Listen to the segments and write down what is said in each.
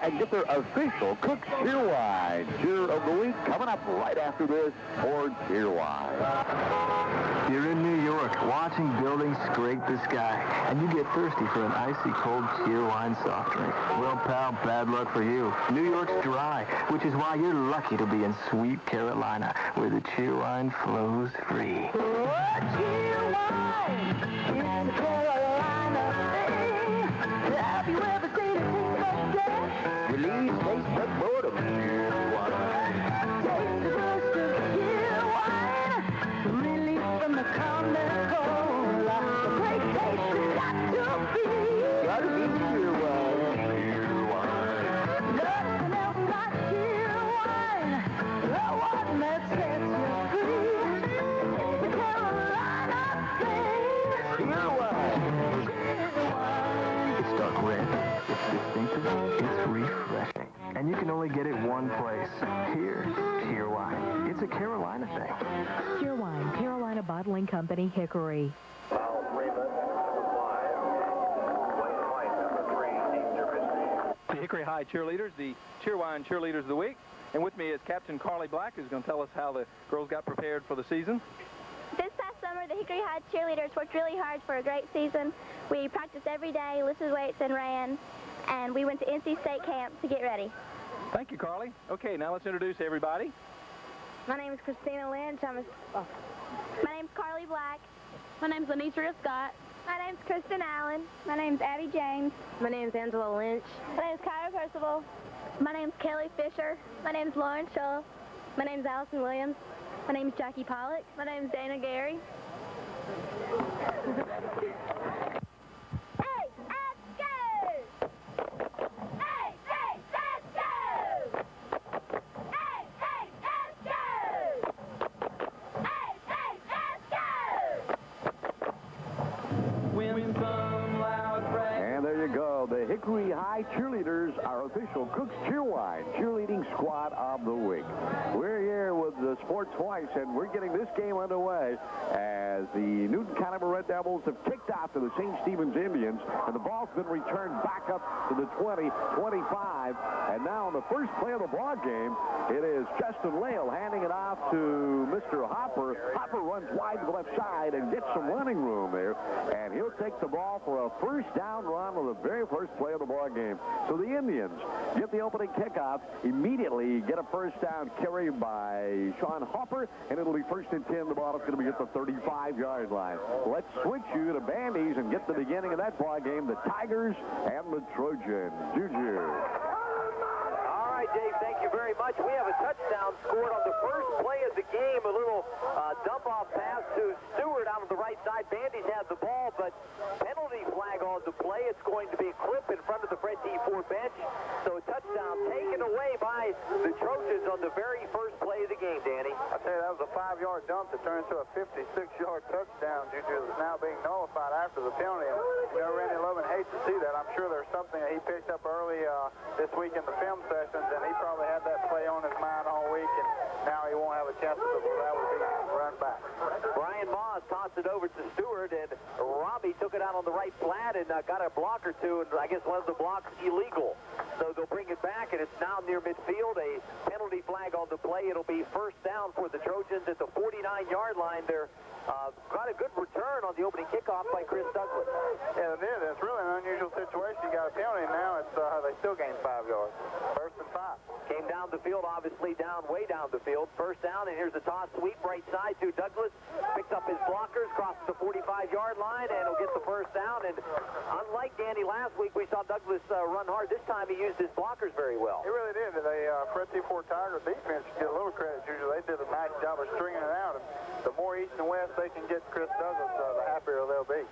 and get their official Cook Cheer Wine. Cheer of the Week coming up right after this for Cheer Wine. You're in New York, watching buildings scrape the sky, and you get thirsty for an icy cold Cheer Wine soft drink. Well, pal, bad luck for you. New York's dry, which is why you're lucky to be in sweet Carolina, where the Cheer Wine flows free. Cheer Wine, it's Carolina thing. Have you ever seen a thing like that? Release taste like boredom. Cheer Wine. Taste the burst of Cheer Wine. Relief from the cold and cold. A great taste has got to be. Gotta be Cheer Wine. Cheer Wine. Nothing else like Cheer Wine. The one that sets you free. The Carolina thing. Cheer Wine. It's dark red. It's distinctive. It's refreshing. And you can only get it one place. Here, Cheer Wine. It's a Carolina thing. Cheer Wine, Carolina Bottling Company, Hickory. Foul, Raven, number 5. Wayne White, number 3, Team The Hickory High cheerleaders, the Cheer Wine Cheerleaders of the Week. And with me is Captain Carly Black, who's going to tell us how the girls got prepared for the season. This past summer, the Hickory High cheerleaders worked really hard for a great season. We practiced every day, lifted weights, and ran. And we went to NC State camp to get ready. Thank you, Carly. Okay, now let's introduce everybody. My name is Christina Lynch. My name's Carly Black. My name's Lenitra Scott. My name's Kristen Allen. My name's Abby James. My name's Angela Lynch. My name's Kyra Percival. My name's Kelly Fisher. My name's Lauren Shull. My name's Allison Williams. My name's Jackie Pollock. My name's Dana Gary. Hey, let's go! Hey, hey, let's go! Hey, hey, let's go! Hey, hey, let's go! Wind, sun, loud, bright. And there you go. The Hickory High cheerleaders, our official Cook's Cheer Wine cheerleading squad of the week. We're here with the Sport Twice, and we're getting this game underway as the Newton-Conover Red Devils have kicked off to the St. Stephen's Indians, and the ball's been returned back up to the 20, 25, and now in the first play of the ball game, it is Justin Lale handing it off to Mr. Hopper. Hopper runs wide to the left side and gets some running room there, and he'll take the ball for a first down run on the very first play of the ball game. So the Indians get the opening kickoff, immediately get a first down carry by Sean Hopper, and it'll be first and 10. The ball is going to be at the 35-yard line. Let's switch you to Bandies and get the beginning of that ball game, the Tigers and the Trojans. Juju. All right, Dave, thank you very much. We have a touchdown scored on the first play of the game. A little dump-off pass to Stewart out of the right side. Bandy's had the ball, but penalty flag on the play. It's going to be clip in front of the Fred D4 bench. So a touchdown taken away by the Trojans on the very first play of the game, Danny. I tell you, that was a 5-yard dump that turned into a 56-yard touchdown. Juju is now being nullified after the penalty. And, you know, Randy Logan hates to see that. I'm sure there's something that he picked up early this week in the film sessions, and he probably had that play on his mind all week, and now he won't have a chance to that would be run back. Brian Moss tossed it over to Stewart, and Robbie took it out on the right flat and got a block or two, and I guess one of the blocks illegal. So they'll bring it back, and it's now near midfield. A penalty flag on the play. It'll be first down for the Trojans at the 49-yard line. They're got a good return on the opening kickoff by Chris Douglas. Yeah, it is. It's really an unusual situation. You got a penalty, and now it's they still gained 5 yards. First and 5. Came down the field, obviously way down the field. First down, and here's a toss sweep right side to Douglas. Picks up his blockers, crosses the 45-yard line, and he'll get the first down. And unlike Danny last week, we saw Douglas run hard. This time he used his blockers very well. He really did. The Fred T4 Tiger defense should get a little credit. Usually they did a nice job of stringing it out. And the more east and west they can get Chris Douglas, the happier they'll be.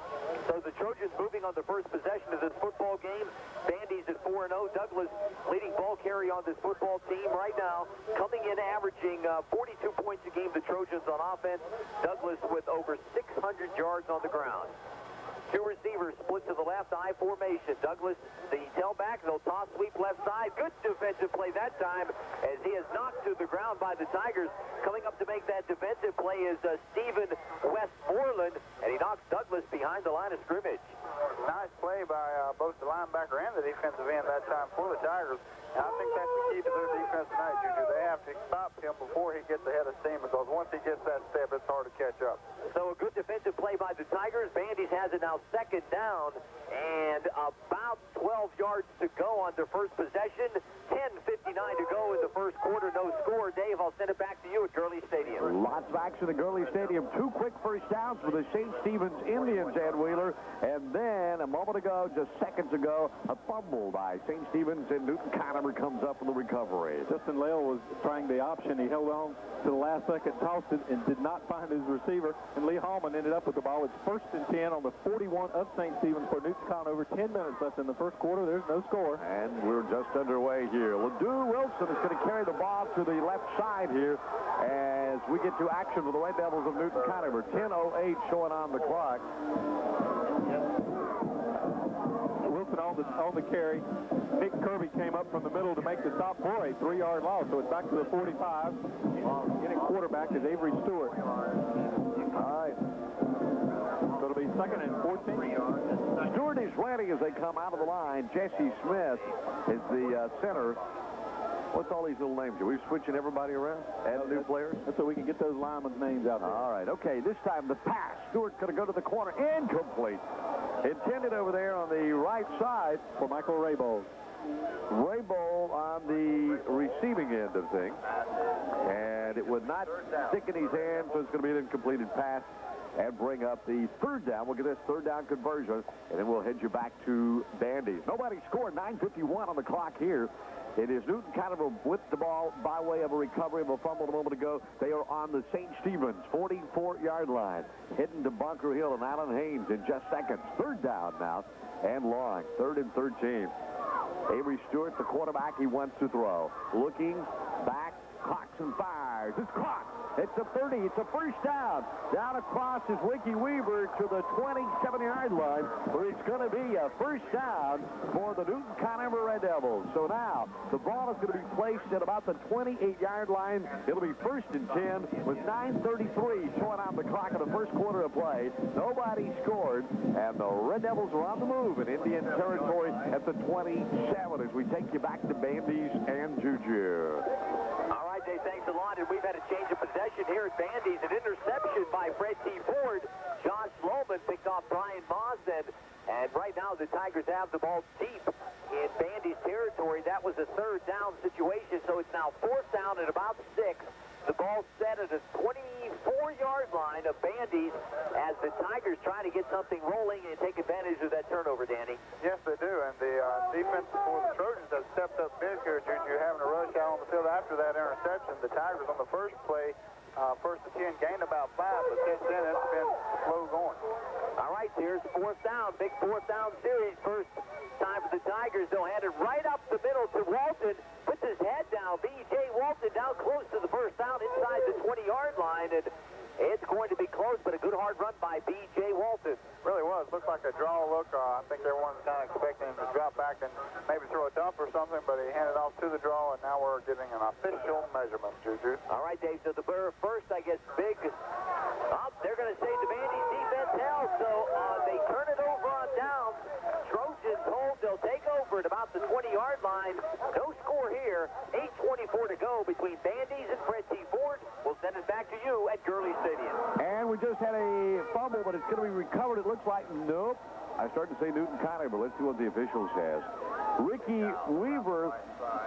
So the Trojans moving on the first possession of this football game. Bandy's at 4-0. Douglas leading ball carry on this football team right now, coming in averaging 42 points a game, the Trojans on offense. Douglas with over 600 yards on the ground. Two receivers split to the left, I formation. Douglas, the tailback, they'll toss sweep left side. Good defensive play that time as he is knocked to the ground by the Tigers. Coming up to make that defensive play is Stephen Westmoreland, and he knocks Douglas behind the line of scrimmage. Nice play by both the linebacker and the defensive end that time for the Tigers. And I think that's the key to their defense tonight, Juju. They have to stop him before he gets ahead of steam, because once he gets that step, it's hard to catch up. So a good defensive play by the Tigers. Bandy's has it now second down and about 12 yards to go on their first possession. 10:59 to go in the first quarter. No score. Dave, I'll send it back to you at Gurley Stadium. Lots of action at Gurley Stadium. Two quick first downs for the St. Stephen's Indians, Ed Wheeler. And then a moment ago, just seconds ago, a fumble by St. Stephen's, and Newton-Conover comes up with the recovery. Justin Lale was trying the option. He held on to the last second, tossed it, and did not find his receiver. And Lee Hallman ended up with the ball. It's 1st and 10 on the 41 of St. Stephen's for Newton-Conover. 10 minutes left in the first quarter. There's no score. And we're just underway here. Ledoux Wilson is going to carry the ball to the left side here as we get to action for the Red Devils of Newton-Conover. 10:08 showing on the clock. Wilson on the carry. Nick Kirby came up from the middle to make the stop for a 3-yard loss. So it's back to the 45. Getting quarterback is Avery Stewart. All right. So it'll be 2nd and 14. Stewart is ready as they come out of the line. Jesse Smith is the center. What's all these little names? Are we switching everybody around? Adding new players? That's so we can get those linemen's names out there. All right. Okay, this time the pass. Stewart's going to go to the corner. Incomplete. Intended over there on the right side For Michael Raybold. Raybold on the receiving end of things. And it would not stick in his hand, so it's going to be an incompleted pass and bring up the third down. We'll get this third down conversion, and then we'll head you back to Bandy's. Nobody scored. 9:51 on the clock here. It is Newton-Conover with the ball by way of a recovery of a fumble a moment ago. They are on the St. Stephen's 44-yard line, heading to Bunker Hill and Allen Haynes in just seconds. Third down now and long. 3rd and 13. Avery Stewart, the quarterback, he wants to throw. Looking back, clocks and fires. It's clocked. It's a 30. It's a first down. Down across is Ricky Weaver to the 27-yard line, where it's going to be a first down for the Newton-Conover Red Devils. So now the ball is going to be placed at about the 28-yard line. It'll be 1st and 10 with 9:33 showing on the clock in the first quarter of play. Nobody scored, and the Red Devils are on the move in Indian territory at the 27 as we take you back to Bandy's and Juju. All right, Dave, thanks a lot. And we've had a change of possession here at Bandy's. An interception by Fred T. Ford. Josh Lohman picked off Brian Moss. And right now the Tigers have the ball deep in Bandy's territory. That was a third down situation, so it's now 4th down at about 6. The ball set at the 24-yard line of Bandy's as the Tigers try to get something rolling and take advantage of that turnover, Danny. Yes, they do, and the defense for the Trojans has stepped up big here, Juju, having a rush out on the field after that interception. The Tigers on the first play, 1st and 10, gained about 5, but since then it's been slow going. All right, here's 4th down, big 4th down series. First time for the Tigers. They'll hand it right up the middle to Walton. Puts his head down. B.J. Walton down close to the first down inside the 20-yard line. And it's going to be close, but a good hard run by B.J. Walton. Really was. Looked like a draw look. I think everyone's kind of expecting him to drop back and maybe throw a dump or something, but he handed off to the draw, and now we're getting an official measurement, Juju. All right, Dave. So the first, I guess, big. They're going to say the Bandy's defense held, so they turn it over on downs. Trojans hold. They'll take over at about the 20-yard line. No score here. 8:24 to go between Bandy's and Fred T. Ford. We'll send it back to you at Gurley Stadium. And we just had a fumble, but it's going to be recovered. It looks like nope. I started to say Newton-Conover, but let's see what the official says. Ricky Weaver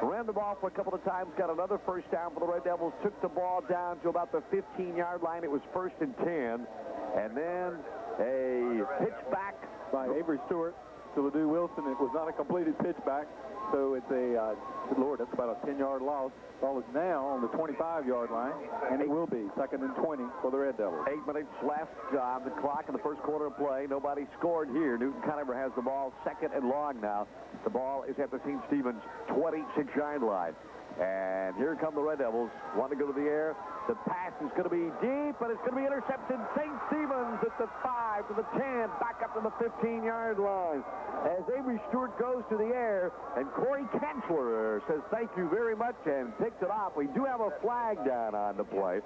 ran the ball for a couple of times, got another first down for the Red Devils, took the ball down to about the 15-yard line. It was 1st and 10. And then a pitch back By Avery Stewart to Ledoux Wilson. It was not a completed pitch back, so it's a, good Lord, that's about a 10-yard loss. Ball is now on the 25-yard line, and it will be 2nd and 20 for the Red Devils. 8 minutes left on the clock in the first quarter of play. Nobody scored here. Newton-Conover has the ball 2nd and long now. The ball is at the St. Stephen's 26-yard line. And here come the Red Devils. Want to go to the air. The pass is going to be deep, but it's going to be intercepted. St. Stephen's at the 5 to the 10, back up to the 15-yard line. As Avery Stewart goes to the air, and Corey Kanzler says thank you very much and picks it off. We do have a flag down on the play,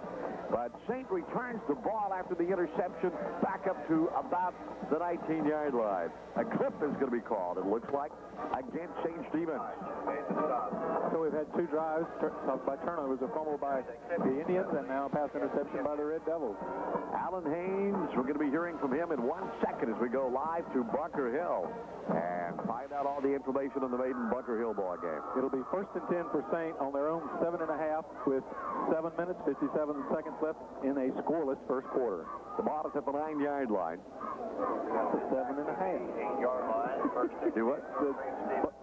but St. returns the ball after the interception back up to about the 19-yard line. A clip is going to be called, it looks like, against St. Stephen's. So we've had 2 drives by turnovers, a fumble by the Indians, and now a pass interception by the Red Devils. Alan Haynes, we're going to be hearing from him in 1 second as we go live to Bunker Hill and find out all the information on the maiden Bunker Hill ball game. It'll be 1st and 10 for St. on their own 7.5 with 7 minutes, 57 seconds left in a scoreless first quarter. The ball is at the 9-yard line. That's a 7.5. 8-yard line. Do what? The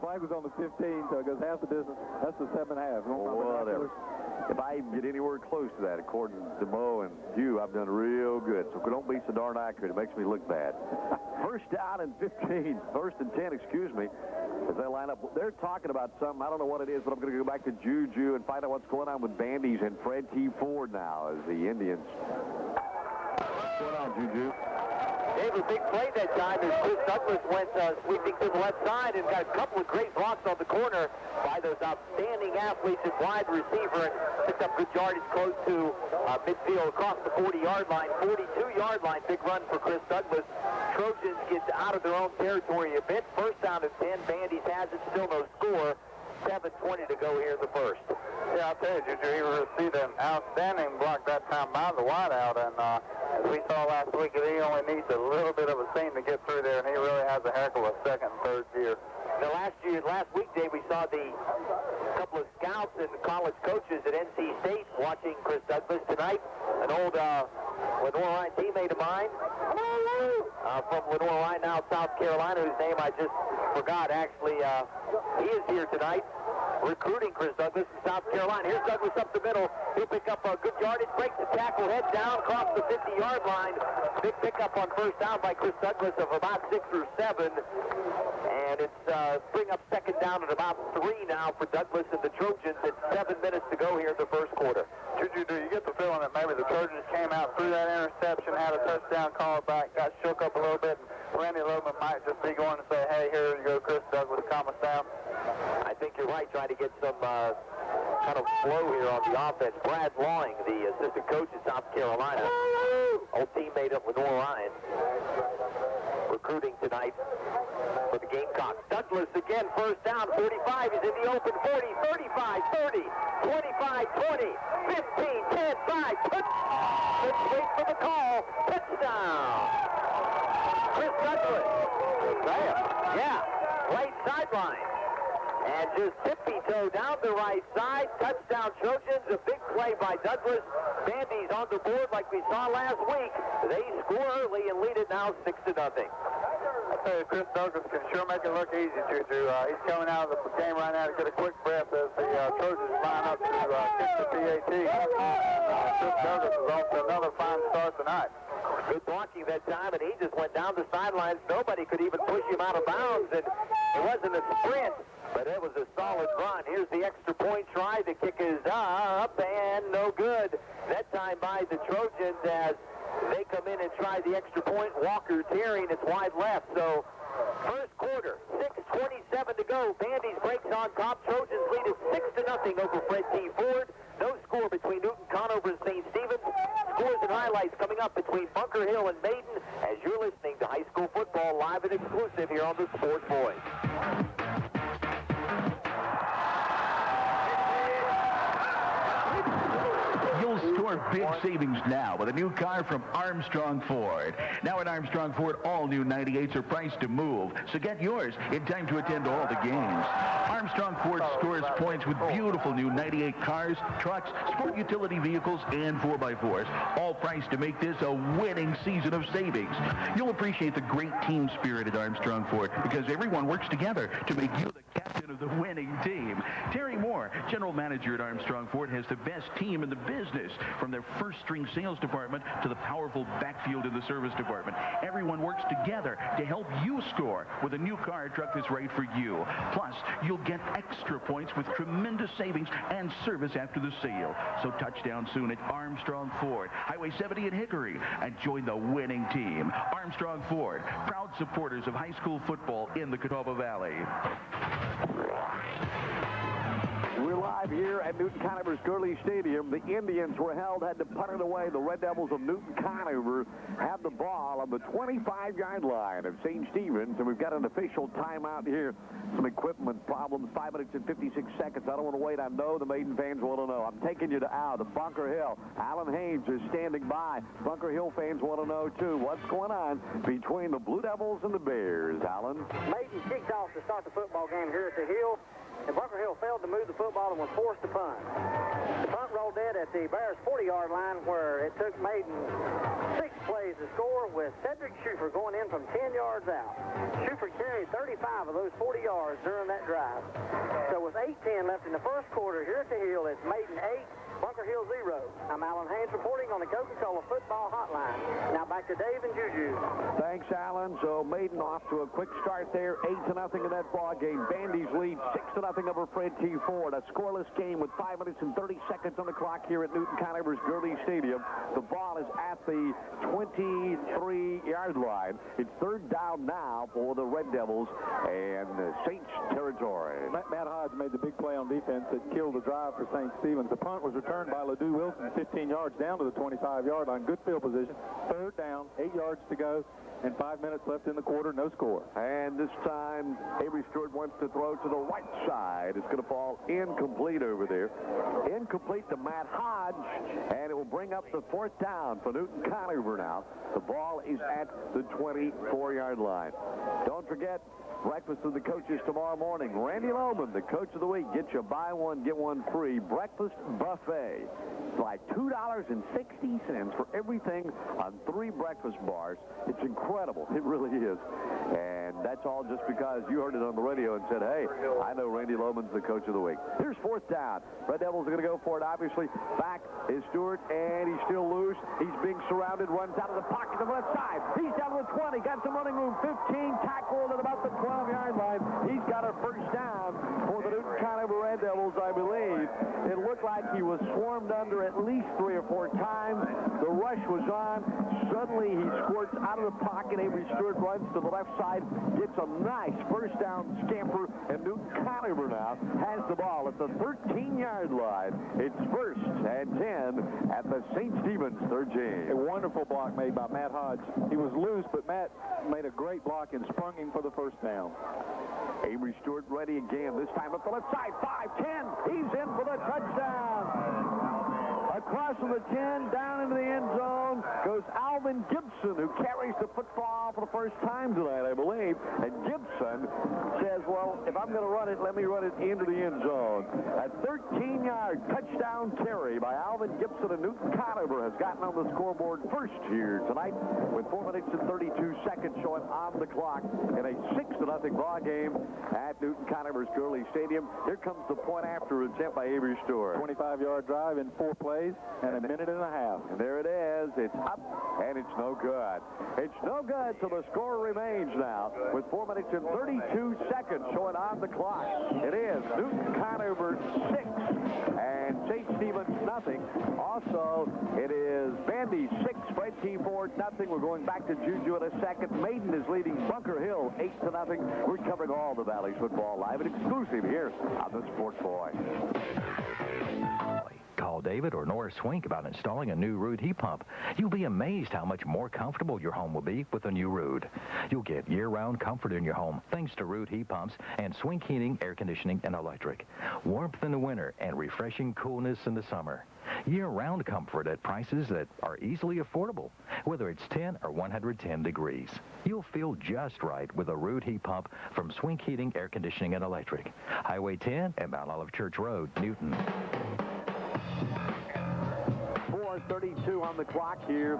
flag was on the 15, so it goes half the distance. That's the 7.5. Whatever. If I get anywhere close to that, according to Mo and you, I've done real good. So don't be so darn accurate. It makes me look bad. First down and 15. First and 10, excuse me, as they line up. They're talking about something. I don't know what it is, but I'm going to go back to Juju and find out what's going on with Bandy's and Fred T. Ford now as the Indians. What's going on, Juju? Gave a big play that time as Chris Douglas went sweeping to the left side and got a couple of great blocks on the corner by those outstanding athletes at wide receiver and picked up good yardage close to midfield across the 40-yard line, 42-yard line. Big run for Chris Douglas. Trojans get out of their own territory a bit. First down and 10. Bandy's has it, still no score. 7:20 to go here in the first. Yeah, I'll tell you, Juju, you were see an outstanding block that time by the wideout, and as we saw last week, he only needs a little bit of a seam to get through there, and he really has a heck of a second and third gear. Now, last weekday, we saw the couple of scouts and college coaches at NC State watching Chris Douglas. Tonight, an old Lenore Ryan teammate of mine from Lenore Ryan, now South Carolina, whose name I just forgot. Actually, he is here tonight recruiting Chris Douglas from South Carolina. Here's Douglas up the middle. He'll pick up a good yardage, breaks the tackle, head down, across the 50-yard line. Big pickup on first down by Chris Douglas of about 6 or 7. And it's bring up second down at about 3 now for Douglas and the Trojans at 7 minutes to go here in the first quarter. Juju, do you get the feeling that maybe the Trojans came out through that interception, had a touchdown call back, got shook up a little bit, and Randy Loman might just be going to say, hey, here you go, Chris Douglas, calm us down? I think you're right, trying to get some kind of flow here on the offense. Brad Lawing, the assistant coach at South Carolina, old teammate of Lenore Ryan, recruiting tonight for the Gamecocks. Douglas again, first down, 45. He's in the open, 40, 35, 30, 25, 20, 15, 10, 5. Let's wait for the call. Touchdown. Chris Douglas. Yeah, right sideline. And just tippy-toe down the right side. Touchdown Trojans. A big play by Douglas. Bandy's on the board like we saw last week. They score early and lead it now 6-0. I tell you, Chris Douglas can sure make it look easy, Juju. He's coming out of the game right now to get a quick breath as the Trojans line up to kick the PAT. Chris Douglas is off to another fine start tonight. Good blocking that time, and he just went down the sidelines. Nobody could even push him out of bounds, and it wasn't a sprint, but it was a solid run. Here's the extra point try. The kick is up, and no good. That time by the Trojans as they come in and try the extra point. Walker tearing, it's wide left. So first quarter, 6:27 to go. Bandy's breaks on top. Trojans lead it 6-0 over Fred T. Ford. No score between Newton-Conover and St. Stephen's. Scores and highlights coming up between Bunker Hill and Maiden as you're listening to high school football live and exclusive here on the Sport Voice. Score big savings now with a new car from Armstrong Ford. Now at Armstrong Ford, all new 98s are priced to move, so get yours in time to attend all the games. Armstrong Ford scores points with beautiful new 98 cars, trucks, sport utility vehicles, and 4x4s, all priced to make this a winning season of savings. You'll appreciate the great team spirit at Armstrong Ford because everyone works together to make you the captain of the winning team. Terry Moore, general manager at Armstrong Ford, has the best team in the business. from their first-string sales department to the powerful backfield in the service department. Everyone works together to help you score with a new car truck that's right for you. Plus, you'll get extra points with tremendous savings and service after the sale. So touchdown soon at Armstrong Ford, Highway 70 in Hickory, and join the winning team. Armstrong Ford, proud supporters of high school football in the Catawba Valley. We're live here at Newton-Conover's Gurley Stadium. The Indians were held, had to punt it away. The Red Devils of Newton-Conover have the ball on the 25-yard line of St. Stephen's, and we've got an official timeout here. Some equipment problems, 5 minutes and 56 seconds. I don't want to wait. I know the Maiden fans want to know. I'm taking you to the Bunker Hill. Alan Haynes is standing by. Bunker Hill fans want to know, too, what's going on between the Blue Devils and the Bears. Alan? Maiden kicked off to start the football game here at the Hill, and Bunker Hill failed to move the football and was forced to punt. The punt rolled dead at the Bears' 40-yard line, where it took Maiden 6 plays to score, with Cedric Schufer going in from 10 yards out. Schufer carried 35 of those 40 yards during that drive. So with 8:10 left in the first quarter here at the Hill, it's Maiden 8, Bunker Hill 0. I'm Alan Haynes reporting on the Coca-Cola Football Hotline. Now back to Dave and Juju. Thanks, Alan. So Maiden off to a quick start there, 8-0 in that ball game. Bandy's lead 6-0 over Fred T. Ford. A scoreless game with 5 minutes and 30 seconds on the clock here at Newton-Conover's Gurley Stadium. The ball is at the 23-yard line. It's third down now for the Red Devils and Saints territory. Matt Hodge made the big play on defense that killed the drive for St. Stephen's. The punt was returned by LeDoux Wilson 15 yards down to the 25-yard line. Good field position. Third down, 8 yards to go, and 5 minutes left in the quarter. No score. And this time, Avery Stewart wants to throw to the right side. It's going to fall incomplete over there. Incomplete to Matt Hodge, and it will bring up the fourth down for Newton-Conover now. The ball is at the 24-yard line. Don't forget, breakfast with the coaches tomorrow morning. Randy Lohman, the coach of the week, gets you buy one, get one free breakfast buffet. It's like $2.60 for everything on 3 breakfast bars. It's incredible. It really is. And that's all just because you heard it on the radio and said, hey, I know Randy Lohman's the coach of the week. Here's fourth down. Red Devils are going to go for it, obviously. Back is Stewart, and he's still loose. He's being surrounded, runs out of the pocket to the left side. He's down to the 20, got some running room, 15, tackled at about the 12-yard line. He's got a first down for the Newton-Conover Red Devils, I believe. It looked like he was swarmed under at least 3 or 4 times. The rush was on. Suddenly he squirts out of the pocket. Avery Stewart runs to the left side, gets a nice first down scamper, and Newton-Conover now has the ball at the 13-yard line. It's first and 10 at the St. Stephen's 13. A wonderful block made by Matt Hodge. He was loose, but Matt made a great block and sprung him for the first down. Avery Stewart ready again, this time up the left side, 5-10. He's in for the touchdown. Across from the 10, down into the end zone, goes Alvin Gibson, who carries the football for the first time tonight, I believe. And Gibson says, well, if I'm going to run it, let me run it into the end zone. A 13-yard touchdown carry by Alvin Gibson, and Newton-Conover has gotten on the scoreboard first here tonight with 4 minutes and 32 seconds showing on the clock in a 6-0 ball game at Newton-Conover's Gurley Stadium. Here comes the point after attempt by Avery Stewart. 25-yard drive in 4 plays and a minute and a half. And there it is. It's up, and it's no good. It's no good, so the score remains now with 4 minutes and 32 seconds showing on the clock. It is Newton-Conover 6 and St. Stephen's nothing. Also, it is Bandy 6, Fred T. Ford nothing. We're going back to Juju in a second. Maiden is leading Bunker Hill 8-0. We're covering all the Valley's football live and exclusive here on the Sports Boy. Call David or Nora Swink about installing a new Ruud heat pump. You'll be amazed how much more comfortable your home will be with a new Ruud. You'll get year-round comfort in your home thanks to Ruud heat pumps and Swink heating, air conditioning, and electric. Warmth in the winter and refreshing coolness in the summer. Year-round comfort at prices that are easily affordable, whether it's 10 or 110 degrees. You'll feel just right with a Ruud heat pump from Swink Heating, Air Conditioning, and Electric. Highway 10 at Mount Olive Church Road, Newton. 4:32 on the clock here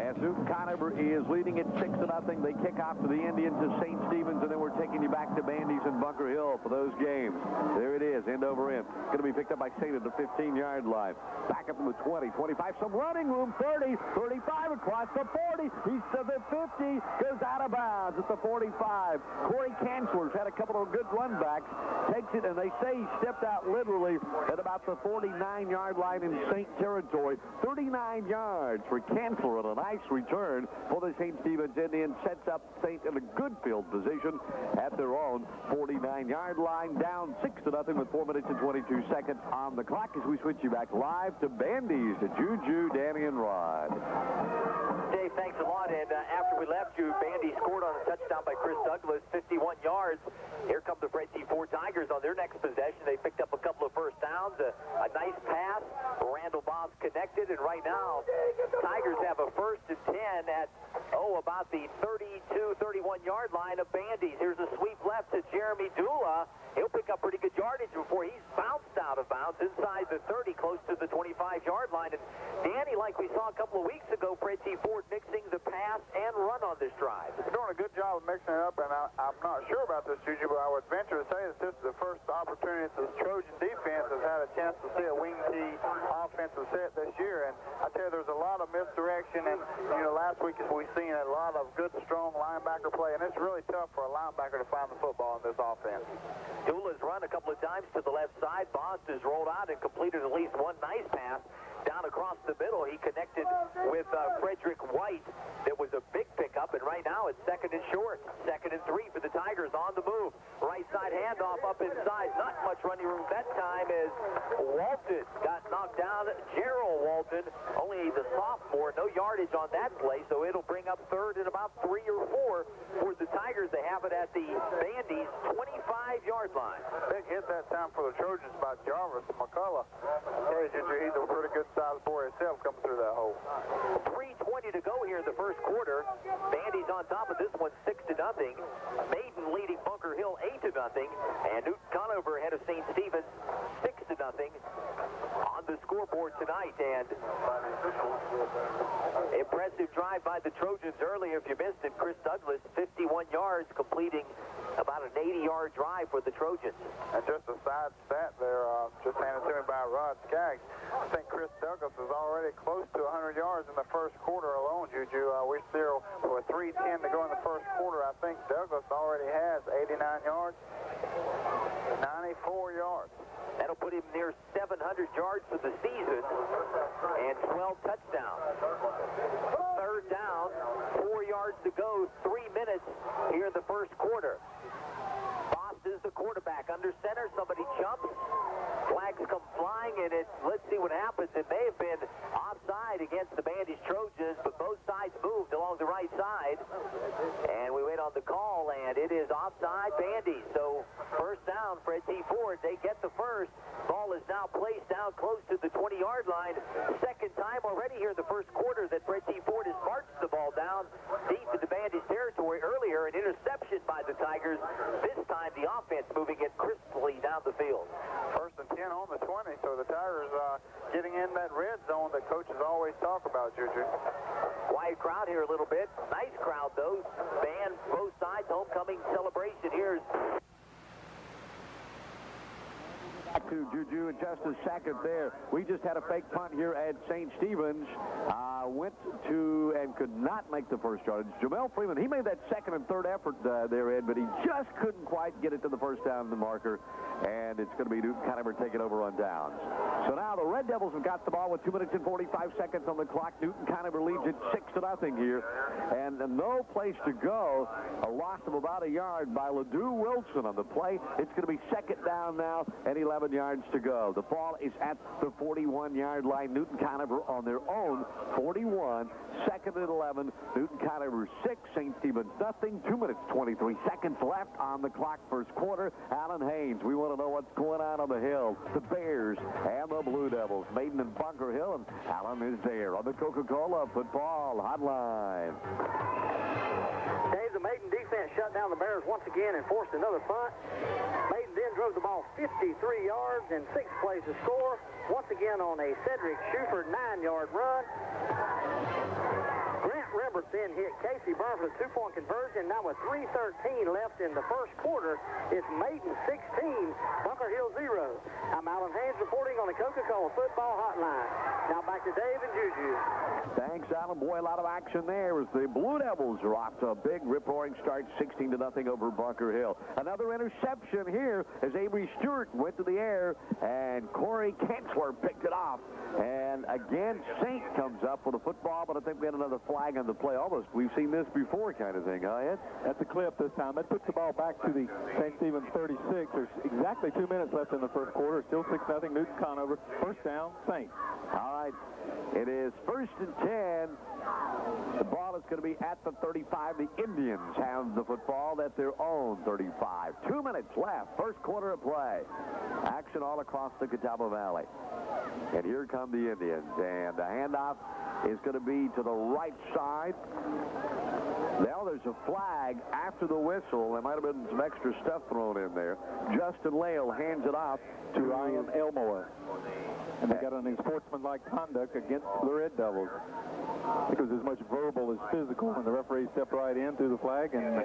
as Newton-Conover is leading at 6-0. They kick off to the Indians to St. Stephen's, and then we're taking you back to Bandy's and Bunker Hill for those games. There it is, end over end. Going to be picked up by St. at the 15-yard line. Back up to the 20, 25, some running room, 30, 35 across the 40. He's to the 50, goes out of bounds at the 45. Corey Kanzler's had a couple of good run backs, takes it, and they say he stepped out literally at about the 49-yard line in St. territory. 39 yards for Kanzler and a nice return for the St. Stephen's Indians. Sets up St. in a good field position at their own 49-yard line. Down 6-0 with 4 minutes and 22 seconds on the clock as we switch you back live to Bandy's, to Juju, Danny, and Rod. Dave, thanks a lot. And after we left you, Bandy scored on a touchdown by Chris Douglas, 51 yards. Here come the Fred T4 Tigers on their next possession. They picked up a couple of first downs, a nice pass. Randall Bob's connected, and right now, Tigers have a 1st and 10 at, about the 32, 31-yard line of Bandy's. Here's a sweep left to Jeremy Dula. He'll pick up pretty good yardage before he's bounced out of bounds inside the 30, close to the 25-yard line. And Danny, like we saw a couple of weeks ago, Fred T. Ford mixing the pass and run on this drive. He's doing a good job of mixing it up, and I'm not sure about this, Juju, but I would venture to say that this is the first opportunity that the Trojan defense has had a chance to see a wing tee offensive set this year. And I tell you, there's a lot of misdirection, and last week we've seen a lot of good, strong linebacker play, and it's really tough for a linebacker to find the football in this offense. Dula's run a couple of times to the left side. Bost has rolled out and completed at least one nice pass. Down across the middle, he connected with Frederick White. That was a big pickup, and right now it's 2nd and short. 2nd and 3 for the Tigers on the move. Right side handoff up inside. Not much running room that time as Walton got knocked down. Gerald Walton, only the sophomore, no yardage on that play, so it'll bring up 3rd and about 3 or 4 for the Tigers. They have it at the Bandy's 25-yard line. Big hit that time for the Trojans by Jarvis McCullough. Hey, Ginger, he's a pretty good size boy himself coming through that hole. 3:20 to go here in the first quarter. Bandy's on top of this one, 6-0. Maiden leading Bunker Hill 8-0, and Newton-Conover ahead of St. Stephen's 6-0 on the scoreboard tonight. And impressive drive by the Trojans earlier. If you missed it, Chris Douglas, 51 yards, completing about an 80-yard drive for the Trojans. And just a side stat there, just handed to me by Rod Skaggs. I think Chris Douglas is already close to 100 yards in the first quarter alone, Juju. We're still with 3:10 to go in the first quarter. I think Douglas already has 89 yards, 94 yards. That'll put him near 700 yards for the season and 12 touchdowns. 3rd down, 4 yards to go, 3 minutes here in the first quarter. Bost is the quarterback. Under center, somebody jumps. Flags come flying, and let's see what happens. It may have been offside against the Bandy's Trojans, but both sides moved along the right side. And we wait on the call, and it is offside Bandy. So 1st down, Fred T. Ford. They get the first. Ball is now placed down close to the 20-yard line. 2nd time already here in the first quarter that Fred T. Ford has marched the ball down deep into Bandy's territory. Earlier, an interception by the Tigers. This time, the offense moving it crisply down the field. 1st and 10 on the 20, so the Tigers getting in that red zone that coaches always talk about, Juju. Quiet crowd here a little bit. Nice crowd, though. Fans both sides. Homecoming celebration here. Back to Juju in just a second there. We just had a fake punt here at St. Stephen's. Went to and could not make the first yardage. Jamel Freeman, he made that 2nd and 3rd effort there, Ed, but he just couldn't quite get it to the 1st down the marker. And it's going to be Newton-Conover taking over on downs. So now the Red Devils have got the ball with 2 minutes and 45 seconds on the clock. Newton-Conover leads it 6-0 here. And no place to go. A loss of about a yard by LeDoux Wilson on the play. It's going to be 2nd down now and 11 yards to go. The ball is at the 41-yard line. Newton-Conover on their own 41. 2nd and 11. Newton-Conover 6. St. Stephen's nothing. 2 minutes 23 seconds. seconds left on the clock first quarter. Alan Haynes, we want to know what's going on the hill. The Bears and the Blue Devils. Maiden and Bunker Hill, and Alan is there on the Coca-Cola Football Hotline. Dave, the Maiden defense shut down the Bears once again and forced another punt. Maiden then drove the ball 53 yards and 6 plays to score. Once again on a Cedric Schuford 9-yard run. Grant Rembert then hit Casey Byrne for the 2-point conversion. Now with 3:13 left in the first quarter, it's Maiden 16, Bunker Hill 0. I'm Alan Haynes reporting on the Coca-Cola Football Hotline. Now back to Dave and Juju. Thanks, Alan. Boy, a lot of action there as the Blue Devils are off to a big rip-roaring start, 16-0 over Bunker Hill. Another interception here as Avery Stewart went to the air, and Corey Kanzler picked it off. And again, Saint comes up with a football, but I think we had another flag on the play. Almost, we've seen this before kind of thing, huh, Ed? That's a clip this time. That puts the ball back to the St. Stephen's 36. There's exactly 2 minutes left in the first quarter. Still 6-0 Newton-Conover. First down, Saint. All right. It is 1st and 10. The ball is going to be at the 35. The Indians have the football at their own 35. 2 minutes left. First quarter of play. Action all across the Catawba Valley. And here come the Indians. And the handoff is going to be to the right side. Now there's a flag after the whistle. There might have been some extra stuff thrown in there. Justin Lale hands it off to Ryan Elmore. And they got an unsportsmanlike conduct against the Red Devils. I think it was as much verbal as physical, and the referee stepped right in through the flag and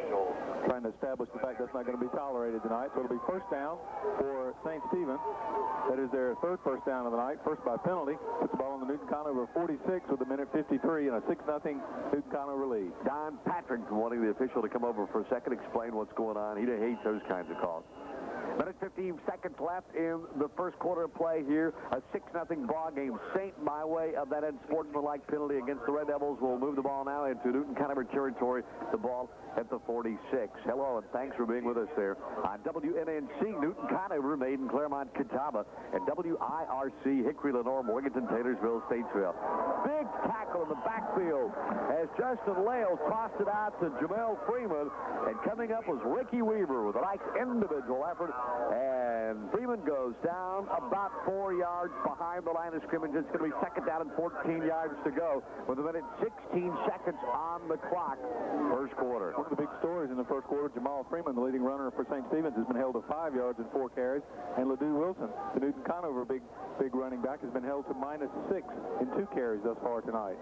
trying to establish the fact that's not going to be tolerated tonight. So it'll be first down for St. Stephen. That is their third first down of the night, first by penalty. Puts the ball on the Newton-Conover 46 with a minute 53 and a 6-0 Newton-Conover lead. Don Patrick wanting the official to come over for a second, explain what's going on. He hates those kinds of calls. Minute 15 seconds left in the first quarter of play here. A 6-0 ball game. Saint, by way of that unsportsmanlike penalty against the Red Devils, will move the ball now into Newton-Conover territory. The ball at the 46. Hello, and thanks for being with us there on WNNC Newton-Conover, Maiden, Claremont, Catawba, and WIRC Hickory, Lenore, Morganton, Taylorsville, Statesville. Big tackle in the backfield as Justin Lale tossed it out to Jamel Freeman, and coming up was Ricky Weaver with a nice individual effort. And Freeman goes down about 4 yards behind the line of scrimmage. It's going to be second down and 14 yards to go with a minute 16 seconds on the clock. First quarter. One of the big stories in the first quarter, Jamal Freeman, the leading runner for St. Stephen's, has been held to 5 yards and 4 carries. And Ledoux Wilson, the Newton-Conover big running back, has been held to -6 in 2 carries thus far tonight.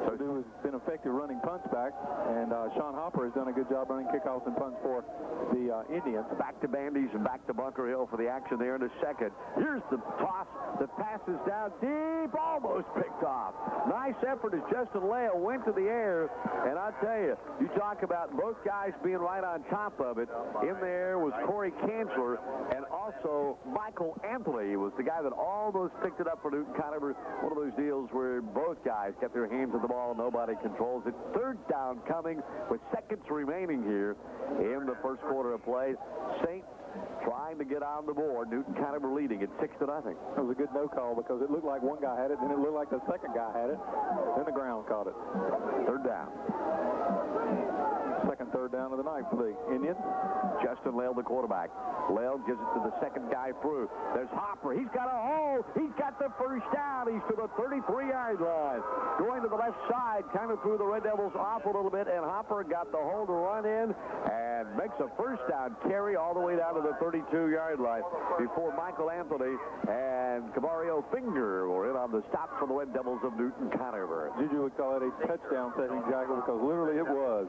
So Ledoux has been effective running punts back, and Sean Hopper has done a good job running kickoffs and punts for the Indians. Back to Bandy's and back to Bunker Hill for the action there in a second. Here's the toss. The pass is down deep, almost picked off. Nice effort as Justin Lale went to the air, and I'll tell you, you talk about both guys being right on top of it. In there was Corey Kanzler, and also Michael Anthony was the guy that almost picked it up for Newton-Conover. One of those deals where both guys kept their hands on the ball. Nobody controls it. Third down coming with seconds remaining here in the first quarter of play. Saint trying to get on the board. Newton-Conover leading at 6-0. It was a good no call because it looked like one guy had it, then it looked like the second guy had it, then the ground caught it. Third down. Second third down of the night for the Indians. Justin Lale, the quarterback. Lale gives it to the second guy through. There's Hopper. He's got a hole. He's got the first down. He's to the 33-yard line. Going to the left side, kind of threw the Red Devils off a little bit, and Hopper got the hole to run in and makes a first down carry all the way down to the 32-yard line before Michael Anthony and Cavario Finger were in on the stop for the Red Devils of Newton-Conover. Juju would call it a touchdown setting jackal because literally it was.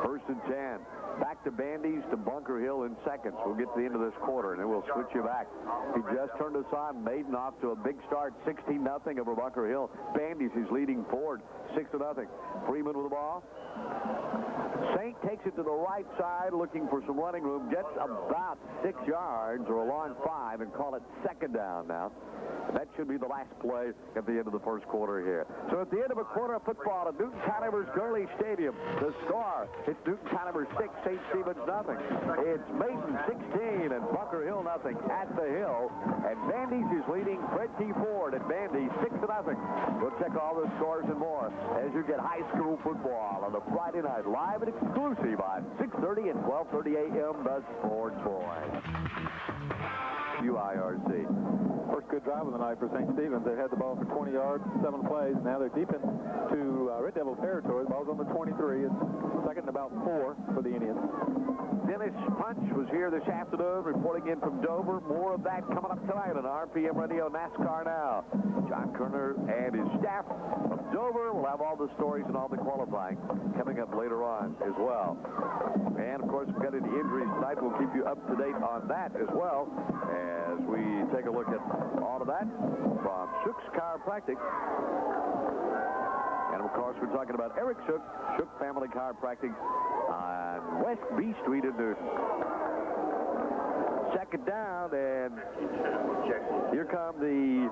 First and 10. Back to Bandy's to Bunker Hill in seconds. We'll get to the end of this quarter, and then we'll switch you back. He just turned us on. Maiden off to a big start, 16-0 over Bunker Hill. Bandy's is leading forward, 6-0. Freeman with the ball. Saint takes it to the right side, looking for some running room. Gets about 6 yards or a long 5 and call it second down now. That should be the last play at the end of the first quarter here. So at the end of a quarter of football at Newton-Conover's Gurley Stadium, the score, it's Newton-Conover 6, St. Stephen's nothing. It's Maiden 16 and Bunker Hill nothing at the Hill. And Bandy's is leading Fred T. Ford at Bandy 6-0. We'll check all the scores and more as you get high school football on a Friday night, live and exclusive on 6:30 and 12:30 a.m. The Sports Boy. UIRC. First good drive of the night for St. Stephen's. They had the ball for 20 yards, 7 plays. Now they're deep into Red Devil territory. The ball's on the 23. It's second and about 4 for the Indians. Dennis Punch was here this afternoon reporting in from Dover. More of that coming up tonight on RPM Radio NASCAR Now. John Kerner and his staff from Dover will have all the stories and all the qualifying coming up later on as well. And, of course, we've got any injuries tonight. We'll keep you up to date on that as well as we take a look at all of that from Shook's Chiropractic. And, of course, we're talking about Eric Shook, Shook Family Chiropractic on West B Street in Newton. Second down, and here come the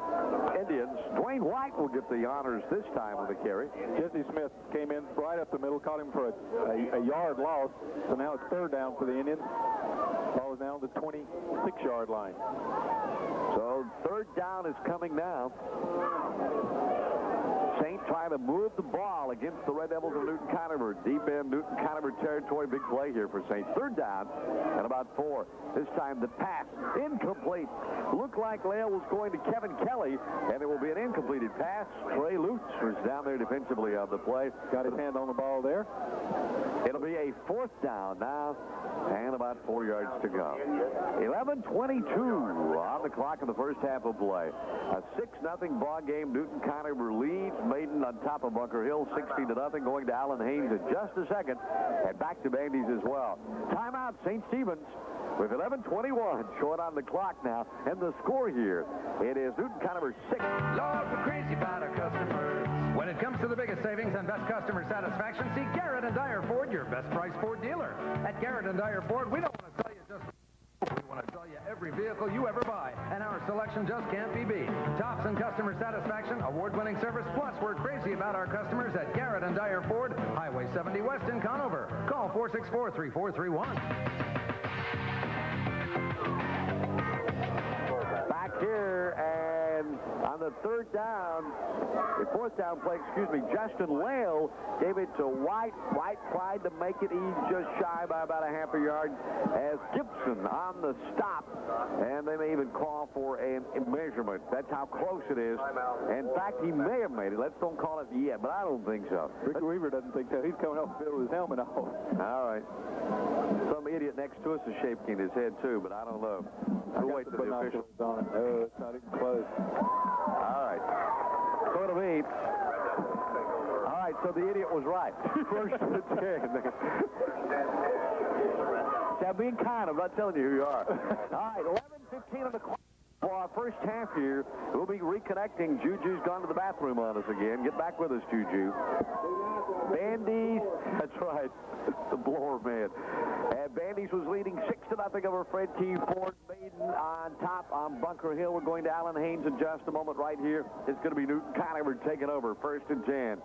Indians. Dwayne White will get the honors this time with the carry. Jesse Smith came in right up the middle, caught him for a yard loss. So now it's third down for the Indians. Ball is now on the 26-yard line. So third down is coming now. Saint trying to move the ball against the Red Devils of Newton-Conover. Deep in Newton-Conover territory. Big play here for Saint. Third down and about 4. This time the pass incomplete. Looked like Lael was going to Kevin Kelly, and it will be an incompleted pass. Trey Lutz was down there defensively on the play. Got his hand on the ball there. It'll be a fourth down now and about 4 yards to go. 11:22 on the clock in the first half of play. A 6-0 ball game. Newton-Conover leads Maiden on top of Bunker Hill 16-0, going to Allen Haynes in just a second, and back to Bandy's as well. Timeout, St. Stephen's with 11:21 short on the clock now, and the score here, it is Newton-Conover 6. Lord, we're crazy about our customers. When it comes to the biggest savings and best customer satisfaction, see Garrett and Dyer Ford, your best price Ford dealer. At Garrett and Dyer Ford, we don't want to sell you just... We want to sell you every vehicle you ever buy, and our selection just can't be beat. Tops in customer satisfaction, award-winning service, plus we're crazy about our customers at Garrett and Dyer Ford, Highway 70 West in Conover. Call 464-3431. Back here, and on the fourth down play, Justin Lael gave it to White. White tried to make it. He's just shy by about a half a yard as Gibson on the stop. And they may even call for a measurement. That's how close it is. In fact, he may have made it. Let's don't call it yet, but I don't think so. Ricky Weaver doesn't think so. He's coming off the field with his helmet off. All right. Some idiot next to us is shaking his head, too, but I don't know. We'll wait till the official. On it. No, it's not even close. All right. So it'll be. All right, so the idiot was right. First and 10. Now, being kind, I'm not telling you who you are. All right, 11:15 on the clock. For our first half here, we'll be reconnecting. Juju's gone to the bathroom on us again. Get back with us, Juju. Bandy's, that's right, the blower man. And Bandy's was leading 6-0 over Fred T. Ford. Maiden on top on Bunker Hill. We're going to Allen Haynes in just a moment right here. It's going to be Newton-Conover taking over, 1st and 10.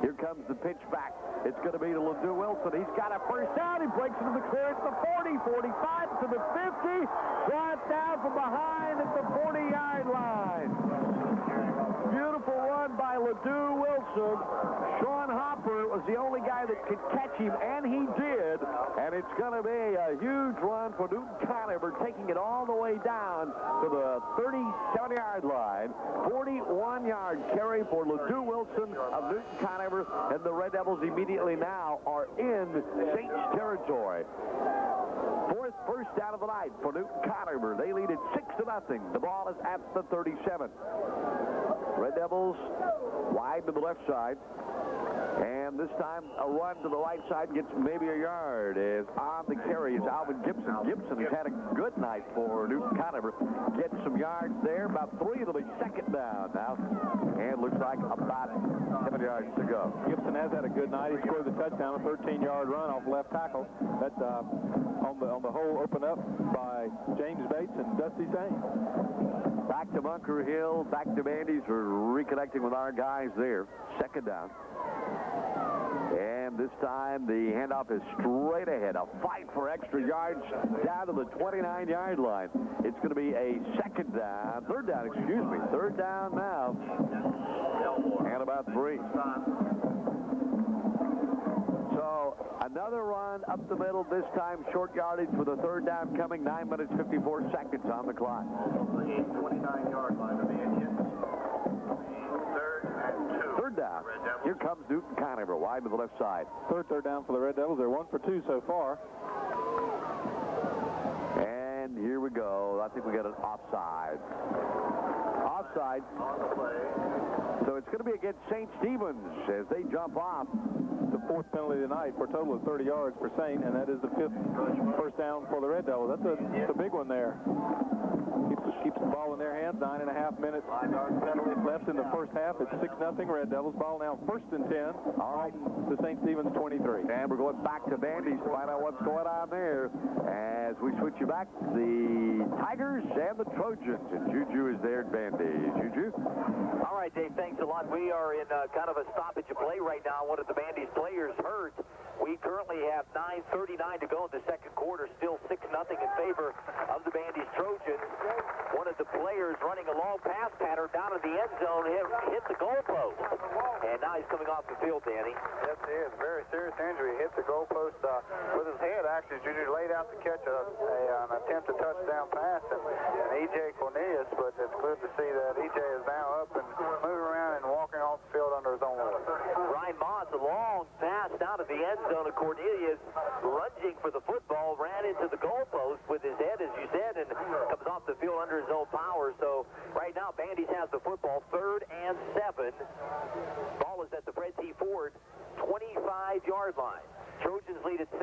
Here comes the pitch back. It's going to be to LeDoux Wilson. He's got a first down. He breaks into the clearance, the 40, 45 to the 50. Brought down from behind at the 40-yard line. Beautiful run by LeDoux Wilson. Sean Hopper was the only guy that could catch him, and he did. And it's going to be a huge run for Newton-Conover, taking it all the way down to the 37-yard line. 41-yard carry for LeDoux Wilson of Newton-Conover, and the Red Devils immediately now are in Saints territory. First down of the night for Newton-Conover. They lead it 6-0. The ball is at the 37. Red Devils wide to the left side. And this time a run to the right side gets maybe a yard. As on the carry is Alvin Gibson. Gibson has had a good night for Newton-Conover. Gets some yards there. About 3. It'll be second down now. And looks like about 7 yards to go. Gibson has had a good night. He scored the touchdown, a 13-yard run off left tackle. That on the hole opened up by James Bates, and Dusty Saint. Back to Bunker Hill, back to Bandy's. We're reconnecting with our guys there. Second down. And this time the handoff is straight ahead. A fight for extra yards down to the 29-yard line. It's going to be a third down, excuse me. Third down now. And about 3. So another run up the middle, this time short yardage for the third down coming. 9 minutes, 54 seconds on the clock. 29-yard line of the Indians. Third down. Here comes Newton-Conover, wide to the left side. Third down for the Red Devils. They're 1 for 2 so far. And here we go. I think we got an offside. Offside. On the play. So it's going to be against St. Stephen's as they jump off. The 4th penalty tonight for a total of 30 yards for St., and that is the 5th first down for the Red Devils. That's a big one there. Keeps the ball in their hands. 9.5 minutes left in the first half. It's 6-0 Red Devils. Ball now 1st and 10. All right. To St. Stephen's 23. And we're going back to Bandy's to find out what's going on there. As we switch you back, the Tigers and the Trojans. And Juju is there at Bandy. Juju? All right, Dave, thanks a lot. We are in kind of a stoppage of play right now. One of the Bandy's players hurt. We currently have 9:39 to go in the second quarter. Still 6-0 in favor of the Bandy's Trojans. One of the players running a long pass pattern down in the end zone hit the goalpost. And now he's coming off the field, Danny. Yes, he is. Very serious injury. Hit the goalpost with his head, actually. Juju laid out to catch an attempted touchdown pass and E.J. Cornelius, but it's good to see that E.J. is now up and moving around and walking off the field under his own will. Ryan Moss, a long pass down to the end zone of Cornelius, lunging for the football, ran into the goalpost with his head, as you said, and comes off the field under his own power. So right now, Bandy's has the football, 3rd and 7. Ball is at the Fred T. Ford 25-yard line. Trojans lead at 6-0.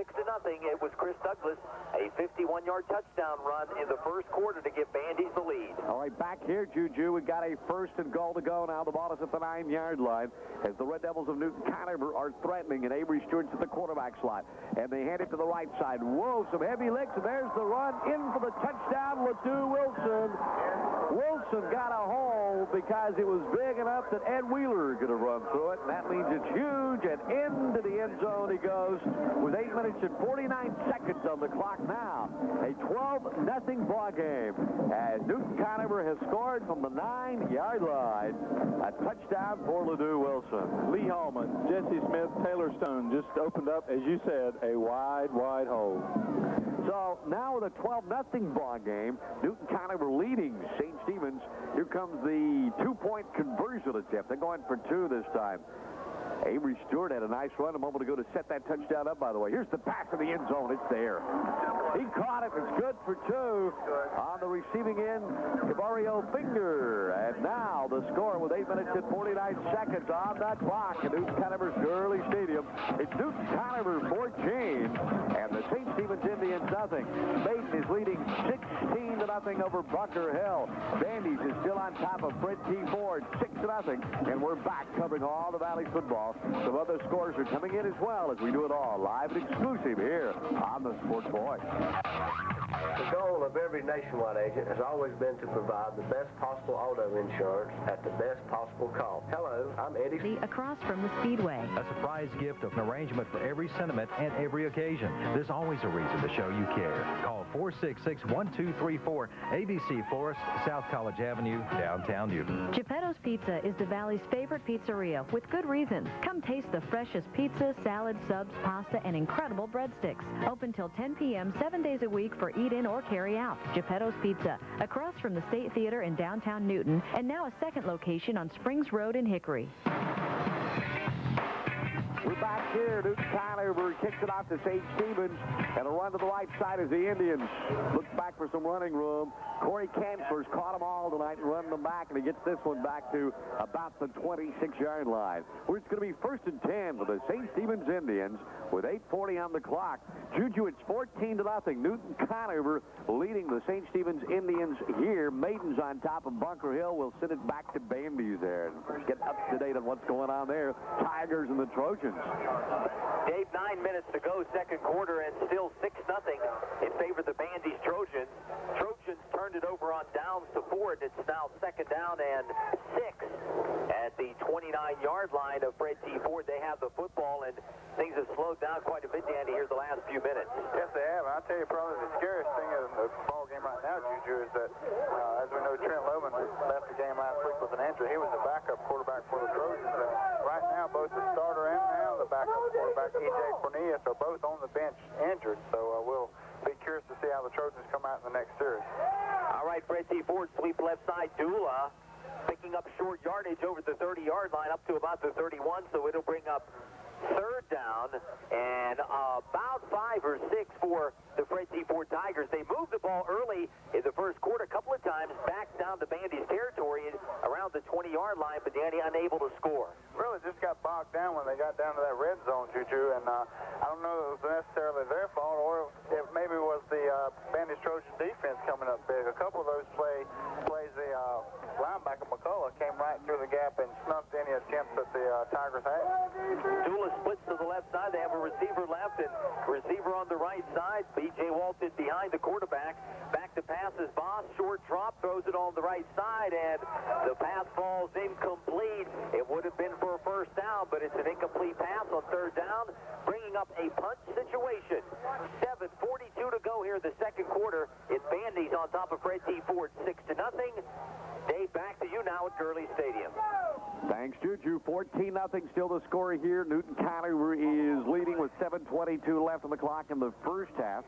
It was Chris Douglas, a 51-yard touchdown run in the first quarter to give Bandy's the lead. All right, back here, Juju. We've got a 1st and goal to go now. The ball is at the 9-yard line as the Red Devils of Newton-Conover are threatening, and Avery Stewart's at the quarterback slot. And they hand it to the right side. Whoa, some heavy licks, and there's the run in for the touchdown. Ledoux Wilson. Wilson got a hole because it was big enough that Ed Wheeler could have run through it, and that means it's huge, and into the end zone he goes with 8 minutes and 49 seconds on the clock now. A 12-0 ball game as Newton-Conover has scored from the 9-yard line. A touchdown for Ledoux Wilson. Lee Hallman, Jesse Smith, Taylor Stone just opened up, as you said, a wide hole. So now with a 12-0 ball game, Newton-Conover leading St. Stephen's. Here comes the 2-point conversion attempt. They're going for 2 this time. Avery Stewart had a nice run a moment ago to set that touchdown up, by the way. Here's the pass in the end zone. It's there. He caught it. It's good for 2. On the receiving end, Cabario Finger. And now the score with 8 minutes and 49 seconds on that clock at Newton-Conover's Gurley Stadium. It's Newton-Conover 14 and the St. Stephen's Indians nothing. Maiden is leading 16-0 over Bunker Hill. Bandy's is still on top of Fred T. Ford, 6-0. And we're back covering all the Valley football. Some other scores are coming in as well as we do it all live and exclusive here on the Sports Voice. The goal of every nationwide agent has always been to provide the best possible auto insurance at the best possible cost. Hello, I'm Eddie. Across from the Speedway. A surprise gift of an arrangement for every sentiment and every occasion. There's always a reason to show you care. Call 466-1234, ABC Forest, South College Avenue, downtown Newton. Geppetto's Pizza is the Valley's favorite pizzeria with good reason. Come taste the freshest pizza, salad, subs, pasta, and incredible breadsticks. Open till 10 p.m. 7 days a week for eat-in or carry-out. Geppetto's Pizza, across from the State Theater in downtown Newton, and now a second location on Springs Road in Hickory. We're back here. Newton-Conover kicks it off to St. Stephen's, and a run to the right side as the Indians look back for some running room. Corey Kansler's caught them all tonight and running them back, and he gets this one back to about the 26-yard line, where it's going to be 1st and 10 for the St. Stephen's Indians with 8:40 on the clock. Juju, it's 14-0. Newton-Conover leading the St. Stephen's Indians here. Maiden's on top of Bunker Hill. We'll send it back to Bandy's there and get up to date on what's going on there. Tigers and the Trojans. Dave, 9 minutes to go, second quarter, and still 6-0 in favor of the Bandy's Trojans. Trojans turn turned it over on downs to Ford. It's now 2nd down and 6 at the 29-yard line of Fred T. Ford. They have the football, and things have slowed down quite a bit, Danny, here the last few minutes. Yes, they have. I'll tell you, probably the scariest thing in the ball game right now, Juju, is that, as we know, Trent Lohman left the game last week with an injury. He was the backup quarterback for the Trojans. Right now, both the starter and now the backup quarterback, E.J. Cornelius, are both on the bench injured. So we'll be curious to see how the Trojans come out in the next series. All right, Fred T. Ford sweep left side. Dula picking up short yardage over the 30-yard line up to about the 31, so it'll bring up 3rd down and about 5 or 6 for the Fred T. Ford Tigers. They moved the ball early in the first quarter a couple of times, back down to Bandy's territory around the 20-yard line, but Danny unable to score. Really just got bogged down when they got down to that red zone, Juju, and I don't know if it was necessarily their fault or if maybe it was the Bandy's Trojan defense coming up big. A couple of those plays, the linebacker McCullough came right through the gap and snuffed any attempts that the Tigers had. Dula splits to the left side. They have a receiver left and receiver on the right side. B.J. Walton behind the quarterback. Back to pass is Boss. Short drop, throws it on the right side, and the pass falls incomplete. It would have been for a 1st down, but it's an incomplete pass on 3rd down, bringing up a punch situation. 7:42 to go here in the second quarter. It's Bandy's on top of Fred T. Ford, 6-0. Dave, back to you now at Gurley Stadium. Thanks, Juju. 14-0 still the score here. Newton-Conover is leading with 7:22 left on the clock in the first half.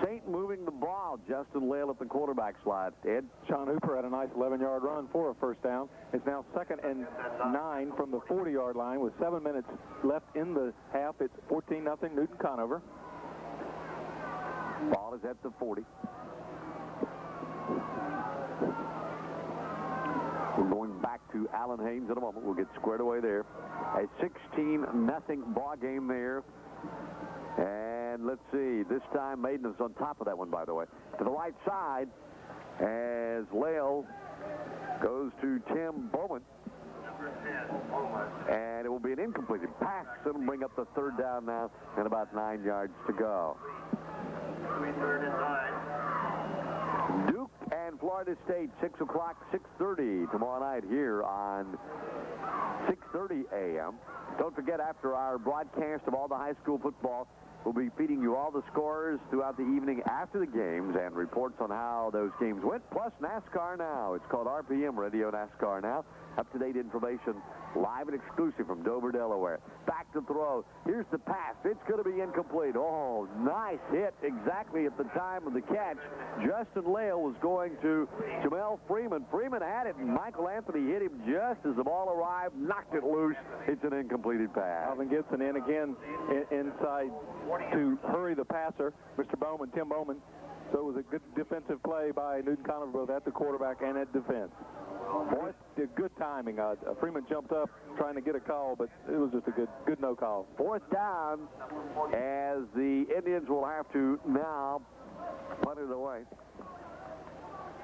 St. moving the ball. Justin Lale at the quarterback slot. Ed? Sean Hooper had a nice 11-yard run for a 1st down. It's now 2nd and 9 from the 40-yard line with 7 minutes left in the half. It's 14-0 Newton-Conover. Ball is at the 40. We're going back to Allen Haynes in a moment. We'll get squared away there. A 16-0 ball game there. And let's see. This time Maiden is on top of that one, by the way. To the right side as Lale goes to Tim Bowman. And it will be an incompleted pass. It'll bring up the 3rd down now and about 9 yards to go. Duke and Florida State, 6 o'clock, 6:30 tomorrow night here on 6:30 a.m. Don't forget, after our broadcast of all the high school football, we'll be feeding you all the scores throughout the evening after the games and reports on how those games went, plus NASCAR Now. It's called RPM Radio NASCAR Now. Up-to-date information, live and exclusive from Dover, Delaware. Back to throw. Here's the pass. It's going to be incomplete. Oh, nice hit exactly at the time of the catch. Justin Lale was going to Jamel Freeman. Freeman had it, and Michael Anthony hit him just as the ball arrived, knocked it loose. It's an incompleted pass. Alvin Gibson in again inside to hurry the passer, Mr. Bowman, Tim Bowman. So it was a good defensive play by Newton-Conover, both at the quarterback and at defense. Boy, good timing. Freeman jumped up trying to get a call, but it was just a good no call. 4th down as the Indians will have to now punt it away.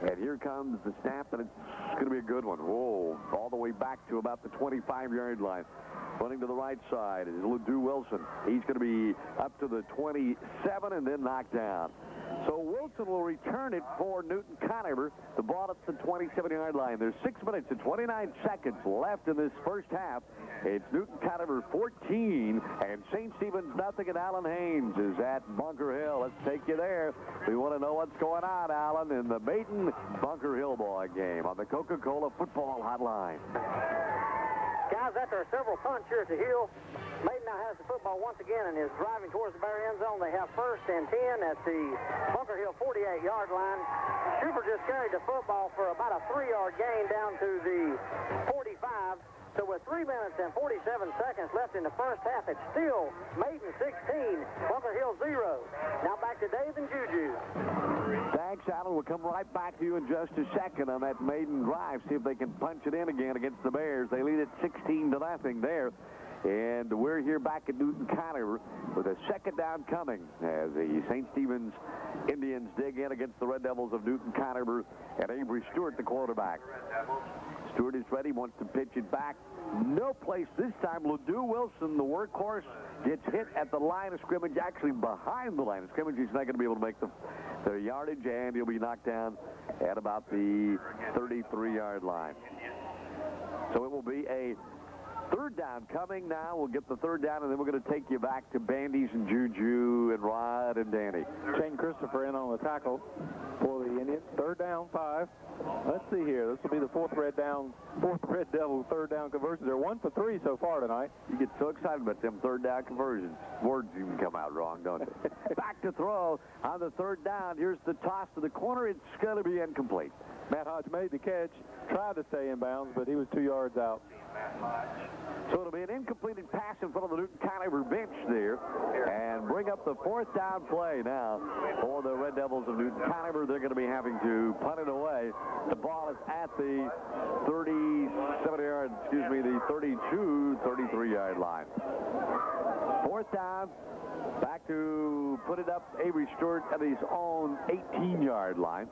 And here comes the snap, and it's going to be a good one. Whoa, all the way back to about the 25-yard line. Running to the right side is Ledoux Wilson. He's going to be up to the 27 and then knocked down. So Wilson will return it for Newton-Conover. The ball at the 27-yard line. There's 6 minutes and 29 seconds left in this first half. It's Newton-Conover 14 and St. Stephen's nothing, and Allen Haynes is at Bunker Hill. Let's take you there. We want to know what's going on, Allen, in the Maiden Bunker Hill ball game on the Coca-Cola Football Hotline. Guys, after several punts here at the Hill, Maiden now has the football once again and is driving towards the very end zone. They have 1st and 10 at the Bunker Hill 48-yard line. Schubert just carried the football for about a 3-yard gain down to the 45. So with 3 minutes and 47 seconds left in the first half, it's still Maiden 16, Bunker Hill 0. Now back to Dave and Juju. Thanks, Alan. We'll come right back to you in just a second on that Maiden drive. See if they can punch it in again against the Bears. They lead it 16-0 there. And we're here back at Newton-Conover with a 2nd down coming as the St. Stephen's Indians dig in against the Red Devils of Newton-Conover and Avery Stewart, the quarterback. Stewart is ready, wants to pitch it back. No place this time. Ledoux Wilson, the workhorse, gets hit at the line of scrimmage, actually behind the line of scrimmage. He's not going to be able to make the yardage, and he'll be knocked down at about the 33-yard line. So it will be a third down coming now. We'll get the third down, and then we're going to take you back to Bandy's and Juju and Rod and Danny. Shane Christopher in on the tackle for the Indians. Third down, 5. Let's see here. This will be the fourth Red Devil third down conversions. They're 1 for 3 so far tonight. You get so excited about them third down conversions. Words even come out wrong, don't they? Back to throw on the third down. Here's the toss to the corner. It's going to be incomplete. Matt Hodge made the catch, tried to stay in bounds, but he was 2 yards out. So it'll be an incompleted pass in front of the Newton-Conover bench there, and bring up the fourth down play now for the Red Devils of Newton-Conover. They're going to be having to punt it away. The ball is at the 32, 33-yard line. Fourth down. Back to put it up, Avery Stewart at his own 18-yard line.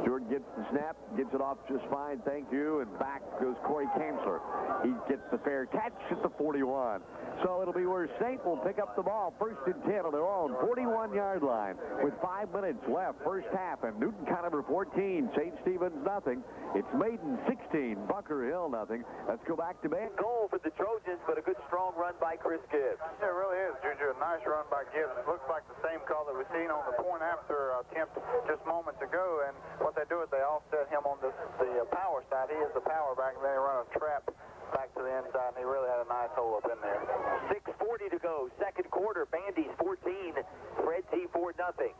Stewart gets the snap, gets it off just fine, thank you, and back goes Corey Kamsler. He gets the fair catch at the 41. So it'll be where St. will pick up the ball, 1st and 10 on their own 41-yard line with 5 minutes left, first half, and Newton-Conover 14, St. Stephen's nothing. It's Maiden 16, Bunker Hill nothing. Let's go back to Band. Goal for the Trojans, but a good strong run by Chris Gibbs. Yeah, it really is, Juju. A nice run by Gibbs. It looks like the same call that we've seen on the point after attempt just moments ago, and what they do is they offset him on the power side. He is the power back, and then they run a trap back to the inside, and he really had a nice hole up in there. 6:40 to go, second quarter. Bandy's 14, Fred T 4-0.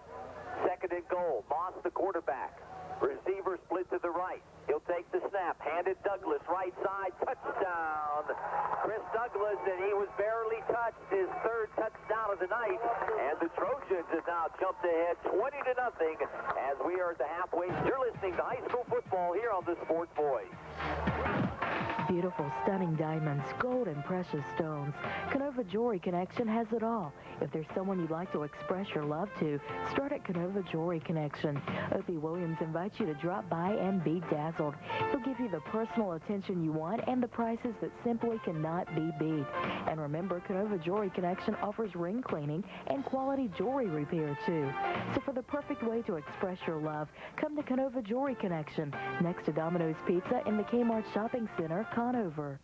Second and goal. Moss the quarterback. Receiver split to the right. He'll take the snap. Handed Douglas, right side, touchdown. Chris Douglas, and he was barely touched. His third touchdown of the night. And the Trojans have now jumped ahead 20-0 as we are at the halfway. You're listening to high school football here on the Sports Voice. Beautiful, stunning diamonds, gold, and precious stones. Canova Jewelry Connection has it all. If there's someone you'd like to express your love to, start at Canova Jewelry Connection. Opie Williams invites you to drop by and be dazzled. He'll give you the personal attention you want and the prices that simply cannot be beat. And remember, Canova Jewelry Connection offers ring cleaning and quality jewelry repair, too. So for the perfect way to express your love, come to Canova Jewelry Connection, next to Domino's Pizza in the Kmart Shopping Center, Conover.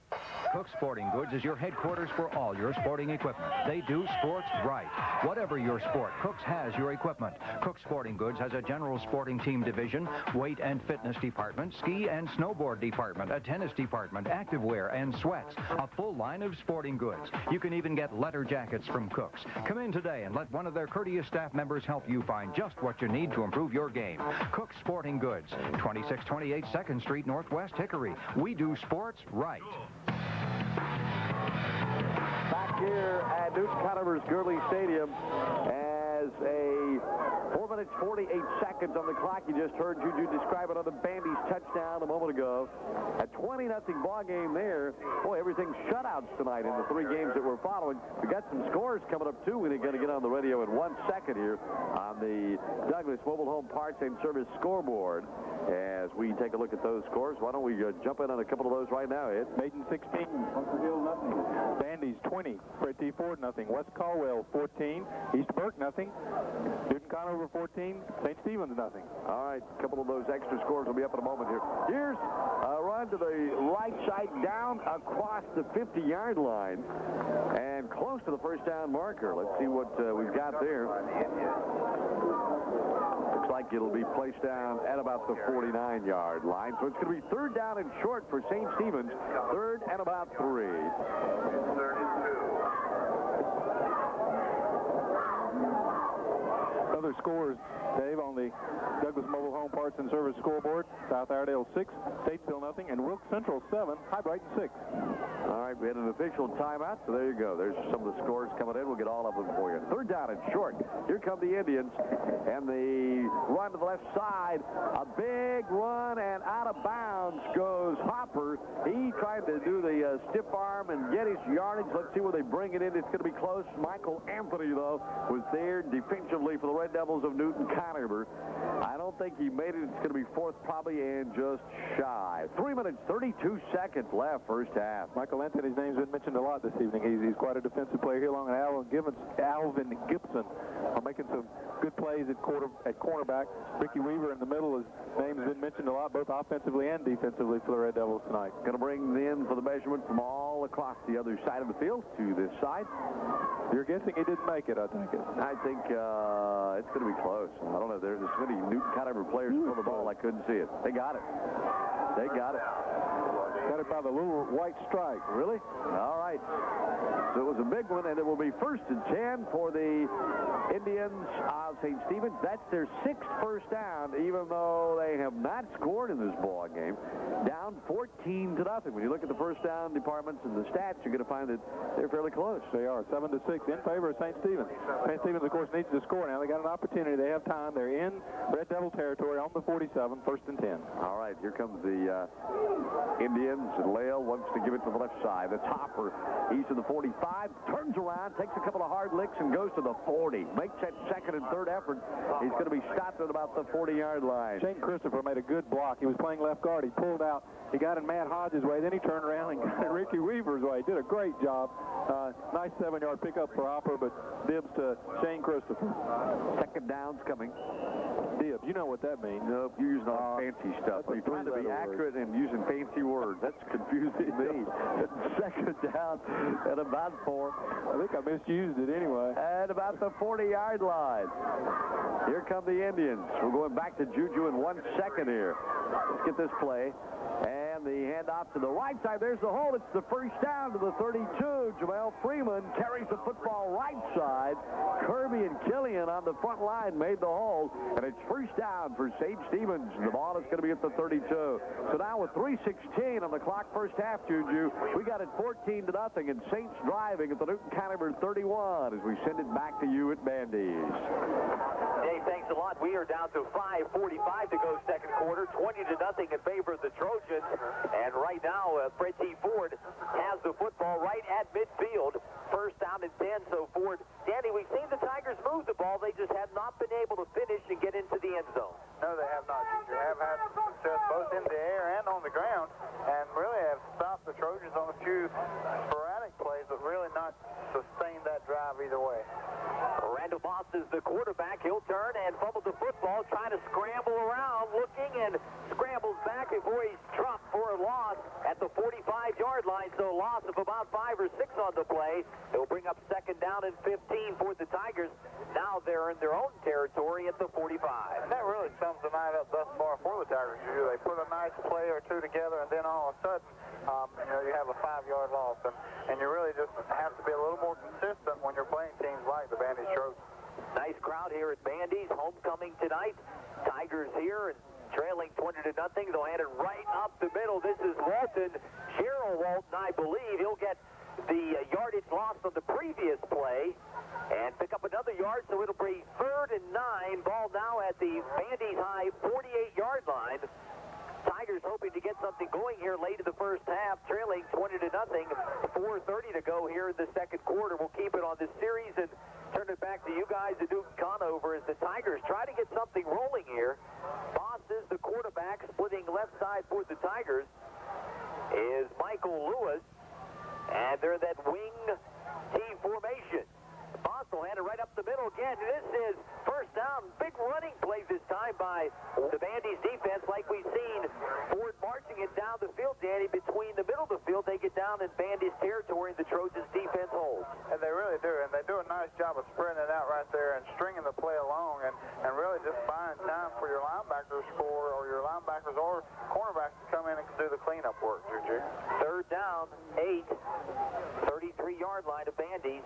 Cook Sporting Goods is your headquarters for all your sporting equipment. They do sports right. Whatever your sport, Cook's has your equipment. Cook Sporting Goods has a general sporting team division, weight and fitness department, ski and snowboard department, a tennis department, activewear and sweats, a full line of sporting goods. You can even get leather jackets from Cook's. Come in today and let one of their courteous staff members help you find just what you need to improve your game. Cook Sporting Goods, 2628 2nd Street Northwest, Hickory. We do sports right. Back here at Newton-Conover's Gurley Stadium as a 4 minutes, 48 seconds on the clock. You just heard Juju describe another Bandy's touchdown a moment ago. A 20-0 ball game there. Boy, everything's shutouts tonight in the 3 games that we're following. We got some scores coming up, too. We're going to get on the radio in 1 second here on the Douglas Mobile Home Parts and Service scoreboard as we take a look at those scores. Why don't we jump in on a couple of those right now, Ed? Maiden 16, Bunker Hill nothing. Bandy's 20, Fred T. Ford nothing. West Caldwell 14, East Burke nothing. Newton-Conover 14, St. Stephen's nothing. All right, a couple of those extra scores will be up in a moment here. Here's a run to the right side, down across the 50-yard line, and close to the first down marker. Let's see what we've got there. Looks like it'll be placed down at about the 49-yard line. So it's going to be third down and short for St. Stephen's. Third and about 3. Other scores, Dave, on the Douglas Mobile Home Parts and Service scoreboard. South Iredale 6, Statesville nothing, and Wilkes Central 7, High Brighton 6. All right, we had an official timeout, so there you go. There's some of the scores coming in. We'll get all of them for you. Third down and short. Here come the Indians, and the run to the left side. A big run, and out of bounds goes Hopper. He tried to do the stiff arm and get his yardage. Let's see where they bring it in. It's going to be close. Michael Anthony, though, was there defensively for the Red Devils of Newton-Conover. Newton-Conover. I don't think he made it. It's going to be fourth probably and just shy. 3 minutes, 32 seconds left, first half. Michael Anthony's name's been mentioned a lot this evening. He's quite a defensive player here along. Alvin Gibson are making some good plays at cornerback. Ricky Weaver in the middle, his name has been mentioned a lot, both offensively and defensively for the Red Devils tonight. Going to bring in for the measurement from all across the other side of the field to this side. You're guessing he didn't make it, I think. I think it's going to be close. I don't know. There's so many Newton-Conover players who throw the ball, I couldn't see it. They got it. They got it. Got it by the little white stripe. Really? All right. So it was a big one, and it will be 1st and 10 for the Indians of St. Stephen's. That's their 6th first down, even though they have not scored in this ball game. Down 14-0. When you look at the first down departments and the stats, you're going to find that they're fairly close. They are 7-6 in favor of St. Stephen's. St. Stephen's, of course, needs to score now. They got an opportunity. They have time. They're in Red Devil territory on the 47, 1st and 10. All right, here comes the Indians, and Lael wants to give it to the left side. It's Hopper. He's to the 45, turns around, takes a couple of hard licks, and goes to the 40. Makes that second and third effort. He's going to be stopped at about the 40-yard line. Shane Christopher made a good block. He was playing left guard. He pulled out. He got in Matt Hodges' way. Then he turned around and got in Ricky Weaver's way. Did a great job. Nice 7-yard pickup for Hopper, but dibs to Shane Christopher. Second down's coming. Dibs. You know what that means. Nope, you're using all fancy stuff. You're trying to be accurate and using fancy words. That's confusing me. Second down at about 4. I think I misused it anyway. At about the 40-yard line. Here come the Indians. We're going back to Juju in 1 second here. Let's get this play. And the handoff to the right side. There's the hole. It's the first down to the 32. Jamel Freeman carries the football right side. Kirby and Killian on the front line made the hole. And it's first down for St. Stephen's. The ball is going to be at the 32. So now with 3:16 on the clock, first half, Juju, we got it 14-0, and Saints driving at the Newton-Conover 31 as we send it back to you at Bandy's. Dave, thanks a lot. We are down to 5:45 to go second quarter, 20-0 in favor of the Trojans. And right now, Fred T. Ford has the football right at midfield. First down and 10, so Ford. Danny, we've seen the Tigers move the ball. They just have not been able to finish and get into the end zone. No, they have not. They have had success both in the air and on the ground, and really have stopped the Trojans on a few sporadic plays, but really not sustained that drive either way. Randall Moss is the quarterback. He'll turn and fumble the football, trying to scramble around, looking, and scrambles back before he's dropped for a loss at the 45-yard line. So a loss of about 5 or 6 on the play. It'll bring up second down and 15 for the Tigers. Now they're in their own territory at the 45. And that really sums the night up thus far for the Tigers. They put a nice play or two together, and then all of a sudden, you have a 5-yard loss. And you really just have to be a little more consistent when you're playing teams like the Bandy's Trojans. Nice crowd here at Bandy's. Homecoming tonight. Tigers here and trailing 20-0. They'll hand it right up the middle. This is Walton. Cheryl Walton, I believe. He'll get the yardage lost on the previous play and pick up another yard, so it'll be 3rd and 9. Ball now at the Bandy's high 48-yard line. Tigers hoping to get something going here late in the first half, trailing 20-0. 4:30 to go here in the second quarter. We'll keep it on this series and turn it back to you guys at Newton-Conover as the Tigers try to get something rolling here. Boss is the quarterback, splitting left side for the Tigers is Michael Lewis, and they're in that wing T formation. Boss will hand it right up the middle again. This is first down. Big running play this time by the Bandy's defense, like we've seen. Ford marching it down the field, Danny. Between the middle of the field, they get down in Bandy's territory, and the Trojans defense holds. And they really do, and they do a nice job of spreading it out right there and stringing the play along and really just buying time for your linebackers or your linebackers or cornerbacks to come in and do the cleanup work, Juju. Third down, 8, 33-yard line of Bandy's.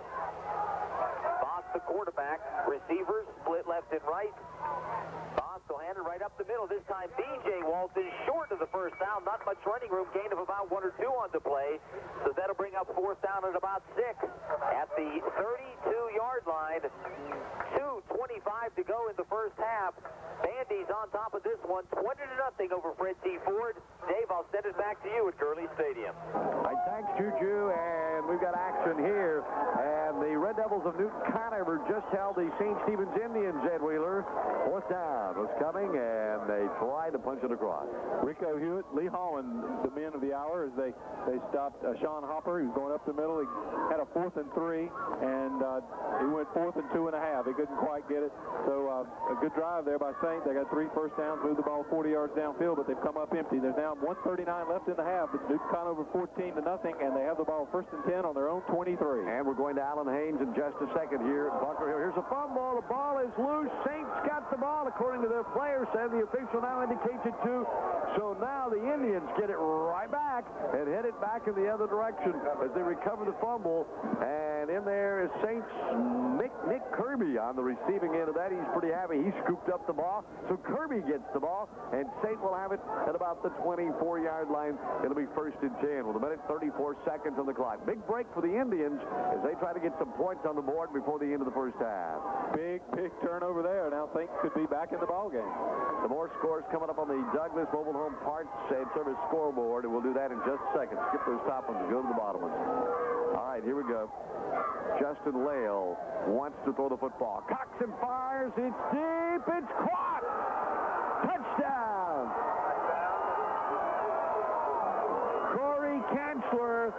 Boss the quarterback. Receivers split left and right. Boss will hand it right up the middle. middle. This time, B.J. Walton short of the first down. Not much running room. Gain of about 1 or 2 on the play. So that'll bring up fourth down at about 6. At the 32-yard line. 2:25 to go in the first half. Bandy's on top of this one. 20-0 over Fred T. Ford. Dave, I'll send it back to you at Gurley Stadium. All right, thanks, Juju. And we've got action here. And the Red Devils of Newton-Conover just held the St. Stephen's Indians, Ed Wheeler. Fourth down was coming, and they tried to punch it across. Rico Hewitt, Lee Holland, the men of the hour, as they stopped Sean Hopper. He was going up the middle. He had a 4th and 3, and he went 4th and 2.5. He couldn't quite get it. So a good drive there by St. They got 3 first downs, moved the ball 40 yards downfield, but they've come up empty. There's now 1:39 left in the half. It's Newton-Conover 14-0, and they have the ball 1st and 10 on their own 23. And we're going to Allen Haynes in just a second here at Bunker Hill. Here's a fumble. The ball is loose. Saints got the ball, according to their players, and the official now indicates it too. So now the Indians get it right back and head it back in the other direction as they recover the fumble. And in there is Saints' Nick Kirby on the receiving end of that. He's pretty happy. He scooped up the ball. So Kirby gets the ball, and Saint will have it at about the 24-yard line. It'll be 1st and 10 with 1:34 on the clock. Big break for the Indians as they try to get some points on the board before the end of the first half. Big turnover there. Now Saint could be back in the ball game. The more scores coming up on the Douglas Mobile Home Parts and Service scoreboard, and we'll do that in just a second. Skip those top ones and go to the bottom ones. All right, here we go. Justin Lale wants to throw the football. Cocks and fires. It's deep. It's caught. Touchdown. Corey Kanzler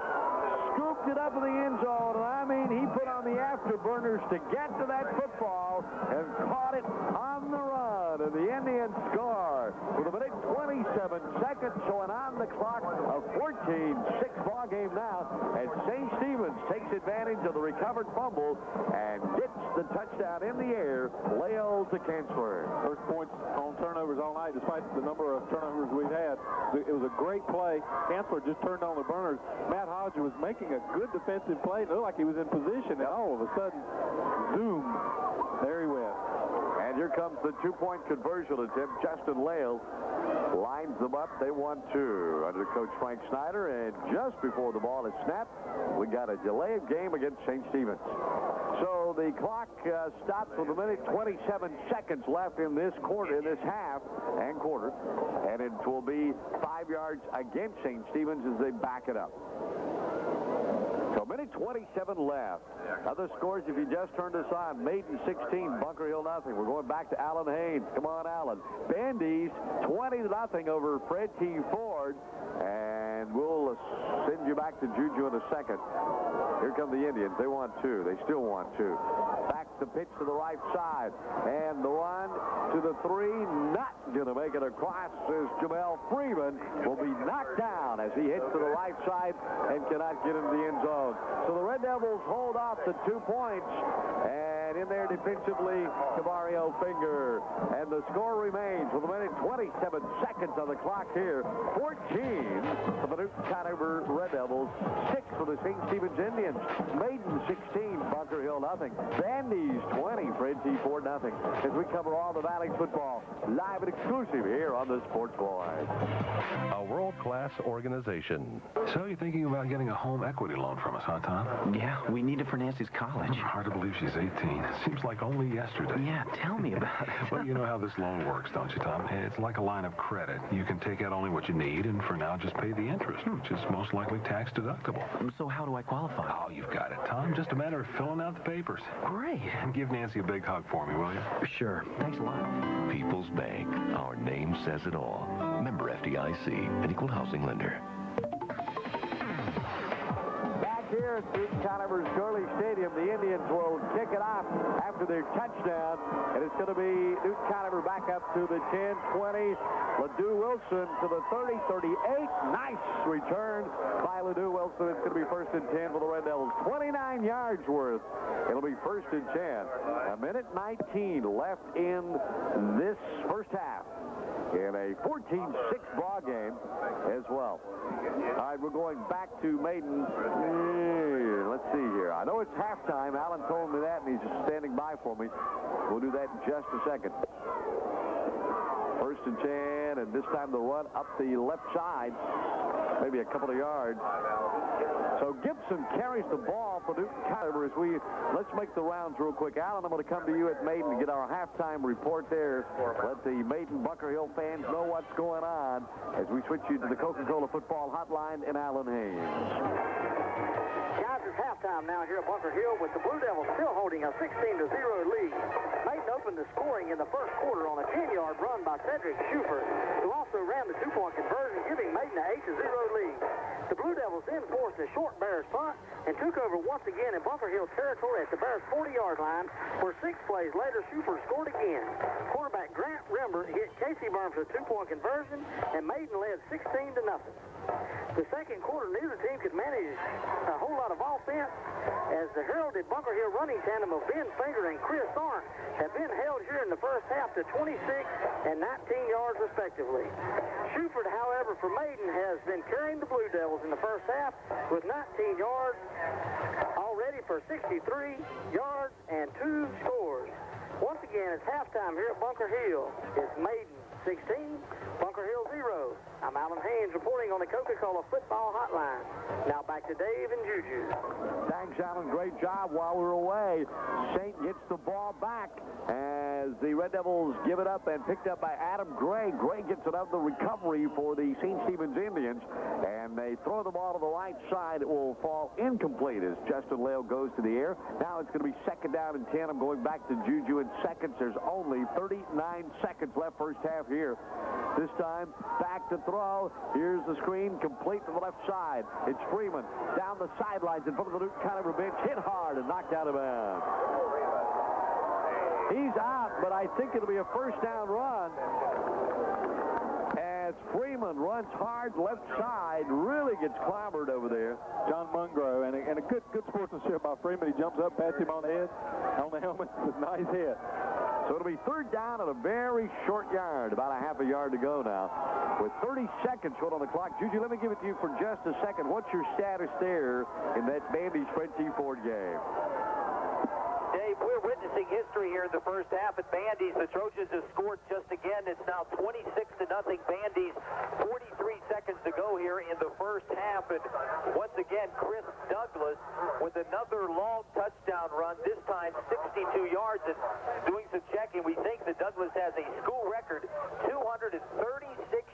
scooped it up in the end zone, and I mean, he put on the afterburners to get to that football and caught it on the run, and the Indians score with 1:27 showing on the clock. A 14-6 ball game now, and St. Stephen's takes advantage of the recovered fumble and gets the touchdown in the air. Lale to Kanzler. First points on turnovers all night, despite the number of turnovers we've had. It was a great play. Kanzler just turned on the burners. Matt Hodge was making a good defensive play. It looked like he was in position, and all of a sudden, zoom, there he went. And here comes the 2-point conversion attempt. Justin Lale lines them up. They want 2 under Coach Frank Snyder. And just before the ball is snapped, we got a delay of game against St. Stephen's. So the clock stops with 1:27 left in this quarter, in this half and quarter. And it will be 5 yards against St. Stephen's as they back it up. So 1:27 left. Other scores, if you just turned us on, Maiden 16, Bunker Hill nothing. We're going back to Allen Haynes. Come on, Allen. Bandy's 20-0 over Fred T. Ford. And we'll send you back to Juju in a second. Here come the Indians. They want 2. They still want 2. Back the pitch to the right side. And the 1 to the 3. Not going to make it across as Jamel Freeman will be knocked down as he hits to the right side and cannot get into the end zone. So the Red Devils hold off the 2 points. And in there defensively, Cavario Finger. And the score remains with 1:27 on the clock here. 14 for the Newton-Conover Red Devils. 6 for the St. Stephen's Indians. Maiden 16, Bunker Hill nothing. Bandy's 20, Fred T. Ford nothing. As we cover all the Valley football live and exclusive here on the Sports Boys. A world-class organization. So you're thinking about getting a home equity loan from us, huh, Tom? Yeah, we need it for Nancy's college. Hard to believe she's 18. Seems like only yesterday. Yeah, tell me about it. Well, you know how this loan works, don't you, Tom? It's like a line of credit. You can take out only what you need, and for now, just pay the interest, which is most likely tax deductible. So how do I qualify? Oh, you've got it, Tom. Just a matter of filling out the papers. Great. And give Nancy a big hug for me, will you? Sure. Thanks a lot. People's Bank. Our name says it all. Member FDIC, an equal housing lender. Here at Newton-Conover's Gurley Stadium, the Indians will kick it off after their touchdown, and it's going to be Newton-Conover back up to the 10-20. Ledoux Wilson to the 30-38. Nice return by Ledoux Wilson. It's going to be 1st and 10 for the Red Devils. 29 yards worth. It'll be 1st and 10. 1:19 left in this first half. In a 14-6 ball game as well. All right, we're going back to Maiden. Let's see here. I know it's halftime. Alan told me that, and he's just standing by for me. We'll do that in just a second. First and 10, and this time the run up the left side, maybe a couple of yards. So Gibson carries the ball for Newton-Conover as let's make the rounds real quick. Alan, I'm going to come to you at Maiden to get our halftime report there. Let the Maiden Bunker Hill fans know what's going on as we switch you to the Coca-Cola Football Hotline and Alan Haynes. Guys, it's halftime now here at Bunker Hill with the Blue Devils still holding a 16-0 lead. Maiden opened the scoring in the first quarter on a 10-yard run by Cedric Schufert, who also ran the two-point conversion, giving Maiden an 8-0 lead. The Blue Devils then forced a short Bears punt and took over once again in Bunker Hill territory at the Bears 40-yard line, where 6 plays later, Schufert scored again. Quarterback Grant Rember hit Casey Burns for a two-point conversion, and Maiden led 16-0. The second quarter, neither team could manage a whole lot of offense as the heralded Bunker Hill running tandem of Ben Finger and Chris Arndt have been held here in the first half to 26 and 19 yards respectively. Schufert, however, for Maiden has been carrying the Blue Devils in the first half with 19 yards already for 63 yards and 2 scores. Once again, it's halftime here at Bunker Hill. It's Maiden 16, Bunker Hill 0. I'm Alan Haynes reporting on the Coca-Cola Football Hotline. Now back to Dave and Juju. Thanks, Alan. Great job while we were away. St. gets the ball back as the Red Devils give it up and picked up by Adam Gray. Gray gets another recovery for the St. Stephen's Indians, and they throw the ball to the right side. It will fall incomplete as Justin Lale goes to the air. Now it's going to be second down and 10. I'm going back to Juju in seconds. There's only 39 seconds left first half here. This time, back to throw. Here's the screen, complete to the left side. It's Freeman down the sidelines in front of the Newton-Conover bench, hit hard and knocked out of bounds. He's out, but I think it'll be a first down run as Freeman runs hard left side, really gets clobbered over there. John Mungro, and a good sportsmanship by Freeman. He jumps up, pats him on the head, on the helmet. It's a nice hit. So it'll be third down at a very short yard, about a half a yard to go now. With 30 seconds short on the clock. Juju, let me give it to you for just a second. What's your status there in that Bandy's Fred T. Ford game? Dave, we're witnessing history here in the first half at Bandy's. The Trojans have scored just again. It's now 26-0 Bandy's. 43 seconds to go here in the first half. And once again, Chris Douglas with another long touchdown run, this time 62 yards. And doing some checking, we think that Douglas has a school record, 236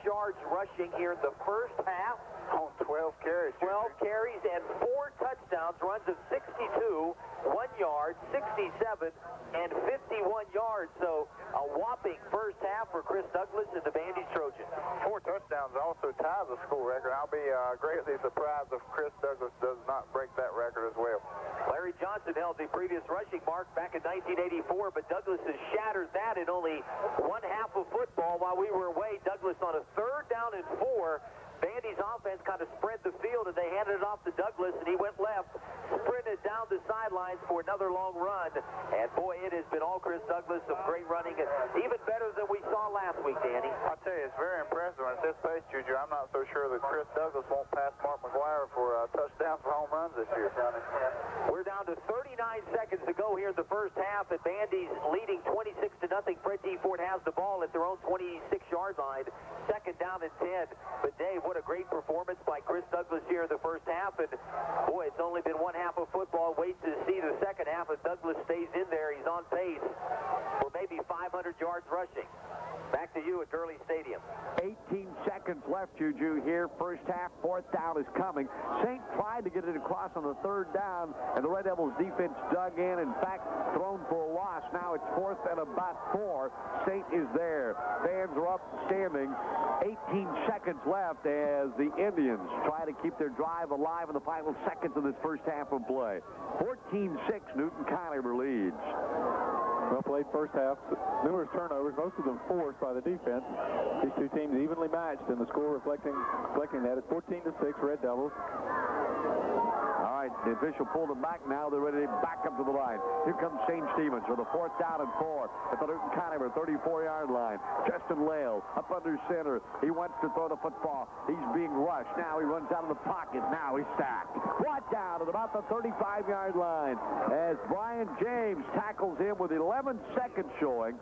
yards rushing here in the first half. On 12 carries. 12 carries and 4 touchdowns, runs of 62, 1 yard, 67, and 51 yards. So a whopping first half for Chris Douglas and the Bandy Trojans. 4 touchdowns also ties the school record. I'll be greatly surprised if Chris Douglas does not break that record as well. Larry Johnson held the previous rushing mark back in 1984, but Douglas has shattered that in only one half of football while we were away. Douglas on a third down and 4. Bandy's offense kind of spread the field, and they handed it off to Douglas, and he went left, sprinted down the sidelines for another long run. And, boy, it has been all Chris Douglas, some great running, and even better than we saw last week, Danny. I'll tell you, it's very impressive. At this pace, Juju, I'm not so sure that Chris Douglas won't pass Mark McGuire for touchdowns for home runs this year. We're down to 39 seconds to go here in the first half, and Bandy's leading 26-0. Fred T. Ford has the ball at their own 26-yard line. Second down and 10. But, Dave, what a great performance by Chris Douglas here in the first half. And, boy, it's only been one half of football. Wait to see the second half if Douglas stays in there. He's on pace for maybe 500 yards rushing. Back to you at Gurley Stadium. 18 seconds left, Juju, here. First half, fourth down is coming. St. tried to get it across on the third down, and the Red Devils defense dug in. In fact, thrown for a loss. Now it's fourth and about 4. St. is there. Fans are up standing. 18 seconds left as the Indians try to keep their drive alive in the final seconds of this first half of play. 14-6, Newton-Conover leads. Well played first half. Numerous turnovers, most of them forced by the defense. These two teams evenly matched, and the score reflecting that. It's 14-6 Red Devils. All right, right, the official pulled him back. Now they're ready to back up to the line. Here comes St. Stevens with a 4th down and 4 at the Newton-Conover 34-yard line. Justin Lale up under center. He wants to throw the football. He's being rushed. Now he runs out of the pocket. Now he's sacked. Brought down at about the 35-yard line as Brian James tackles him with 11 seconds showing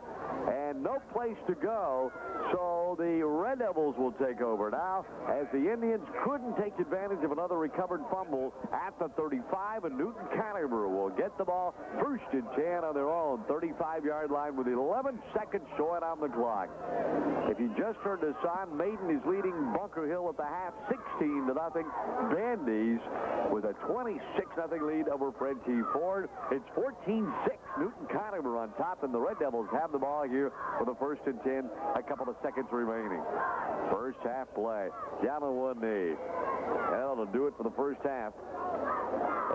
and no place to go. So the Red Devils will take over now as the Indians couldn't take advantage of another recovered fumble at the 35, and Newton-Conover will get the ball 1st and 10 on their own 35-yard line with 11 seconds showing on the clock. If you just heard this on, Maiden is leading Bunker Hill at the half 16-0. Bandies with a 26-0 lead over Frenchy Ford. It's 14-6. Newton-Conover on top, and the Red Devils have the ball here for the 1st and 10. A couple of seconds remaining. First half play. Down on one knee. That'll do it for the first half.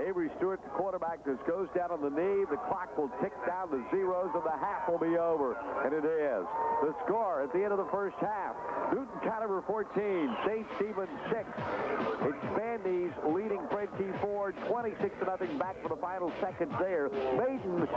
Avery Stewart, the quarterback, just goes down on the knee. The clock will tick down to zeros, and the half will be over. And it is. The score at the end of the first half. Newton-Conover 14, St. Stephen's 6. It's Bandies leading Frenchy Ford 26-0 back for the final seconds there. Maiden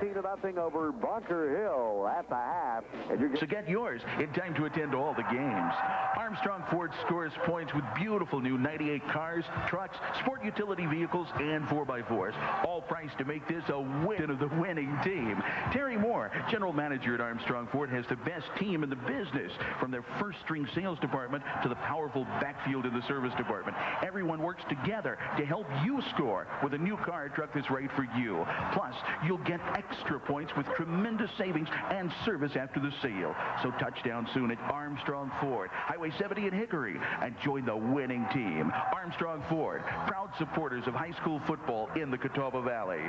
16-0 over Bunker Hill at the half. And So get yours in time to attend all the games. Armstrong Ford scores points with beautiful new 98 cars, trucks, sport utility vehicles, and 4x4s, all priced to make this a win of the winning team. Terry Moore, general manager at Armstrong Ford, has the best team in the business, from their first-string sales department to the powerful backfield in the service department. Everyone works together to help you score with a new car or truck that's right for you. Plus, you'll get extra points with tremendous savings and service after the sale. So touchdown soon at Armstrong Ford, Highway 70 in Hickory, and join the winning team. Armstrong Ford, proud supporters of high school football in the Catawba Valley.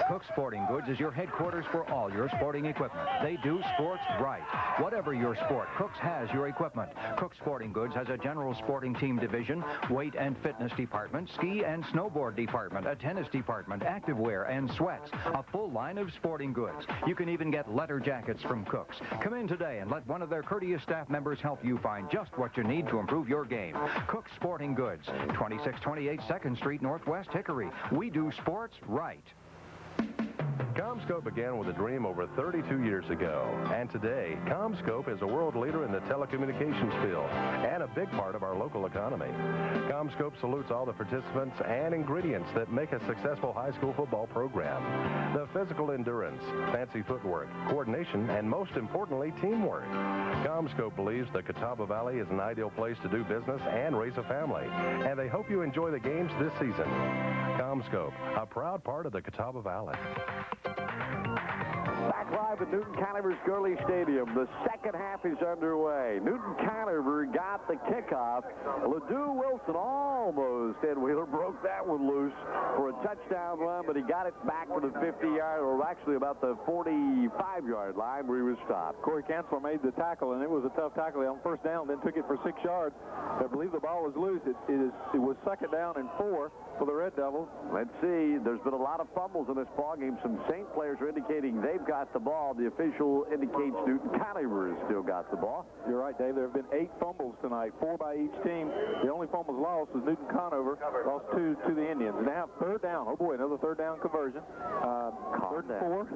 Cook Sporting Goods is your headquarters for all your sporting equipment. They do sports right. Whatever your sport, Cook's has your equipment. Cook Sporting Goods has a general sporting team division, weight and fitness department, ski and snowboard department, a tennis department, activewear and sweats, a full line of sporting goods. You can even get leather jackets from Cook's. Come in today and let one of their courteous staff members help you find just what you need to improve your game. Cook Sporting Goods, 2628 2nd Street Northwest, Hickory. We do sports right. CommScope began with a dream over 32 years ago, and today, CommScope is a world leader in the telecommunications field and a big part of our local economy. CommScope salutes all the participants and ingredients that make a successful high school football program. The physical endurance, fancy footwork, coordination, and most importantly, teamwork. CommScope believes the Catawba Valley is an ideal place to do business and raise a family, and they hope you enjoy the games this season. CommScope, a proud part of the Catawba Valley. Back live at Newton-Conover's Gurley Stadium. The second half is underway. Newton-Conover got the kickoff. LeDoux Wilson almost, Ed Wheeler, broke that one loose for a touchdown run, but he got it back to the 50-yard, or actually about the 45-yard line where he was stopped. Corey Kanzler made the tackle, and it was a tough tackle on first down, then took it for 6 yards. I believe the ball was loose. It was 2nd down and 4 for the Red Devils. Let's see. There's been a lot of fumbles in this ballgame. Some St. players are indicating they've got the ball. The official indicates Newton-Conover has still got the ball. You're right, Dave. There have been 8 fumbles tonight, 4 by each team. The only fumbles lost was Newton-Conover, lost 2 to the Indians. Now 3rd down. Oh, boy, another 3rd down conversion. 3rd and 4.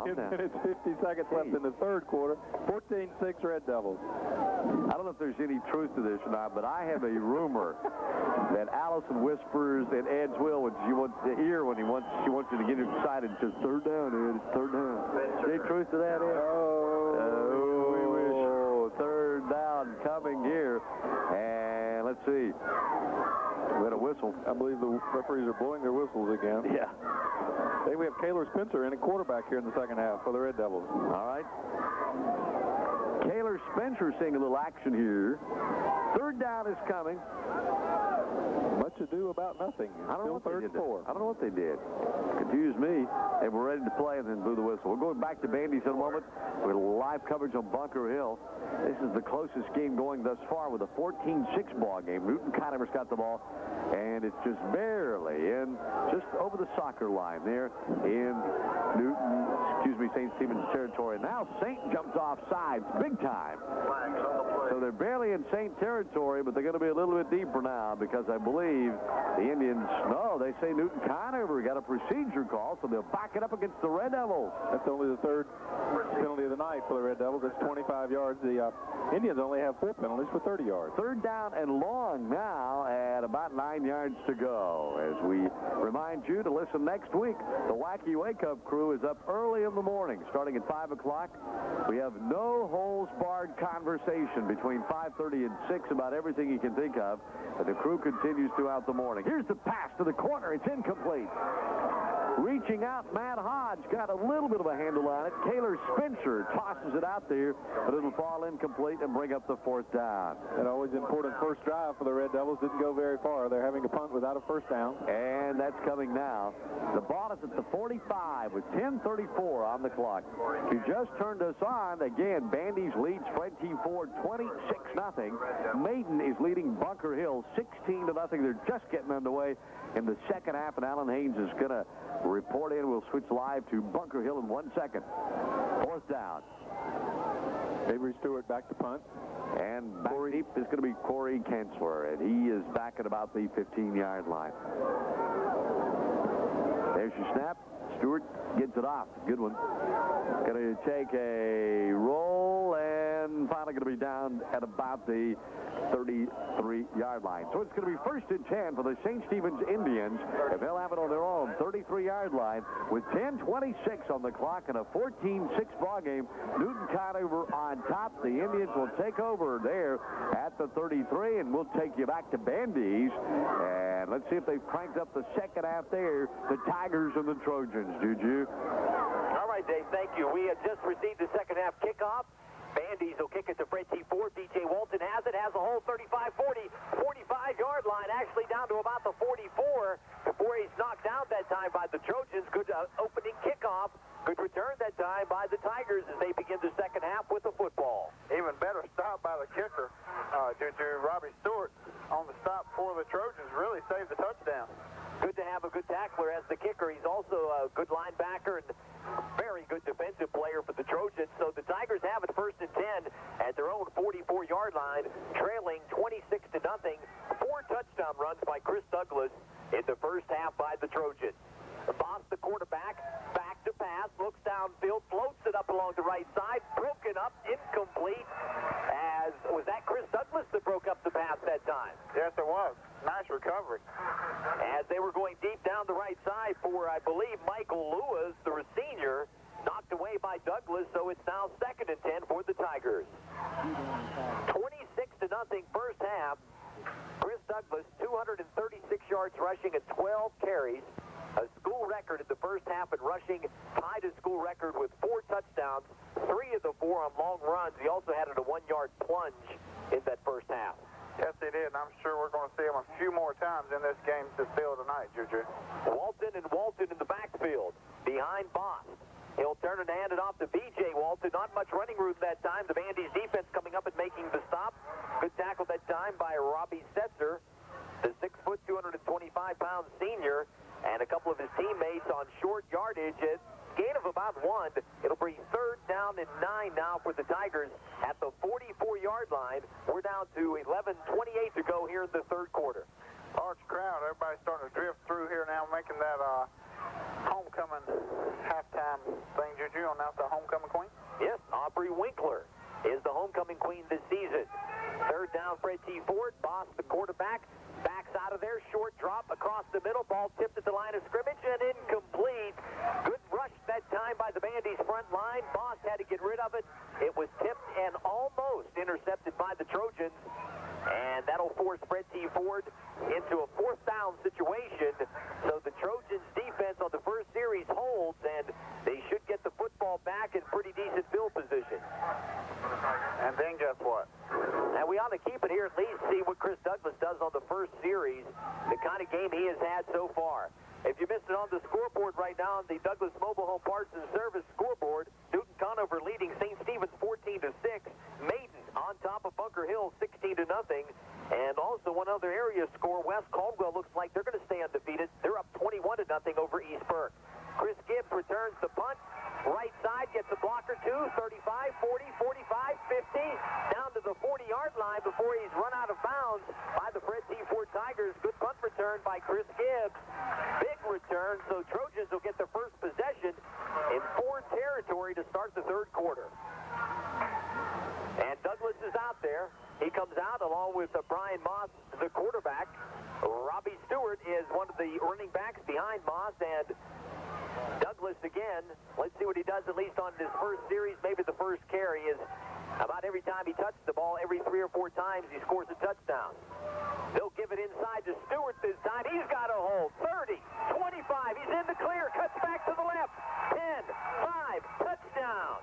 10 minutes, 50 seconds left in the 3rd quarter. 14-6 Red Devils. I don't know if there's any truth to this or not, but I have a rumor that Allison whispers in Ed's will what she wants to hear when she wants you to get excited. Says 3rd down, Ed. It's 3rd down. Any truth to that, Ed? We wish. 3rd down coming here. And let's see. We had a whistle. I believe the referees are blowing their whistles again. Yeah. Hey, we have Kaylor Spencer in at quarterback here in the second half for the Red Devils. All right. Kaylor Spencer seeing a little action here. 3rd down is coming. Much ado about nothing. I don't know what they did. 4. I don't know what they did. Confused me. And we're ready to play and then blew the whistle. We're going back to Bandies in a moment with live coverage on Bunker Hill. This is the closest game going thus far with a 14-6 ball game. Newton-Conover's got the ball, and it's just barely in, just over the soccer line there in St. Stephen's territory. Now St. jumps off sides big time. Flags on the play. So they're barely in Saint territory, but they're going to be a little bit deeper now because I believe the Indians, no, they say Newton-Conover got a procedure call, so they'll back it up against the Red Devils. That's only the third penalty of the night for the Red Devils. That's 25 yards. The Indians only have 4 penalties for 30 yards. Third down and long now at about 9 yards to go. As we remind you to listen next week, the Wacky Wake Up crew is up early in the morning, starting at 5 o'clock. We have no holes barred conversation between 5:30 and 6 about everything you can think of, and the crew continues throughout the morning. Here's the pass to the corner. It's incomplete. Reaching out, Matt Hodge got a little bit of a handle on it. Taylor Spencer tosses it out there, but it'll fall incomplete and bring up the 4th down. An always important first drive for the Red Devils. Didn't go very far. They're having to punt without a first down. And that's coming now. The ball is at the 45 with 10:34 on the clock. If you just turned us on, again, Bandy's leads Fred T. Ford 26-0. Maiden is leading Bunker Hill 16-0. They're just getting underway in the second half, and Alan Haynes is going to report in. We'll switch live to Bunker Hill in 1 second. 4th down. Avery Stewart back to punt. And back deep is going to be Corey Kensler, and he is back at about the 15-yard line. There's your snap. Stewart gets it off. Good one. Going to take a roll and finally going to be down at about the 33-yard line. So it's going to be 1st and 10 for the St. Stephen's Indians, if they'll have it on their own 33-yard line with 10:26 on the clock and a 14-6 ball game. Newton-Conover on top. The Indians will take over there at the 33, and we'll take you back to Bandy's. And let's see if they've cranked up the second half there, the Tigers and the Trojans. Juju. All right, Dave, thank you. We have just received the second half kickoff. Bandy's will kick it to Fred T. Ford. B.J. Walton has it, has a whole 35, 40, 45-yard line, actually down to about the 44 before he's knocked down that time by the Trojans. Good opening kickoff. Good return that time by the Tigers as they begin the second half with the football. Even better stop by the kicker, Robbie Stewart, on the stop for the Trojans. Really saved the touchdown. Good to have a good tackler as the kicker. He's also a good linebacker and very good defensive player for the Trojans. So the Tigers have it 1st and 10 at their own 44-yard line, trailing 26-0. 4 touchdown runs by Chris Douglas in the first half by the Trojans. Boss, the quarterback, back to pass, looks downfield, floats it up along the right side, broken up, incomplete. Was that Chris Douglas that broke up the pass that time? Yes, it was. Nice recovery. As they were going deep down the right side for, I believe, Michael Lewis, the senior, knocked away by Douglas, so it's now 2nd and 10 for the Tigers. 26-0 first half. Chris Douglas, 236 yards rushing and 12 carries. A school record in the first half in rushing, tied a school record with 4 touchdowns, 3 of the 4 on long runs. He also had a 1-yard plunge in that first half. Yes, he did, and I'm sure we're going to see him a few more times in this game still tonight, Juju. Walton in the backfield, behind Boss. He'll turn and hand it off to B.J. Walton. Not much running room that time. The Bandy's defense coming up and making the stop. Good tackle that time by Robbie Setzer, the 6-foot, 225-pound senior, and a couple of his teammates on short yardage. A gain of about 1. It'll be 3rd down and 9 now for the Tigers at the 44-yard line. We're down to 11:28 to go here in the 3rd quarter. Large crowd. Everybody's starting to drift through here now, making that homecoming halftime thing. Juju, announce the homecoming queen? Yes, Aubrey Winkler is the homecoming queen this season. 3rd down, Fred T. Ford. Boss, the quarterback, backs out of there. Short drop across the middle. Ball tipped at the line of scrimmage and incomplete. Good rush that time by the Bandy's front line. Boss had to get rid of it. It was tipped and almost intercepted by the Trojans. And that'll force Fred T. Ford into a 4th down situation. So the Trojans' defense on the first series holds, and they should get the football back in pretty decent field position. And then guess what? And we ought to keep it here at least, see what Chris Douglas does on the first series, the kind of game he has had so far. If you missed it on the scoreboard right now on the Douglas Mobile Home Parts and Service scoreboard, Newton-Conover leading St. Stephen's 14-6. Maiden on top of Bunker Hill 16-0. And also one other area score, West Caldwell looks like they're going to stay undefeated. They're up 21-0 over East Burke. Chris Gibbs returns the punt. Right side gets a blocker too. 35, 40, 45, 50. Down to the 40-yard line before he's run out of bounds by the Fred T. Ford Tigers. Good punt return by Chris Gibbs. Big return, so Trojans will get the first possession in Ford territory to start the third quarter. And Douglas is out there. He comes out along with Brian Moss, the quarterback. Robbie Stewart is one of the running backs behind Moss, and Douglas again. Let's see what he does at least on his first series. Maybe the first carry is about every time he touches the ball, every 3 or 4 times he scores a touchdown. They'll give it inside to Stewart this time. He's got a hold. 30, 25. He's in the clear. Cuts back to the left. 10, 5, touchdown.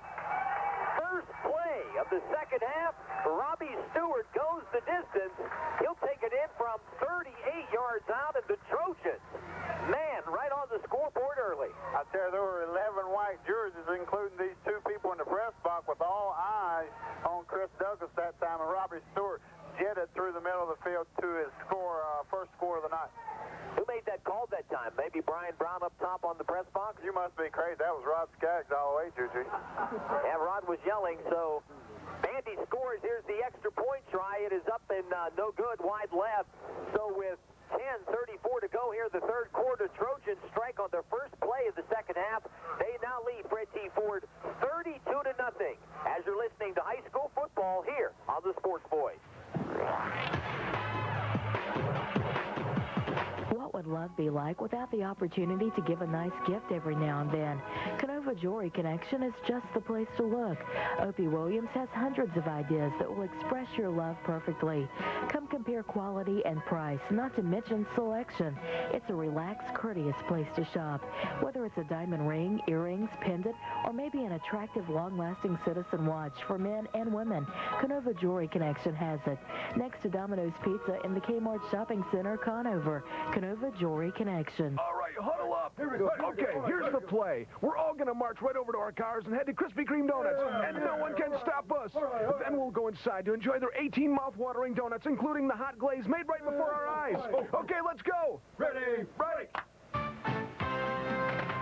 First play of the second half. Robbie Stewart goes the distance. He'll take it in from 38 yards out, and the Trojans, man, right on the scoreboard early. Out there were 11 white jerseys, including these 2 people in the press box, with all eyes on Chris Douglas that time, and Robbie Stewart jetted through the middle of the field to his score, first score of the night. Who made that call that time? Maybe Brian Brown up top on the press box? You must be crazy. That was Rod Skaggs all the way, Juju. Yeah, Rod was yelling, so Bandy scores. Here's the extra point try. It is up and no good, wide left. So with 10:34 to go here in the third quarter, Trojans strike on their first play of the second half. They now lead Fred T. Ford 32-0 as you're listening to high school football here on the Sports Voice. What would love be like without the opportunity to give a nice gift every now and then? Canova Jewelry Connection is just the place to look. Opie Williams has hundreds of ideas that will express your love perfectly. Come compare quality and price, not to mention selection. It's a relaxed, courteous place to shop. Whether it's a diamond ring, earrings, pendant, or maybe an attractive, long-lasting citizen watch for men and women, Canova Jewelry Connection has it. Next to Domino's Pizza in the Kmart Shopping Center, Conover. Canova Jewelry Connection. All right, huddle up. Here we go. Okay, here's the play. We're all going to march right over to our cars and head to Krispy Kreme Donuts, and no one can stop us. Then we'll go inside to enjoy their 18 mouth-watering donuts, including the hot glaze made right before our eyes. Okay, let's go. Ready? Ready.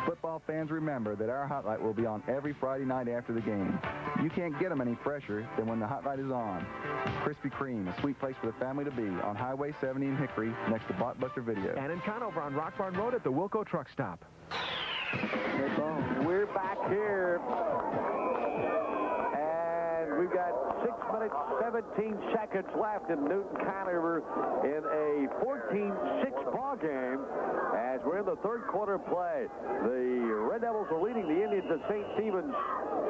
Football fans, remember that our Hot Light will be on every Friday night after the game. You can't get them any fresher than when the Hot Light is on. Krispy Kreme, a sweet place for the family to be, on Highway 70 in Hickory, next to Blockbuster Video. And in Conover on Rock Barn Road at the Wilco Truck Stop. We're back here. And we've got 6 minutes, 17 seconds left in Newton-Conover in a 14-6 ball game as we're in the third quarter play. The Red Devils are leading the Indians at St. Stephen's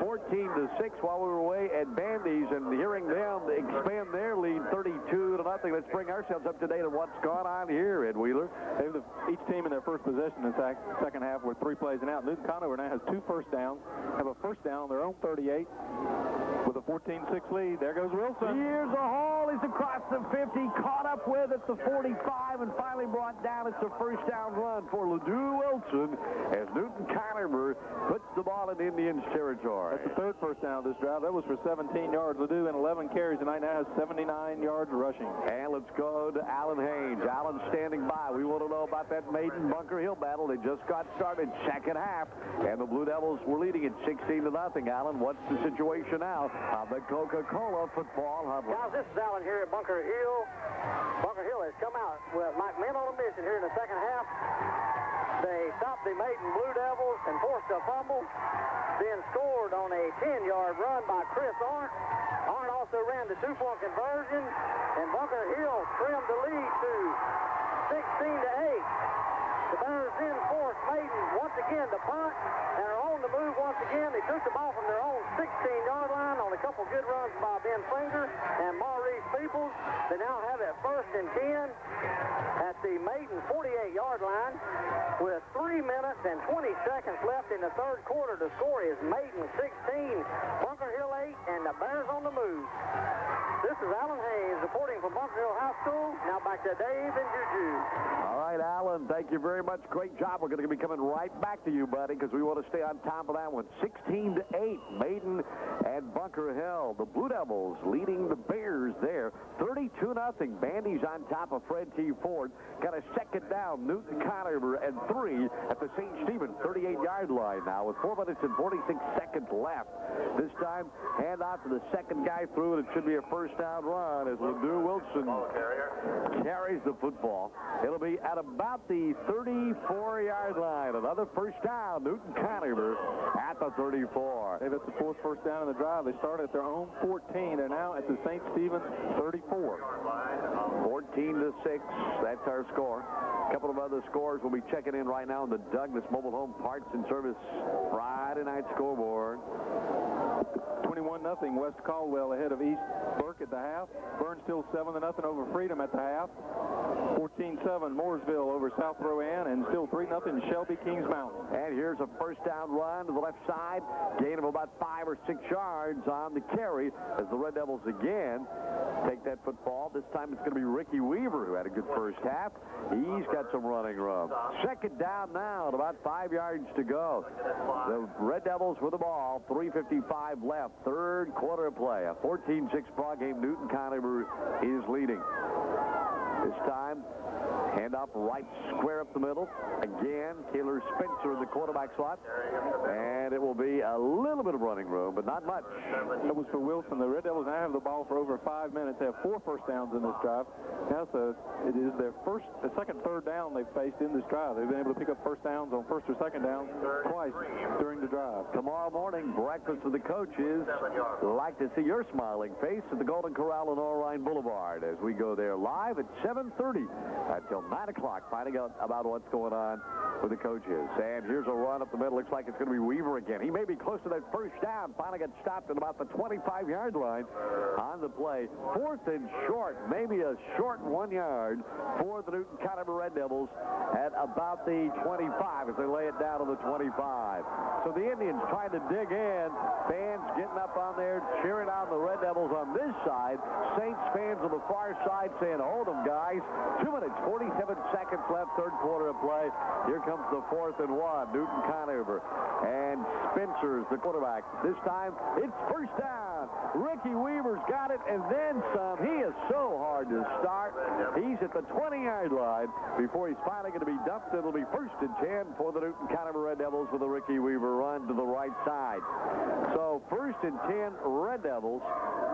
14-6 while we were away at Bandy's, and hearing them expand their lead 32-0. Let's bring ourselves up to date on what's gone on here, Ed Wheeler. Each team in their first possession in the second half were 3 plays and out. Newton-Conover now has 2 first downs, have a first down on their own 38 with a 14-6 lead. There goes Wilson. Here's a haul. He's across the 50, caught up with at the 45, and finally brought down. It's a first down run for Ledoux Wilson as Newton-Conover puts the ball in Indians territory. That's the third first down of this drive. That was for 17 yards. Ledoux in 11 carries tonight now has 79 yards rushing. And let's go to Alan Haynes. Alan standing by. We want to know about that Maiden Bunker Hill battle. They just got started, second half, and the Blue Devils were leading at 16-0. Alan, what's the situation now on the Coca-Cola football huddle? Guys, this is Alan here at Bunker Hill. Bunker Hill has come out with like men on a mission here in the second half. They stopped the Maiden Blue Devils and forced a fumble, then scored on a 10-yard run by Chris Arndt. Arndt also ran the 2-point conversion, and Bunker Hill trimmed the lead to 16-8. The Bears then forced Maiden once again to punt and are on the move once again. They took the ball from their own 16-yard line on a couple good runs by Ben Finger and Maurice Peoples. They now have it 1st and 10 at the Maiden 48-yard line with 3 minutes and 20 seconds left in the third quarter. The score is Maiden 16, Bunker Hill 8, and the Bears on the move. This This is Alan Hayes reporting from Bunker Hill High School. Now back to Dave and Juju. All right, Alan, thank you very much. Great job. We're going to be coming right back to you, buddy, because we want to stay on top of that one. 16-8, Maiden and Bunker Hill. The Blue Devils leading the Bears there. 32-0. Bandy's on top of Fred T. Ford. Got a second down. Newton-Conover and 3 at the St. Stephen 38-yard line now with 4 minutes and 46 seconds left. This time, hand out to the second guy through, and it should be a first down run as Ledoux Wilson carries the football. It'll be at about the 34-yard line. Another first down. Newton-Conover at the 34. Hey, that's the fourth first down in the drive. They started at their own 14. They're now at the St. Stephen's 34. 14-6. That's our score. A couple of other scores we'll be checking in right now on the Douglas Mobile Home Parts and Service Friday night scoreboard. 21-0. West Caldwell ahead of East Burke at the half. Burnsville 7-0 over Freedom at the half. 14-7 Mooresville over South Rowan, and still 3-0 Shelby Kings Mountain. And here's a first down run to the left side. Gain of about 5 or 6 yards on the carry as the Red Devils again take that football. This time it's going to be Ricky Weaver, who had a good first half. He's got some running room. Second down now at about 5 yards to go. The Red Devils with the ball. 3:55 left. Third quarter play. A 14-6 ball game. Newton-Conover is leading. This time, hand up right square up the middle. Again, Taylor Spencer in the quarterback slot. And it will be a little bit of running room, but not much. That was for Wilson. The Red Devils now have the ball for over 5 minutes. They have 4 first downs in this drive. Now it is their second third down they've faced in this drive. They've been able to pick up first downs on first or second down twice during the drive. Tomorrow morning, breakfast with the coaches. Like to see your smiling face at the Golden Corral on Orion Boulevard as we go there live at 7:30 until 9 o'clock, finding out about what's going on with the coaches. And here's a run up the middle. Looks like it's going to be Weaver again. He may be close to that first down. Finally got stopped at about the 25-yard line on the play. Fourth and short, maybe a short 1 yard for the Newton-Conover Red Devils at about the 25 as they lay it down on the 25. So the Indians trying to dig in. Fans getting up on there, cheering on the Red Devils on this side. Saints fans on the far side saying, hold them, guys. 2 minutes, 47 seconds left, third quarter of play. Here comes the 4th and 1. Newton-Conover. And Spencer's the quarterback. This time, it's first down. Ricky Weaver's got it, and then some. He is so hard to start. He's at the 20-yard line before he's finally going to be dumped. It'll be first and 10 for the Newton-Conover Red Devils with a Ricky Weaver run to the right side. So first and 10 Red Devils,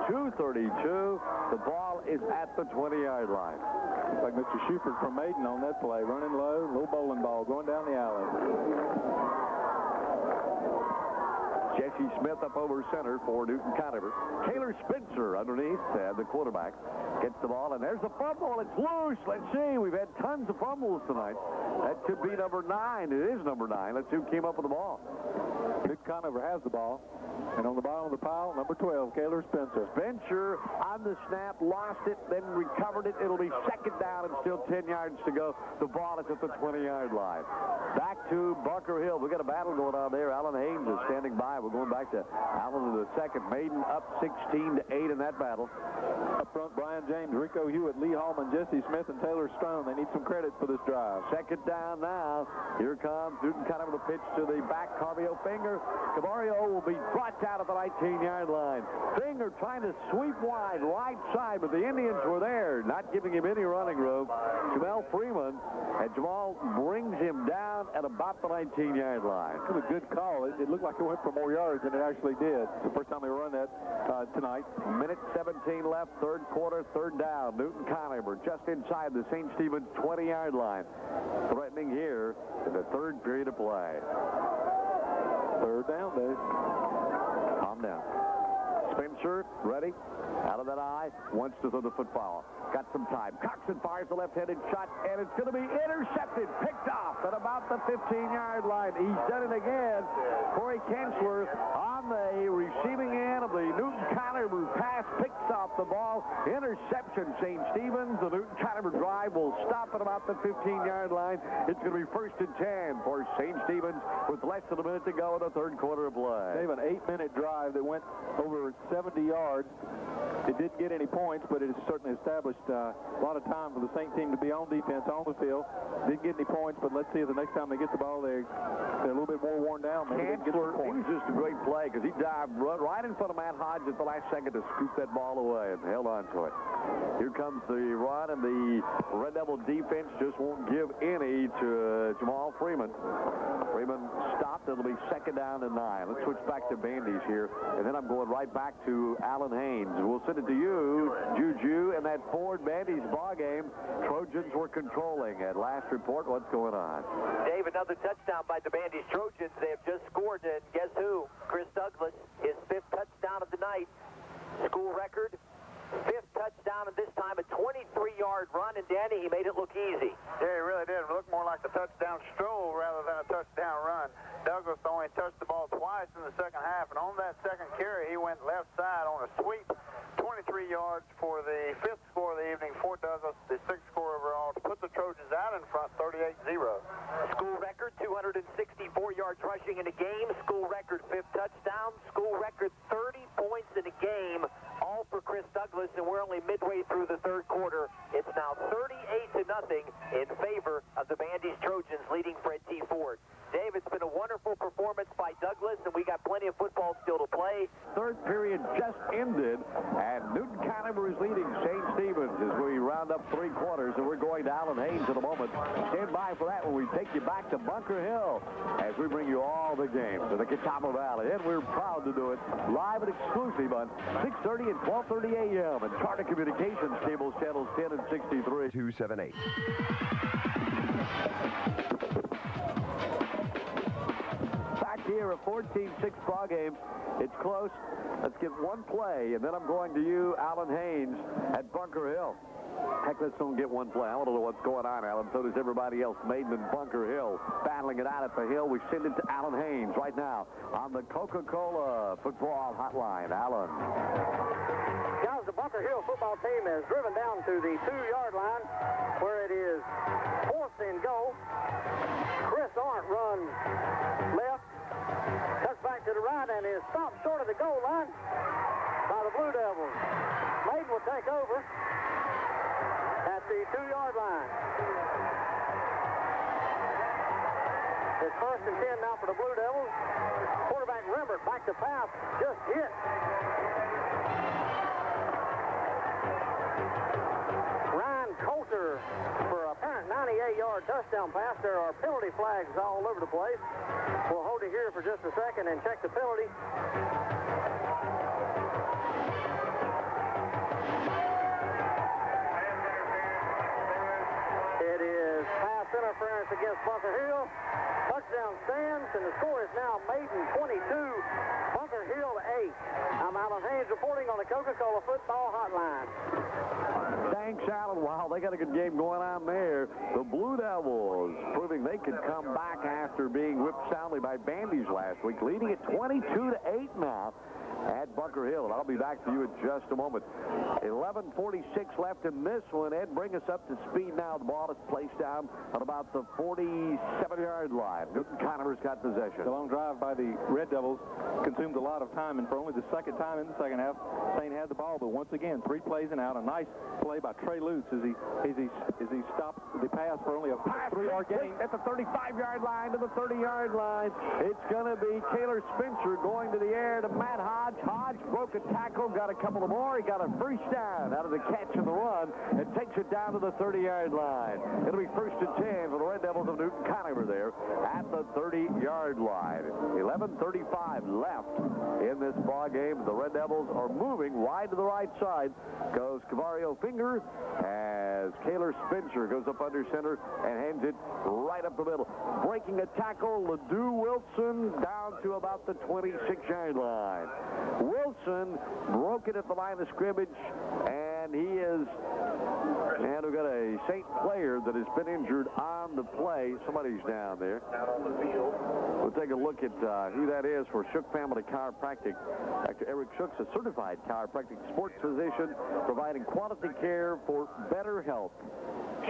2:32. The ball is at the 20-yard line. Looks like Mr. Shuford from Maiden on that play. Running low, little bowling ball going down the alley. Jesse Smith up over center for Newton-Conover. Taylor Spencer underneath, the quarterback, gets the ball, and there's the fumble. It's loose. Let's see. We've had tons of fumbles tonight. That could be number 9. It is number 9. Let's see who came up with the ball. Newton-Conover has the ball. And on the bottom of the pile, number 12, Taylor Spencer. Spencer on the snap, lost it, then recovered it. It'll be second down and still 10 yards to go. The ball is at the 20-yard line. Back to Bunker Hill. We've got a battle going on there. Alan Haynes is standing by. We're going back to Allen in the second. Maiden up 16-8 in that battle. Up front, Brian James, Rico Hewitt, Lee Hallman, Jesse Smith, and Taylor Stone. They need some credit for this drive. Second down now. Here comes Newton-Conover to pitch to the back. Carvio Finger. Cavario will be brought down at the 19-yard line. Finger trying to sweep wide, right side, but the Indians were there, not giving him any running room. Jamal Freeman, and Jamal brings him down at about the 19-yard line. It was a good call. It looked like it went for more yards than it actually did. It's the first time they run that tonight. Minute 17 left, third quarter, third down. Newton-Conover just inside the St. Stephen's 20-yard line. Threatening here in the third period of play. Third down, Dave. Calm down. Spencer, ready? Out of that eye, wants to throw the football. Got some time. Coxon fires the left-handed shot, and it's going to be intercepted. Picked off at about the 15-yard line. He's done it again. Corey Kensler on the receiving end of the Newton-Conover pass. Picks off the ball. Interception, St. Stephen's. The Newton-Conover drive will stop at about the 15-yard line. It's going to be first and 10 for St. Stephen's with less than a minute to go in the third quarter of play. They have an 8-minute drive that went over 70 yards. It didn't get any points, but it has certainly established a lot of time for the St. team to be on defense on the field. Didn't get any points, but let's see if the next time they get the ball, they're a little bit more worn down. Maybe they can get some points. He was just a great play because he dived right in front of Matt Hodge at the last second to scoop that ball away and held on to it. Here comes the run, and the Red Devil defense just won't give any to Jamal Freeman. Freeman stopped. It'll be second down and 9. Let's switch back to Bandy's here, and then I'm going right back to Alan Haynes. We'll send it to you, Juju, and that Ford Bandy's ball game. Trojans were controlling. At last report, what's going on? Dave, another touchdown by the Bandy's Trojans. They have just scored, and guess who? Chris Douglas, his 5th touchdown of the night. School record. 5th touchdown, and this time a 23-yard run, and Danny, he made it look easy. Yeah, he really did. It looked more like a touchdown stroll rather than a touchdown run. Douglas only touched the ball twice in the second half, and on that second carry, he went left side on a sweep. 23 yards for the 5th score of the evening for Douglas, the 6th score overall to put the Trojans out in front 38-0. School record, 264 yards rushing in a game. School record 5th touchdown. School record 30 points in a game, all for Chris Douglas, and we're only midway through the 3rd quarter. It's now 38-0 in favor of the Bandy's Trojans, leading Fred T. Ford. Dave, it's been a wonderful performance by Douglas, and we got plenty of football still to play. 3rd period just ended, and Newton-Conover is leading St. Stephen's as we round up 3 quarters, and we're going to Alan Haynes in a moment. Stand by for that when we take you back to Bunker Hill as we bring you all the games to the Catawba Valley, and we're proud to do it live and exclusive on 6:30 and 12:30 a.m. and Charter Communications cables channels 10 and 63. 278. Here, a 14-6 ball game. It's close. Let's get one play, and then I'm going to you, Alan Haynes, at Bunker Hill. Heck, let's don't get one play. I want to know what's going on, Alan. So does everybody else. Maiden and Bunker Hill battling it out at the hill. We send it to Alan Haynes right now on the Coca-Cola football hotline. Alan. Guys, the Bunker Hill football team has driven down to the 2-yard line where it is 4th and goal. Chris Arndt runs left, cuts back to the right, and is stopped short of the goal line by the Blue Devils. Maiden will take over at the 2-yard line. It's 1st and 10 now for the Blue Devils. Quarterback Rembert back to pass, just hit. Ryan Coulter for a apparent 98-yard touchdown pass. There are penalty flags all over the place. We'll hold it here for just a second and check the penalty. It is pass interference against Bunker Hill. Touchdown stands, and the score is now Maiden 22, Bunker Hill 8. I'm Alan Haynes reporting on the Coca-Cola Football Hotline. Thanks, Alan. Wow, they got a good game going on there. The Blue Devils proving they could come back after being whipped soundly by Bandy's last week, leading at 22-8 now at Bunker Hill. And I'll be back to you in just a moment. 11:46 left in this one. Ed, bring us up to speed now. The ball is placed down on about the 47-yard line. Newton-Conover's got possession. The long drive by the Red Devils consumed a lot of time, and for only the 2nd time in the second half, St. had the ball. But once again, 3 plays and out. A nice play by Trey Lutz as he stopped the pass for only a 3-yard gain. At the 35-yard line to the 30-yard line. It's going to be Taylor Spencer going to the air to Matt Hodge. Hodge broke a tackle, got a couple of more. He got a first down out of the catch and the run and takes it down to the 30-yard line. It'll be 1st and 10 for the Red Devils of Newton-Conover there at the 30-yard line. 11:35 left in this ball game. The Red Devils are moving wide to the right side. Goes Cavario Finger as Taylor Spencer goes up under center and hands it right up the middle. Breaking a tackle, Ledoux Wilson down to about the 26-yard line. Wilson broke it at the line of scrimmage, and he is, and we've got a St. player that has been injured on the play. Somebody's down there. We'll take a look at who that is for Shook Family Chiropractic. Dr. Eric Shook's a certified chiropractic sports physician providing quality care for better health.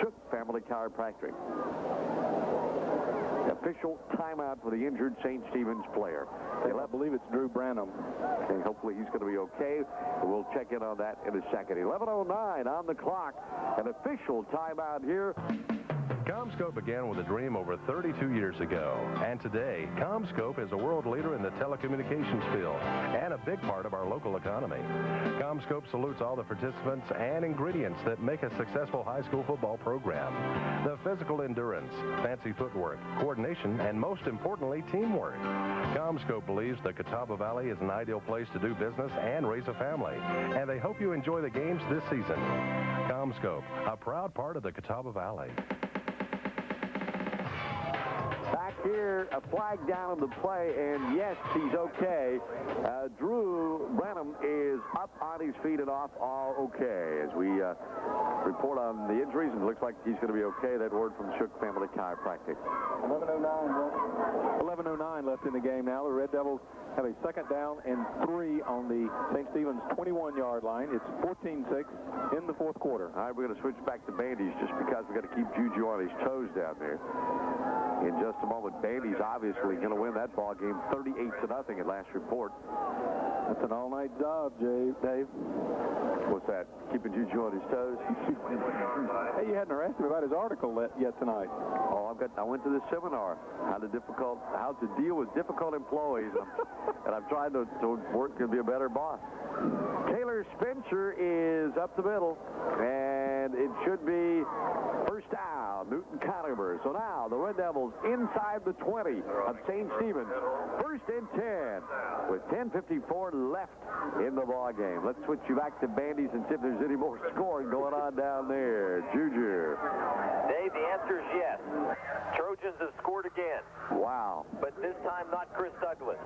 Shook Family Chiropractic. Official timeout for the injured St. Stephen's player. I believe it's Drew Branham. And hopefully he's going to be okay. We'll check in on that in a second. 11:09 on the clock. An official timeout here. CommScope began with a dream over 32 years ago. And today, CommScope is a world leader in the telecommunications field and a big part of our local economy. CommScope salutes all the participants and ingredients that make a successful high school football program. The physical endurance, fancy footwork, coordination, and most importantly, teamwork. CommScope believes the Catawba Valley is an ideal place to do business and raise a family. And they hope you enjoy the games this season. CommScope, a proud part of the Catawba Valley. Back here, a flag down in the play, and yes, he's okay. Drew Branham is up on his feet and off, all okay. As we report on the injuries, and it looks like he's going to be okay. That word from Shook Family Chiropractic. 11:09 left in the game now. The Red Devils have a second down and 3 on the St. Stephen's 21-yard line. It's 14-6 in the fourth quarter. All right, we're going to switch back to Bandy's just because we've got to keep Juju on his toes down there. In just a moment, Bandy's obviously going to win that ball game 38-0 at last report. That's an all-night job, Dave. What's that? Keeping Juju on his toes? Hey, you hadn't asked me about his article yet tonight. Oh, I went to this seminar, how to deal with difficult employees, and I'm trying to work to be a better boss. Taylor Spencer is up the middle, and it should be first down, Newton-Conover. So now the Red Devils inside the 20 of St. Stephen's. First and 10 with 10:54 left in the ball game. Let's switch you back to Bandy's and see if there's any more scoring going on down there. Juju. Dave, the answer is yes. Trojans have scored again. Wow. But this time not Chris Douglas.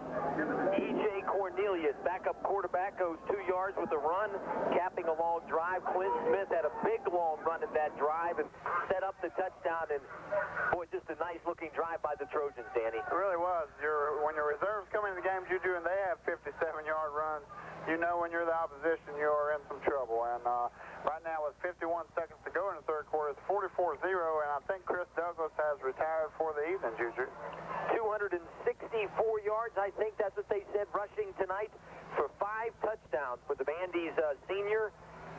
E.J. Cornelius, backup quarterback, goes 2 yards with a run, capping a long drive. Clint Smith had a big long run in that drive and set up the touchdown. And, boy, just a nice-looking drive by the Trojans, Danny. It really was. When your reserves come into the game, Juju, and they have 57-yard runs, you know when you're the opposition, you are in some trouble. And right now, with 51 seconds to go in the third quarter, it's 44-0, and I think Chris Douglas has retired for the evening, Juju. 264 yards, I think that's what they said, rushing tonight for 5 touchdowns for the Bandy's senior.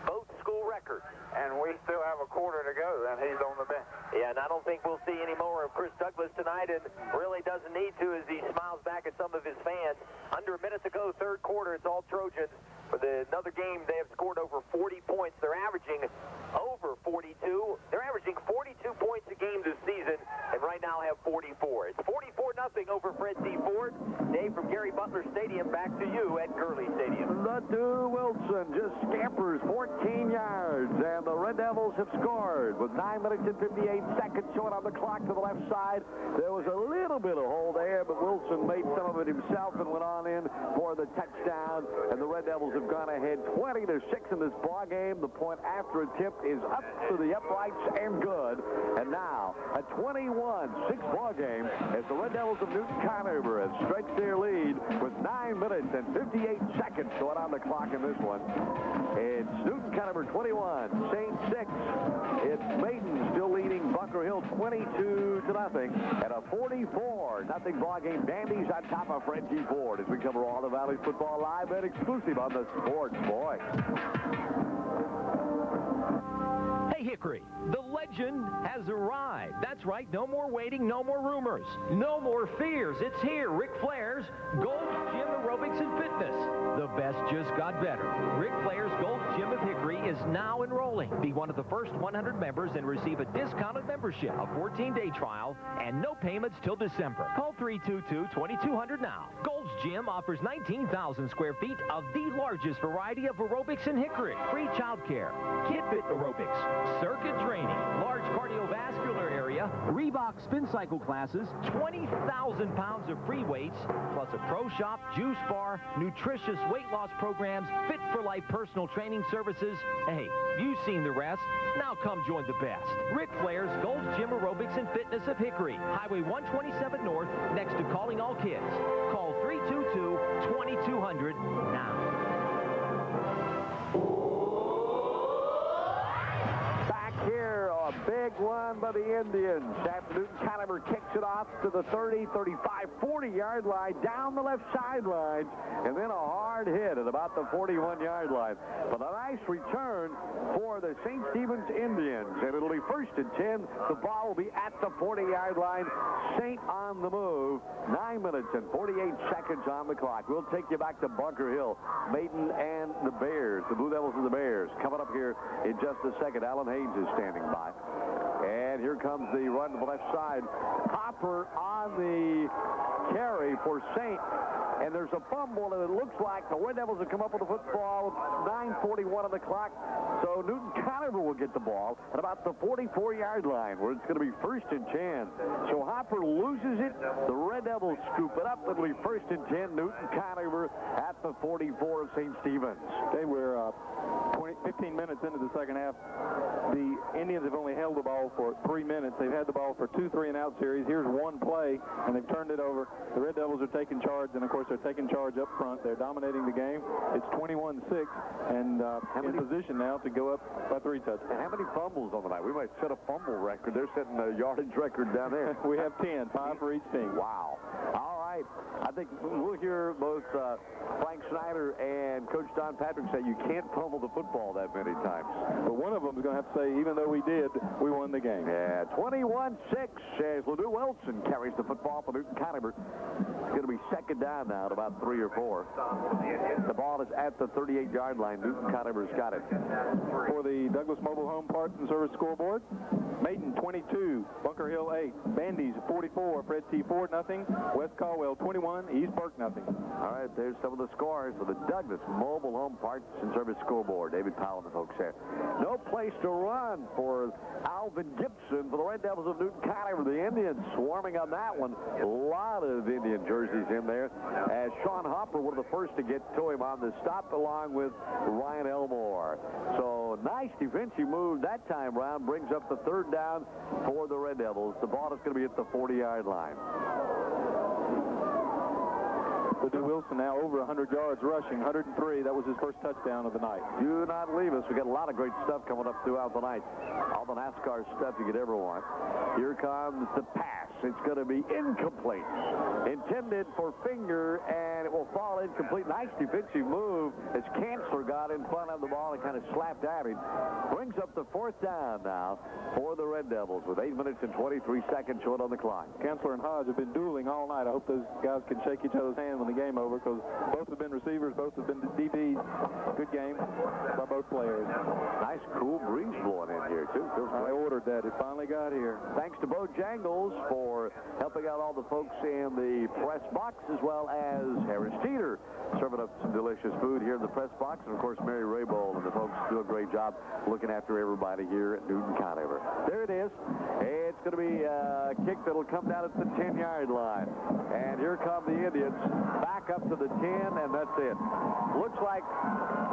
Both school records. And we still have a quarter to go, and he's on the bench. Yeah, and I don't think we'll see any more of Chris Douglas tonight, and really doesn't need to as he smiles back at some of his fans. Under a minute to go, third quarter, it's all Trojans. For another game, they have scored over 40 points. They're averaging over 42. They're averaging 42 points a game this season, and right now have 44. It's 44-0 over Fred C. Ford. Dave, from Gary Butler Stadium, back to you at Gurley Stadium. Latu Wilson just scampers 14 yards, and the Red Devils have scored with 9 minutes and 58 seconds short on the clock to the left side. There was a little bit of hole there, but Wilson made some of it himself and went on in for the touchdown, and the Red Devils have gone ahead 20-6 in this ball game. The point after attempt is up to the uprights and good. And now a 21-6 ball game as the Red Devils of Newton-Conover have stretched their lead with 9 minutes and 58 seconds going on the clock in this one. It's Newton-Conover 21, St. 6. It's Maiden still leading Bunker Hill 22-0 at a 44-0 ball game. Bandy's on top of Fred G. Ford as we cover all the Valley football live and exclusive on the Sports Boy. Hey, Hickory, the legend has arrived. That's right, no more waiting, no more rumors, no more fears. It's here, Ric Flair's Gold's Gym Aerobics and Fitness. The best just got better. Ric Flair's Gold's Gym of Hickory is now enrolling. Be one of the first 100 members and receive a discounted membership, a 14-day trial, and no payments till December. Call 322-2200 now. Gold's Gym offers 19,000 square feet of the largest variety of aerobics in Hickory. Free child care, Kid Fit aerobics, circuit training, large cardiovascular area, Reebok spin cycle classes, 20,000 pounds of free weights, plus a pro shop, juice bar, nutritious weight loss programs, fit for life personal training services. Hey, you've seen the rest. Now come join the best. Ric Flair's Gold's Gym Aerobics and Fitness of Hickory, Highway 127 North, next to Calling All Kids. Call 322-2200 now. Back here, Big one by the Indians. After Newton-Conover kicks it off to the 30, 35, 40-yard line, down the left sideline, and then a hard hit at about the 41-yard line. But a nice return for the St. Stephen's Indians, and it'll be 1st and 10. The ball will be at the 40-yard line. St. on the move. 9 minutes and 48 seconds on the clock. We'll take you back to Bunker Hill. Maiden and the Bears, the Blue Devils and the Bears, coming up here in just a second. Alan Haynes is standing by. And here comes the run to the left side. Hopper on the carry for St. And there's a fumble, and it looks like the Red Devils have come up with the football with 9:41 on the clock. So Newton-Conover will get the ball at about the 44-yard line, where it's going to be 1st and 10. So Hopper loses it. The Red Devils scoop it up. It'll be 1st and 10. Newton-Conover at the 44 of St. Stephen's. Okay, we're 15 minutes into the second half. The Indians have only held the ball for 3 minutes. They've had the ball for 2 3-and-out series. Here's one play, and they've turned it over. The Red Devils are taking charge, and of course they're taking charge up front. They're dominating the game. It's 21-6, and in position now to go up by 3 touchdowns. And how many fumbles on the night? We might set a fumble record. They're setting a yardage record down there. We have 10, 5 for each team. Wow. All right. I think we'll hear both Frank Snyder and Coach Don Patrick say you can't fumble the football that many times. But one of them is going to have to say, even though we did, we won the game. Yeah, 21-6 as Ledoux Wilson carries the football for Newton-Conover. It's going to be 2nd down now at about 3 or 4. The ball is at the 38-yard line. Newton-Conover's got it. For the Douglas Mobile Home Parts and Service scoreboard, Maiden 22, Bunker Hill 8, Bandy's 44, Fred T. Ford nothing, West Caldwell 21, East Burke nothing. All right, there's some of the scores for the Douglas Mobile Home Parts and Service scoreboard. David Powell and the folks there. No place to run for Alvin Gibson for the Red Devils of Newton-Conover. The Indians swarming on that one. A lot of Indian jerseys in there. As Sean Hopper, one of the first to get to him on the stop, along with Ryan Elmore. So nice defensive move that time around. Brings up the 3rd down for the Red Devils. The ball is going to be at the 40-yard line. Ledoux Wilson now over 100 yards rushing, 103. That was his first touchdown of the night. Do not leave us. We got a lot of great stuff coming up throughout the night. All the NASCAR stuff you could ever want. Here comes the pass. It's going to be incomplete. Intended for Finger, and it will fall incomplete. Nice defensive move as Kanzler got in front of the ball and kind of slapped at him. Brings up the 4th down now for the Red Devils with 8 minutes and 23 seconds short on the clock. Kanzler and Hodge have been dueling all night. I hope those guys can shake each other's hand when the game over, because both have been receivers, both have been DBs. Good game by both players. Nice cool breeze blowing in here, too. I ordered that. It finally got here. Thanks to Bo Jangles for helping out all the folks in the press box, as well as Harris Teeter serving up some delicious food here in the press box. And, of course, Mary Raybold and the folks do a great job looking after everybody here at Newton-Conover. There it is. It's going to be a kick that will come down at the 10-yard line. And here come the Indians back up to the 10, and that's it. Looks like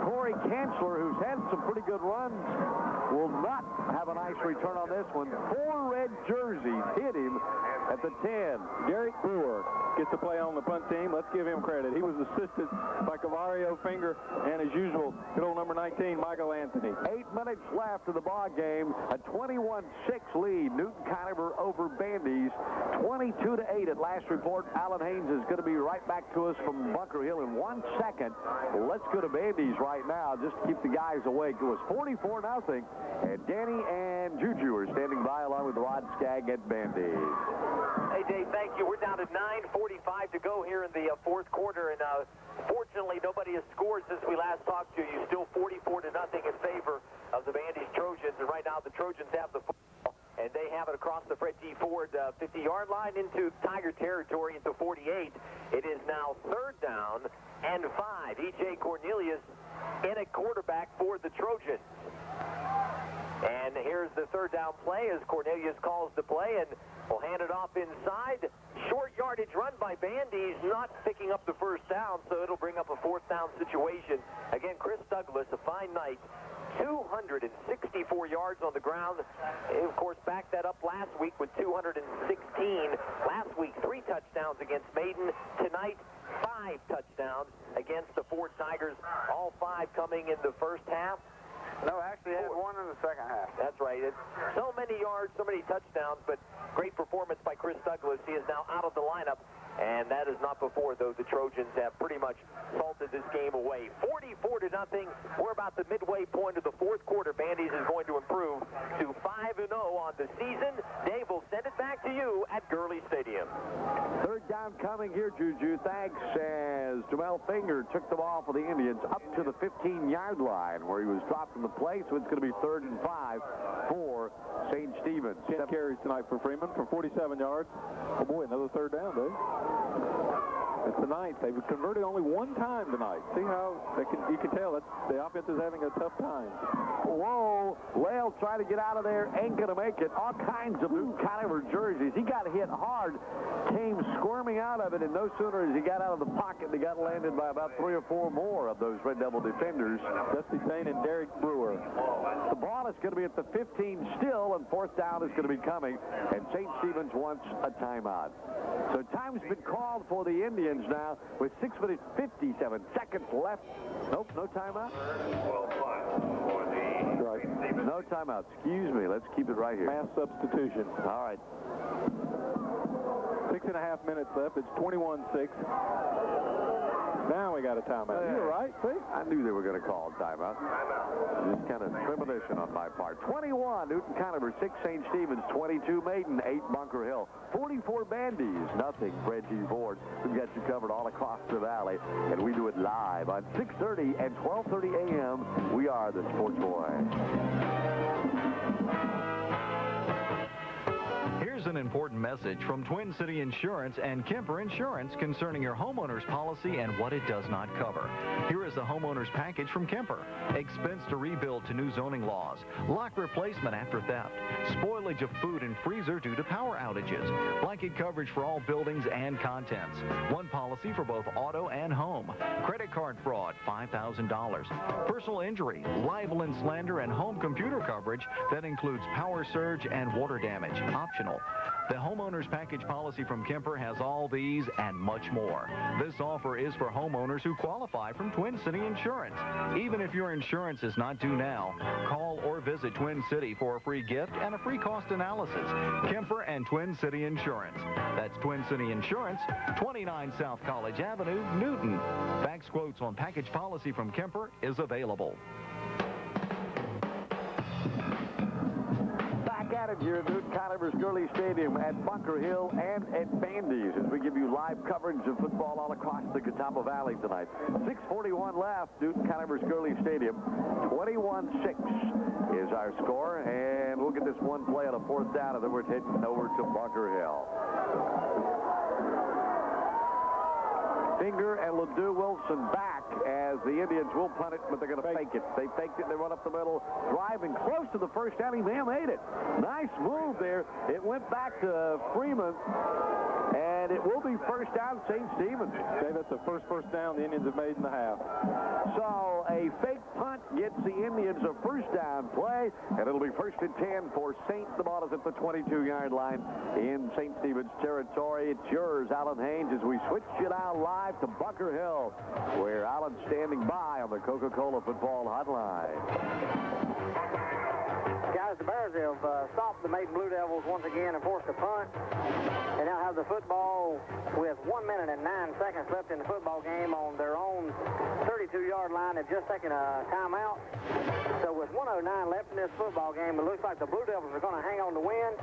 Corey Kanzler, who's had some pretty good runs, will not have a nice return on this one. 4 red jerseys hit him at the 10. Garrett Brewer gets to play on the punt team. Let's give him credit. He was assisted by Cavario Finger and, as usual, good old number 19, Michael Anthony. 8 minutes left of the ball game. A 21-6 lead. Newton-Conover over Bandy's. 22-8 at last report. Alan Haynes is going to be right back to us from Bunker Hill in 1 second. Let's go to Bandy's right now just to keep the guys awake. It was 44-0, and Danny and Juju are standing by along with Rod Skaggs at Bandy's. Hey, Dave, thank you. We're down to 9:45 to go here in the 4th quarter, and fortunately, nobody has scored since we last talked to you. Still 44-0 in favor of the Bandy's Trojans, and right now the Trojans have the football, and they have it across the Fred T. Ford 50-yard line into Tiger territory into 48. It is now 3rd down and 5. E.J. Cornelius in at quarterback for the Trojans. And here's the 3rd down play as Cornelius calls the play, and we'll hand it off inside. Short yardage run by Bandy's, not picking up the 1st down, so it'll bring up a 4th down situation. Again, Chris Douglas, a fine night. 264 yards on the ground. He, of course, backed that up last week with 216. Last week, 3 touchdowns against Maiden. Tonight, 5 touchdowns against the Ford Tigers. All 5 coming in the first half. No, actually had one in the second half. That's right. It's so many yards, so many touchdowns, but great performance by Chris Douglas. He is now out of the lineup, and that is not before, though, the Trojans have pretty much salted this game away. 44-0. We're about the midway point of the fourth quarter. Bandies is going to improve to 5-0 on the season. Dave will send it back to you at Gurley Stadium. Third down coming here, Juju. Thanks, as Jamel Finger took the ball for the Indians up to the 15-yard line where he was dropped from the play, so it's going to be 3rd and 5 for St. Stephen's. 10 carries tonight for Freeman from 47 yards. Oh, boy, another third down, Dave. It's the 9th. They've converted only one time tonight. See how you can tell that the offense is having a tough time. Whoa, Lale trying to get out of there, ain't going to make it. All kinds of Newton-Conover jerseys. He got hit hard, came squirming out of it, and no sooner as he got out of the pocket, he got landed by about 3 or 4 more of those Red Devil defenders. Dusty Sane and Derek Brewer. The ball is going to be at the 15 still, and 4th down is going to be coming, and St. Stephen's wants a timeout. So time's been called for the Indians now with 6 minutes 57 seconds left. Nope, no timeout. Right. No timeout. Excuse me. Let's keep it right here. Mass substitution. All right. 6.5 minutes left. It's 21-6. Now we got a timeout. You're right. See? I knew they were going to call a timeout. Just kind of premonition on my part. 21, Newton-Conover, 6, St. Stephen's, 22, Maiden, 8, Bunker Hill, 44, Bandies, nothing, Fred G. Ford. We've got you covered all across the valley, and we do it live on 6:30 and 12:30 a.m. We are the Sports Boy. Here's an important message from Twin City Insurance and Kemper Insurance concerning your homeowner's policy and what it does not cover. Here is the homeowner's package from Kemper. Expense to rebuild to new zoning laws, lock replacement after theft, spoilage of food and freezer due to power outages, blanket coverage for all buildings and contents, one policy for both auto and home, credit card fraud, $5,000, personal injury, libel and slander, and home computer coverage that includes power surge and water damage, optional. The homeowner's package policy from Kemper has all these and much more. This offer is for homeowners who qualify from Twin City Insurance. Even if your insurance is not due now, call or visit Twin City for a free gift and a free cost analysis. Kemper and Twin City Insurance. That's Twin City Insurance, 29 South College Avenue, Newton. Fax quotes on package policy from Kemper is available. At it here at Newton-Conover's Gurley Stadium, at Bunker Hill, and at Bandies, as we give you live coverage of football all across the Catawba Valley tonight. 6:41 left, Newton-Conover's Gurley Stadium. 21-6 is our score, and we'll get this one play on a 4th down, and then we're heading over to Bunker Hill. Finger and Ledoux Wilson back as the Indians will punt it, but they're going to fake it. They faked it. They run up the middle, driving close to the first down. He may have made it. Nice move there. It went back to Freeman, and it will be first down, St. Stephen's. Okay, that's the first down the Indians have made in the half. So a fake punt gets the Indians a first down play, and it'll be 1st and 10 for St. The ball is at the 22-yard line in St. Stephen's territory. It's yours, Alan Haynes, as we switch you now live to Bunker Hill, where Alan's standing by on the Coca-Cola Football Hotline. Guys, the Bears have stopped the Maiden Blue Devils once again and forced a punt. They now have the football with 1 minute and 9 seconds left in the football game on their own 32-yard line. They've just taken a timeout. So with 1:09 left in this football game, it looks like the Blue Devils are going to hang on to win.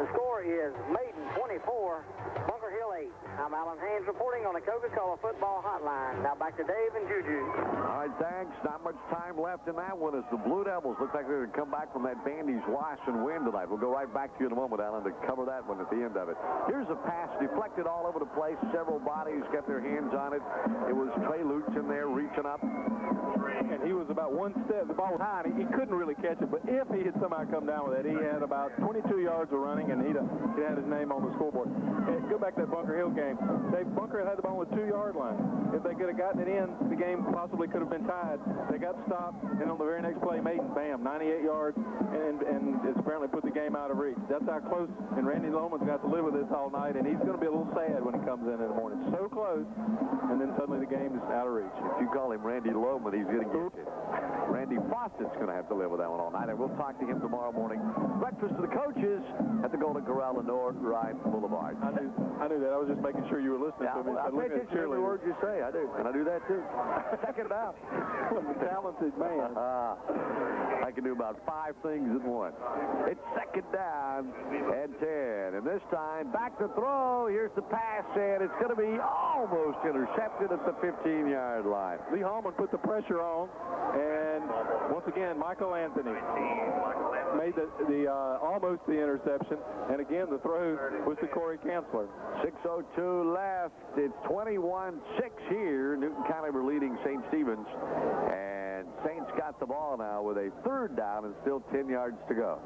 The score is Maiden 24, Bunker Hill 8. I'm Alan Haynes reporting on the Coca-Cola Football Hotline. Now back to Dave and Juju. All right, thanks. Not much time left in that one as the Blue Devils look like they're going to come back from that Bandies loss and win tonight. We'll go right back to you in a moment, Alan, to cover that one at the end of it. Here's a pass deflected all over the place. Several bodies got their hands on it. It was Trey Lutz in there reaching up. And he was about one step. The ball was high, and he couldn't really catch it. But if he had somehow come down with it, he had about 22 yards of running, and he had his name on the scoreboard. And go back to that Bunker Hill game. Bunker Hill had the ball on the 2-yard line. If they could have gotten it in, the game possibly could have been tied. They got stopped, and on the very next play, Maiden, bam, 98 yards, and it's apparently put the game game out of reach. That's how close, and Randy Lohman's got to live with this all night, and he's going to be a little sad when he comes in the morning. So close, and then suddenly the game is out of reach. If you call him Randy Lohman, he's going to get you. Randy Fawcett's going to have to live with that one all night, and we'll talk to him tomorrow morning. Breakfast of the coaches at the Golden Corral in North Rhine Boulevard. I knew that. I was just making sure you were listening to me. I pay attention to every word you say. I do, and I do that too. Second down. What a talented man. I can do about 5 things at once. It's second down and 10. And this time, back to throw. Here's the pass, and it's going to be almost intercepted at the 15-yard line. Lee Hallman put the pressure on, and once again, Michael Anthony made almost the interception. And again, the throw was to Corey Kanzler. 6:02 left. It's 21-6 here. Newton-Conover leading St. Stephen's. And Saints got the ball now with a third down and still 10 yards to go.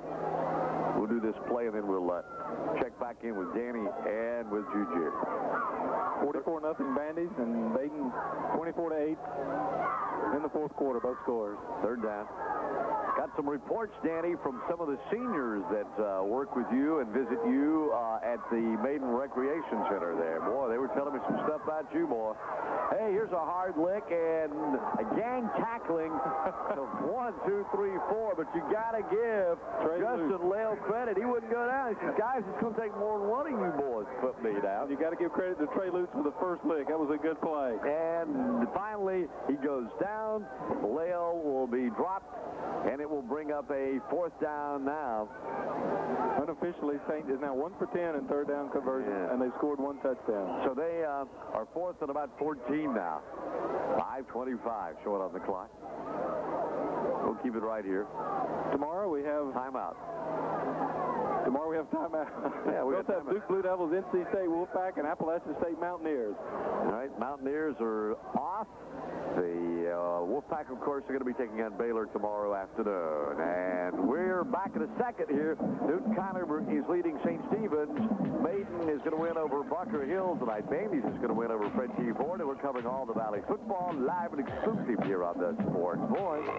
We'll do this play, and then we'll check back in with Danny and with Juju. 44-0 Bandies, and Baden 24-8 in the fourth quarter, both scores. Third down. Got some reports, Danny, from some of the seniors that work with you and visit you at the Maiden Recreation Center there. Boy, they were telling me some stuff about you, boy. Hey, here's a hard lick and a gang tackling of 1, 2, 3, 4, but you got to give Justin Lale credit. He wouldn't go down. He says, guys, it's going to take more than one of you boys to put me down. You got to give credit to Trey Lutz for the first lick. That was a good play. And finally, he goes down. Lale will be dropped, and it will bring up a fourth down now. Unofficially, St. is now 1 for 10 in third down conversion, and they scored 1 touchdown. So they are fourth and about 14 now. 5:25 short on the clock. We'll keep it right here. Tomorrow we have timeout. Tomorrow we have timeout. Yeah, we also have Duke Blue Devils, NC State Wolfpack, and Appalachian State Mountaineers. All right, Mountaineers are off. The Wolfpack, of course, are going to be taking on Baylor tomorrow afternoon. And we're back in a second here. Newton-Conover is leading St. Stephen's. Maiden is going to win over Bunker Hill tonight. Bandy's is going to win over Fred T. Ford. And we're covering all the Valley football live and exclusive here on the Sports Voice.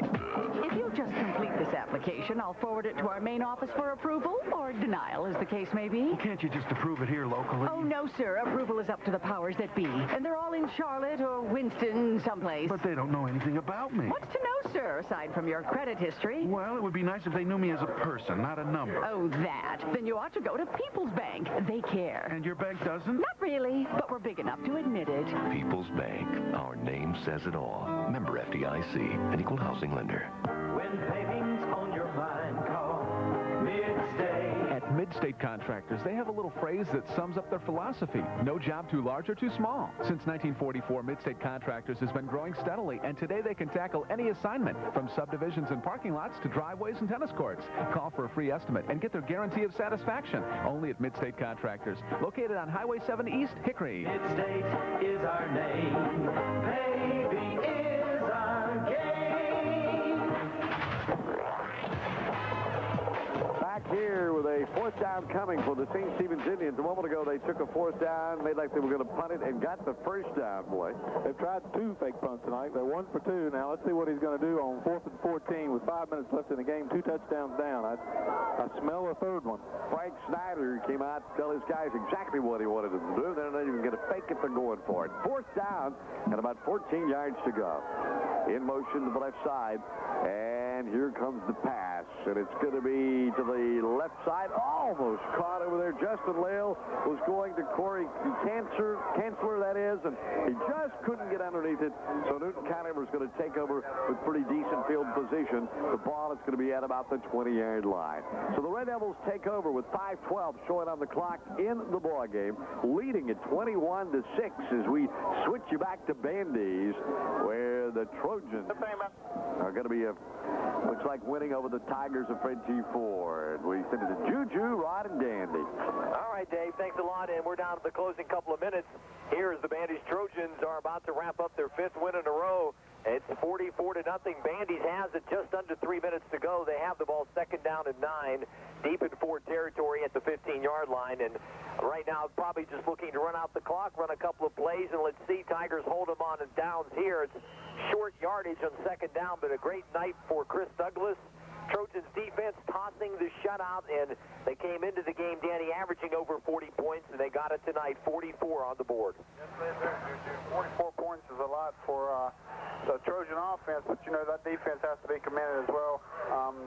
If you'll just complete this application, I'll forward it to our main office for approval or denial, as the case may be. Well, can't you just approve it here locally? Oh, no, sir. Approval is up to the powers that be. And they're all in Charlotte or Winston, someplace. But they don't know anything about me. What's to know, sir, aside from your credit history? Well, it would be nice if they knew me as a person, not a number. Oh, that. Then you ought to go to People's Bank. They care. And your bank doesn't? Not really, but we're big enough to admit it. People's Bank. Our name says it all. Member FDIC, an equal housing lender. When paving's on your mind, call Midstate. At Midstate Contractors, they have a little phrase that sums up their philosophy. No job too large or too small. Since 1944, Midstate Contractors has been growing steadily, and today they can tackle any assignment, from subdivisions and parking lots to driveways and tennis courts. Call for a free estimate and get their guarantee of satisfaction. Only at Midstate Contractors, located on Highway 7 East, Hickory. Midstate is our name. Paving is our game. Back here with a fourth down coming for the St. Stephen's Indians. A moment ago, they took a fourth down, made like they were going to punt it, and got the first down, boy. They've tried 2 fake punts tonight. They're 1 for 2. Now, let's see what he's going to do on 4th and 14 with 5 minutes left in the game. 2 touchdowns down. I smell a third one. Frank Snyder came out to tell his guys exactly what he wanted them to do. They're not even going to fake it. They're going for it. Fourth down and about 14 yards to go. In motion to the left side. And here comes the pass. And it's going to be to the left side. Almost caught over there. Justin Lale was going to Corey Kanzler, that is. And he just couldn't get underneath it. So Newton-Conover is going to take over with pretty decent field position. The ball is going to be at about the 20-yard line. So the Red Devils take over with 5:12 showing on the clock in the ball game, leading at 21-6 as we switch you back to Bandy's, where the Trojans are going to be looks like winning over the Tigers of Fred T. Ford. We send it to Juju, Rod, and Dandy. All right, Dave, thanks a lot, and we're down to the closing couple of minutes. Here as the Bandy's Trojans are about to wrap up their 5th win in a row. It's 44-0. Bandy's has it just under 3 minutes to go. They have the ball second down and 9, deep in Ford territory at the 15-yard line. And right now, probably just looking to run out the clock, run a couple of plays, and let's see. Tigers hold them on and downs here. It's short yardage on second down, but a great night for Chris Douglas Trojans defense tossing the shutout, and they came into the game, Danny, averaging over 40 points, and they got it tonight, 44 on the board. Yes, they do, Juju. 44 points is a lot for the Trojan offense, but you know that defense has to be commended as well.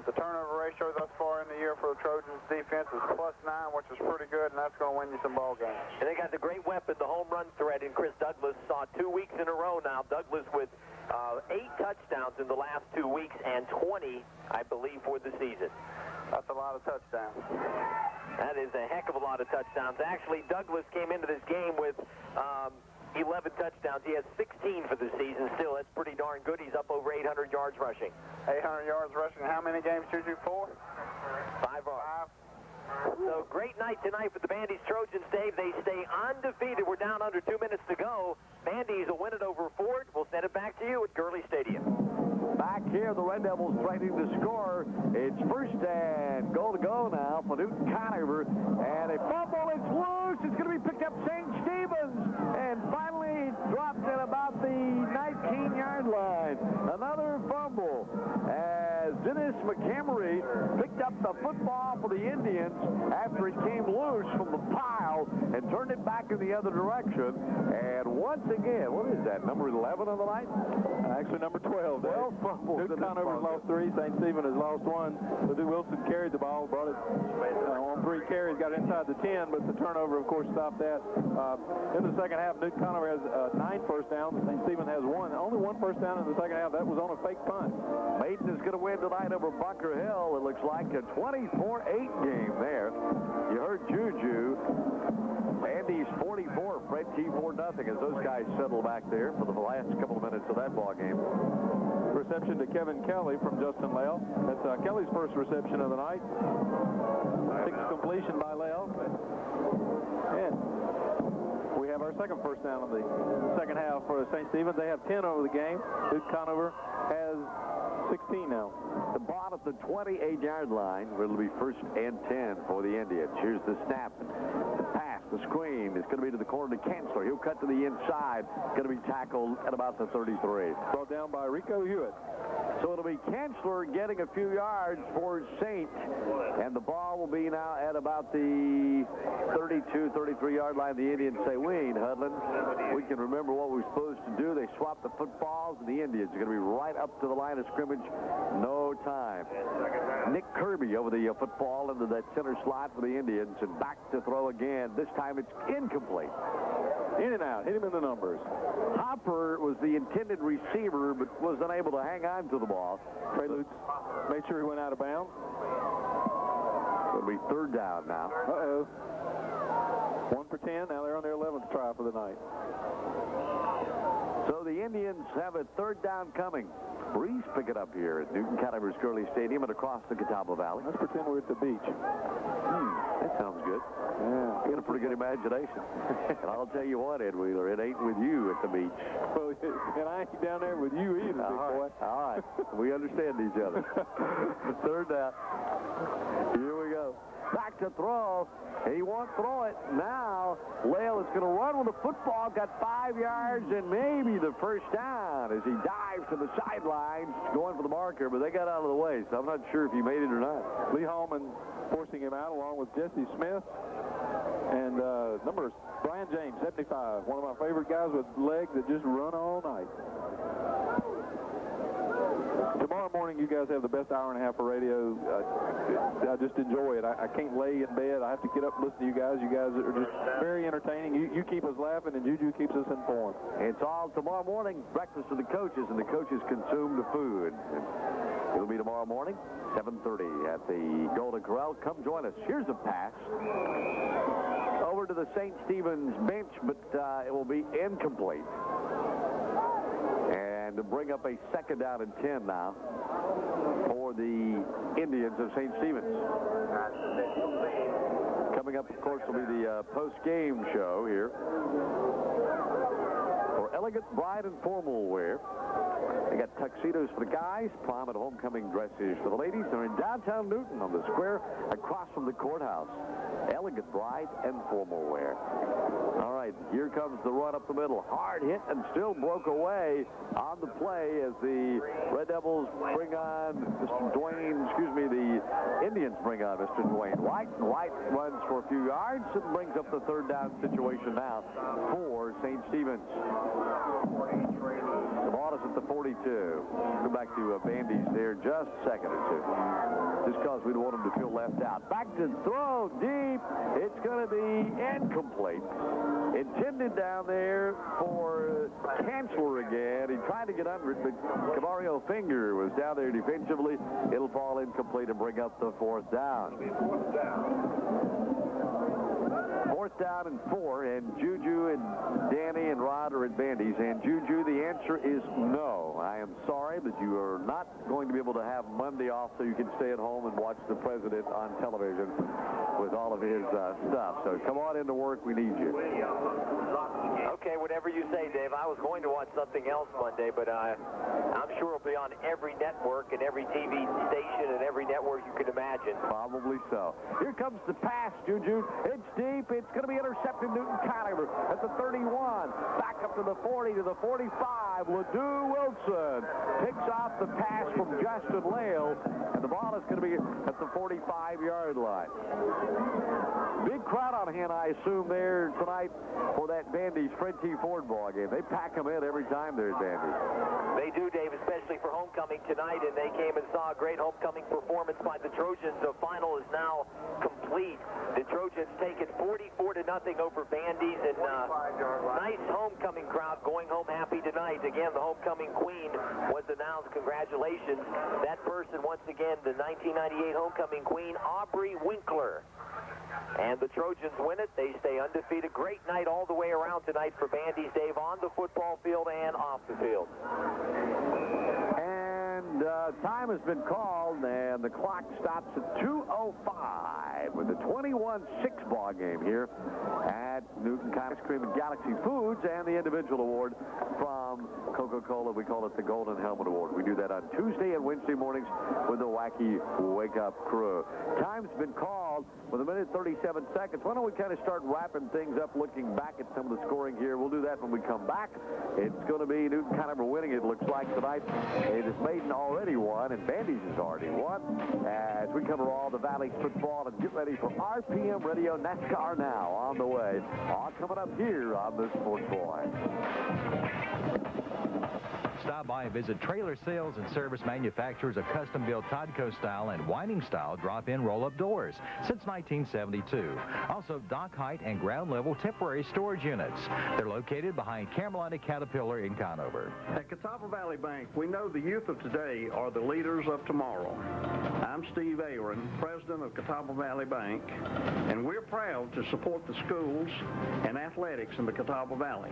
The turnover ratio thus far in the year for the Trojans defense is +9, which is pretty good, and that's going to win you some ball games. And they got the great weapon, the home run threat in Chris Douglas. Saw 2 weeks in a row now. Douglas with 8 touchdowns in the last 2 weeks and 20, I believe, for the season. That's a lot of touchdowns. That is a heck of a lot of touchdowns. Actually, Douglas came into this game with 11 touchdowns. He has 16 for the season. Still, that's pretty darn good. He's up over 800 yards rushing. 800 yards rushing. How many games, Juju? 4? 5 are. So great night tonight for the Bandy's Trojans, Dave. They stay undefeated. We're down under 2 minutes to go. Bandy's will win it over Ford. We'll send it back to you at Gurley Stadium. Back here, the Red Devils threatening to score. It's first and goal to go now for Newton-Conover. And a fumble, it's loose. It's going to be picked up St. Stephen's. And finally dropped at about the 19-yard line. Another fumble as Dennis McCamery picked up the football for the Indians after it came loose from the pile and turned it back in the other direction. And once again, what is that, number 11 on the night? Actually, number 12. 12 fumbles. Newton-Conover has lost 3. St. Stephen has lost 1. Ledoux Wilson carried the ball, brought it on 3 carries, got inside the 10, but the turnover, of course, stopped that. In the second half, Newton-Conover has 9 first downs. St. Stephen has 1. Only 1 first down in the second half. That was on a fake punt. Maiden is going to win tonight over Bunker Hill. It looks like a 24-8 game there. You heard Juju. Andy's 44, Fred T 4-0 as those guys settle back there for the last couple of minutes of that ball game. Reception to Kevin Kelly from Justin Lale. That's Kelly's first reception of the night. 6th completion by Lale. And we have our second first down of the second half for St. Stephen's. They have 10 over the game. Newton-Conover has 16 now. The ball at the 28-yard line. It'll be first and 10 for the Indians. Here's the snap. The pass, the screen is going to be to the corner to Kanzler. He'll cut to the inside. Going to be tackled at about the 33. Brought down by Rico Hewitt. So it'll be Kanzler getting a few yards for St. And the ball will be now at about the 32, 33-yard line. The Indians say, we ain't huddling. We can remember what we're supposed to do. They swap the footballs, and the Indians are going to be right up to the line of scrimmage. No time. Nick Kirby over the football into that center slot for the Indians, and back to throw again. This time it's incomplete. In and out. Hit him in the numbers. Hopper was the intended receiver, but was unable to hang on to the ball. Preludes made sure he went out of bounds. It'll be third down now. Uh-oh. 1 for 10. Now they're on their 11th try for the night. So the Indians have a third down coming. Breeze pick it up here at Newton-Conover's Gurley Stadium and across the Catawba Valley. Let's pretend we're at the beach. That sounds good. Yeah. You got a pretty good imagination. And I'll tell you what, Ed Wheeler, it ain't with you at the beach. Well, and I ain't down there with you either, big boy. All right. We understand each other. Third down. Here we go. Back to throw. He won't throw it. Now, Lale is going to run with the football. Got 5 yards and maybe the first down as he dives to the sidelines going for the marker, but they got out of the way, so I'm not sure if he made it or not. Lee Hallman forcing him out along with Jesse Smith. And numbers, Brian James, 75. One of my favorite guys with legs that just run all night. Tomorrow morning, you guys have the best hour and a half of radio. I just enjoy it. I can't lay in bed. I have to get up and listen to you guys. You guys are just very entertaining. You keep us laughing, and Juju keeps us informed. It's all tomorrow morning, breakfast of the coaches, and the coaches consume the food. It'll be tomorrow morning, 7:30 at the Golden Corral. Come join us. Here's a pass over to the St. Stephen's bench, but it will be incomplete. And to bring up a second down and 10 now for the Indians of St. Stephen's. Coming up, of course, will be the post-game show here for for elegant bride and formal wear. They got tuxedos for the guys, prom and homecoming dresses for the ladies. They're in downtown Newton on the square across from the courthouse. Elegant bride and formal wear. All right, here comes the run up the middle. Hard hit and still broke away on the play as the Red Devils bring on Mr. Dwayne, the Indians bring on Mr. Dwayne White. And White runs for a few yards and brings up the third down situation now for St. Stephen's. The ball is at the 42. Go back to Bandy's there just a second or two. Just because we don't want him to feel left out. Back to throw deep. It's going to be incomplete. Intended down there for Chancellor again. He tried to get under it, but Cavario Finger was down there defensively. It'll fall incomplete and bring up the fourth down. Fourth down and 4, and Juju and Danny and Rod are at Bandy's. And Juju, the answer is no. I am sorry, but you are not going to be able to have Monday off so you can stay at home and watch the president on television with all of his stuff. So come on into work. We need you. Okay, whatever you say, Dave. I was going to watch something else Monday, but I'm sure it'll be on every network and every TV station and every network you can imagine. Probably so. Here comes the pass, Juju. It's deep. It's going to be intercepted. Newton-Conover at the 31. Back up to the 40, to the 45. Ledoux Wilson picks off the pass from Justin Lale, and the ball is going to be at the 45-yard line. Big crowd on hand, I assume, there tonight for that Bandy's Fred T. Ford ball game. They pack them in every time they're at Bandy's. They do, Dave, especially for homecoming tonight, and they came and saw a great homecoming performance by the Trojans. The final is now complete. The Trojans take it 44-0 over Bandy's, and nice homecoming crowd going home happy tonight. Again, the homecoming queen was announced. Congratulations. That person, once again, the 1998 homecoming queen, Aubrey Winkler. And the Trojans win it. They stay undefeated. Great night all the way around tonight for Bandy's, Dave, on the football field and off the field. And time has been called, and the clock stops at 2:05 with a 21-6 ball game here at Newton-Conover. Ice Cream and Galaxy Foods, and the individual award from Coca-Cola. We call it the Golden Helmet Award. We do that on Tuesday and Wednesday mornings with the Wacky Wake Up Crew. Time's been called with 1:37. Why don't we kind of start wrapping things up, looking back at some of the scoring here. We'll do that when we come back. It's going to be Newton-Conover winning, it looks like, tonight. It is Maiden already won, and Bandy's has already won. As we cover all the Valley football and get ready for RPM Radio NASCAR Now on the way. All coming up here on the Sports Boy. Stop by and visit Trailer Sales and Service manufacturers of custom-built Todco style and Whining style drop-in roll-up doors since 1972. Also, dock height and ground level temporary storage units. They're located behind Carolina Caterpillar in Conover. At Catawba Valley Bank, we know the youth of today are the leaders of tomorrow. I'm Steve Aaron, president of Catawba Valley Bank, and we're proud to support the schools and athletics in the Catawba Valley.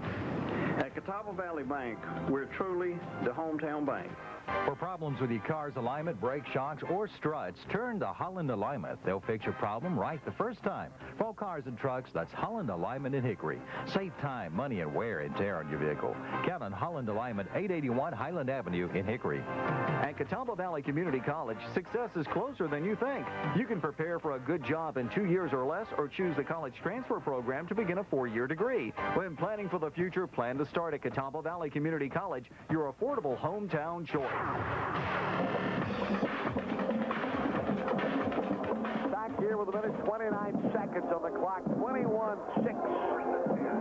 At Catawba Valley Bank, we're truly the hometown bank. For problems with your car's alignment, brake shocks, or struts, turn to Holland Alignment. They'll fix your problem right the first time. For all cars and trucks, that's Holland Alignment in Hickory. Save time, money, and wear and tear on your vehicle. Count on Holland Alignment, 881 Highland Avenue in Hickory. At Catawba Valley Community College, success is closer than you think. You can prepare for a good job in 2 years or less, or choose the college transfer program to begin a 4-year degree. When planning for the future, plan to start at Catawba Valley Community College, your affordable hometown choice. Back here with 1:29 on the clock, 21-6.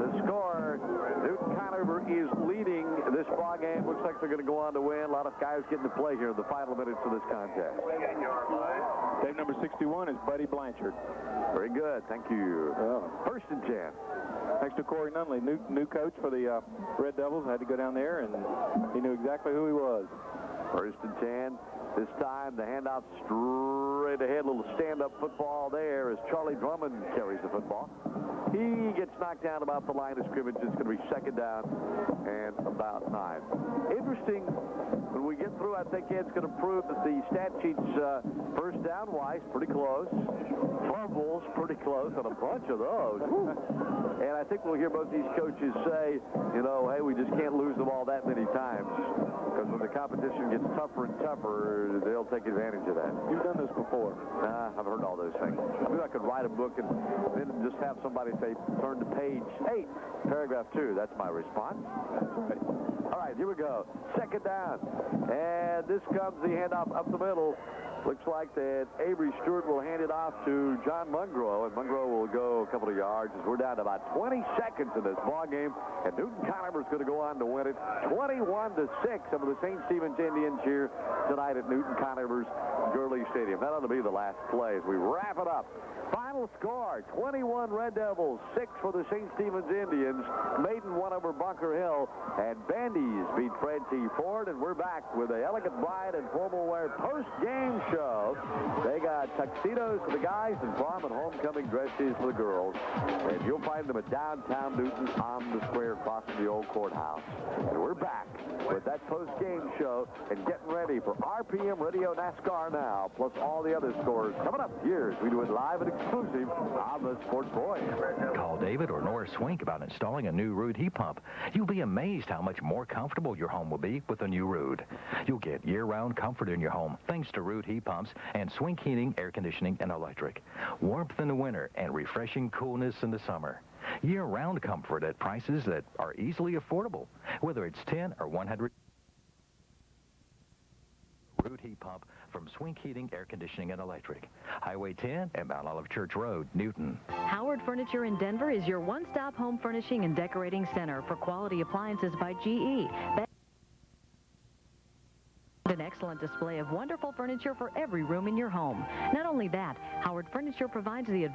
The score, Newton-Conover is leading this ball game. Looks like they're going to go on to win. A lot of guys getting to play here in the final minutes of this contest. Team number 61 is Buddy Blanchard. Very good. Thank you. First and 10. Next to Corey Nunley, new coach for the Red Devils. Had to go down there, and he knew exactly who he was. First and 10. This time, the handout straight ahead. A little stand-up football there as Charlie Drummond carries the football. He gets knocked down about the line of scrimmage. It's going to be second down and about 9. Interesting, when we get through, I think Ed's going to prove that the stat sheet's first down-wise, pretty close. Fumbles, pretty pretty close on a bunch of those. And I think we'll hear both these coaches say, you know, hey, we just can't lose the ball that many times. Because when the competition gets tougher and tougher, they'll take advantage of that. You've done this before. I've heard all those things. I mean, I could write a book and then just have somebody say, turn to page 8, paragraph 2. That's my response. That's right. All right, here we go. Second down. And this comes the handoff up the middle. Looks like that Avery Stewart will hand it off to John Mungro, and Mungro will go a couple of yards as we're down to about 20 seconds in this ball game, and Newton-Conover is going to go on to win it 21-6 over the St. Stephen's Indians here tonight at Newton-Conover's Gurley Stadium. That ought to be the last play as we wrap it up. Final score, 21 Red Devils, 6 for the St. Stephen's Indians. Maiden won over Bunker Hill, and Bandy's beat Fred T. Ford, and we're back with the Elegant Bride and Formal Wear post-game show. They got tuxedos for the guys and prom and homecoming dresses for the girls. And you'll find them at downtown Newton on the square across from the old courthouse. And we're back with that post-game show and getting ready for RPM Radio NASCAR Now, plus all the other scores coming up here as we do it live and exclusive on the Sports Voice. Call David or Nora Swink about installing a new Rood heat pump. You'll be amazed how much more comfortable your home will be with a new Rood. You'll get year-round comfort in your home thanks to Rood heat pumps and Swink heating, air conditioning, and electric. Warmth in the winter and refreshing coolness in the summer. Year-round comfort at prices that are easily affordable, whether it's 10 or 100. Rood heat pump from Swink Heating, Air Conditioning, and Electric. Highway 10 and Mount Olive Church Road, Newton. Howard Furniture in Denver is your one-stop home furnishing and decorating center for quality appliances by GE. An excellent display of wonderful furniture for every room in your home. Not only that, Howard Furniture provides the advice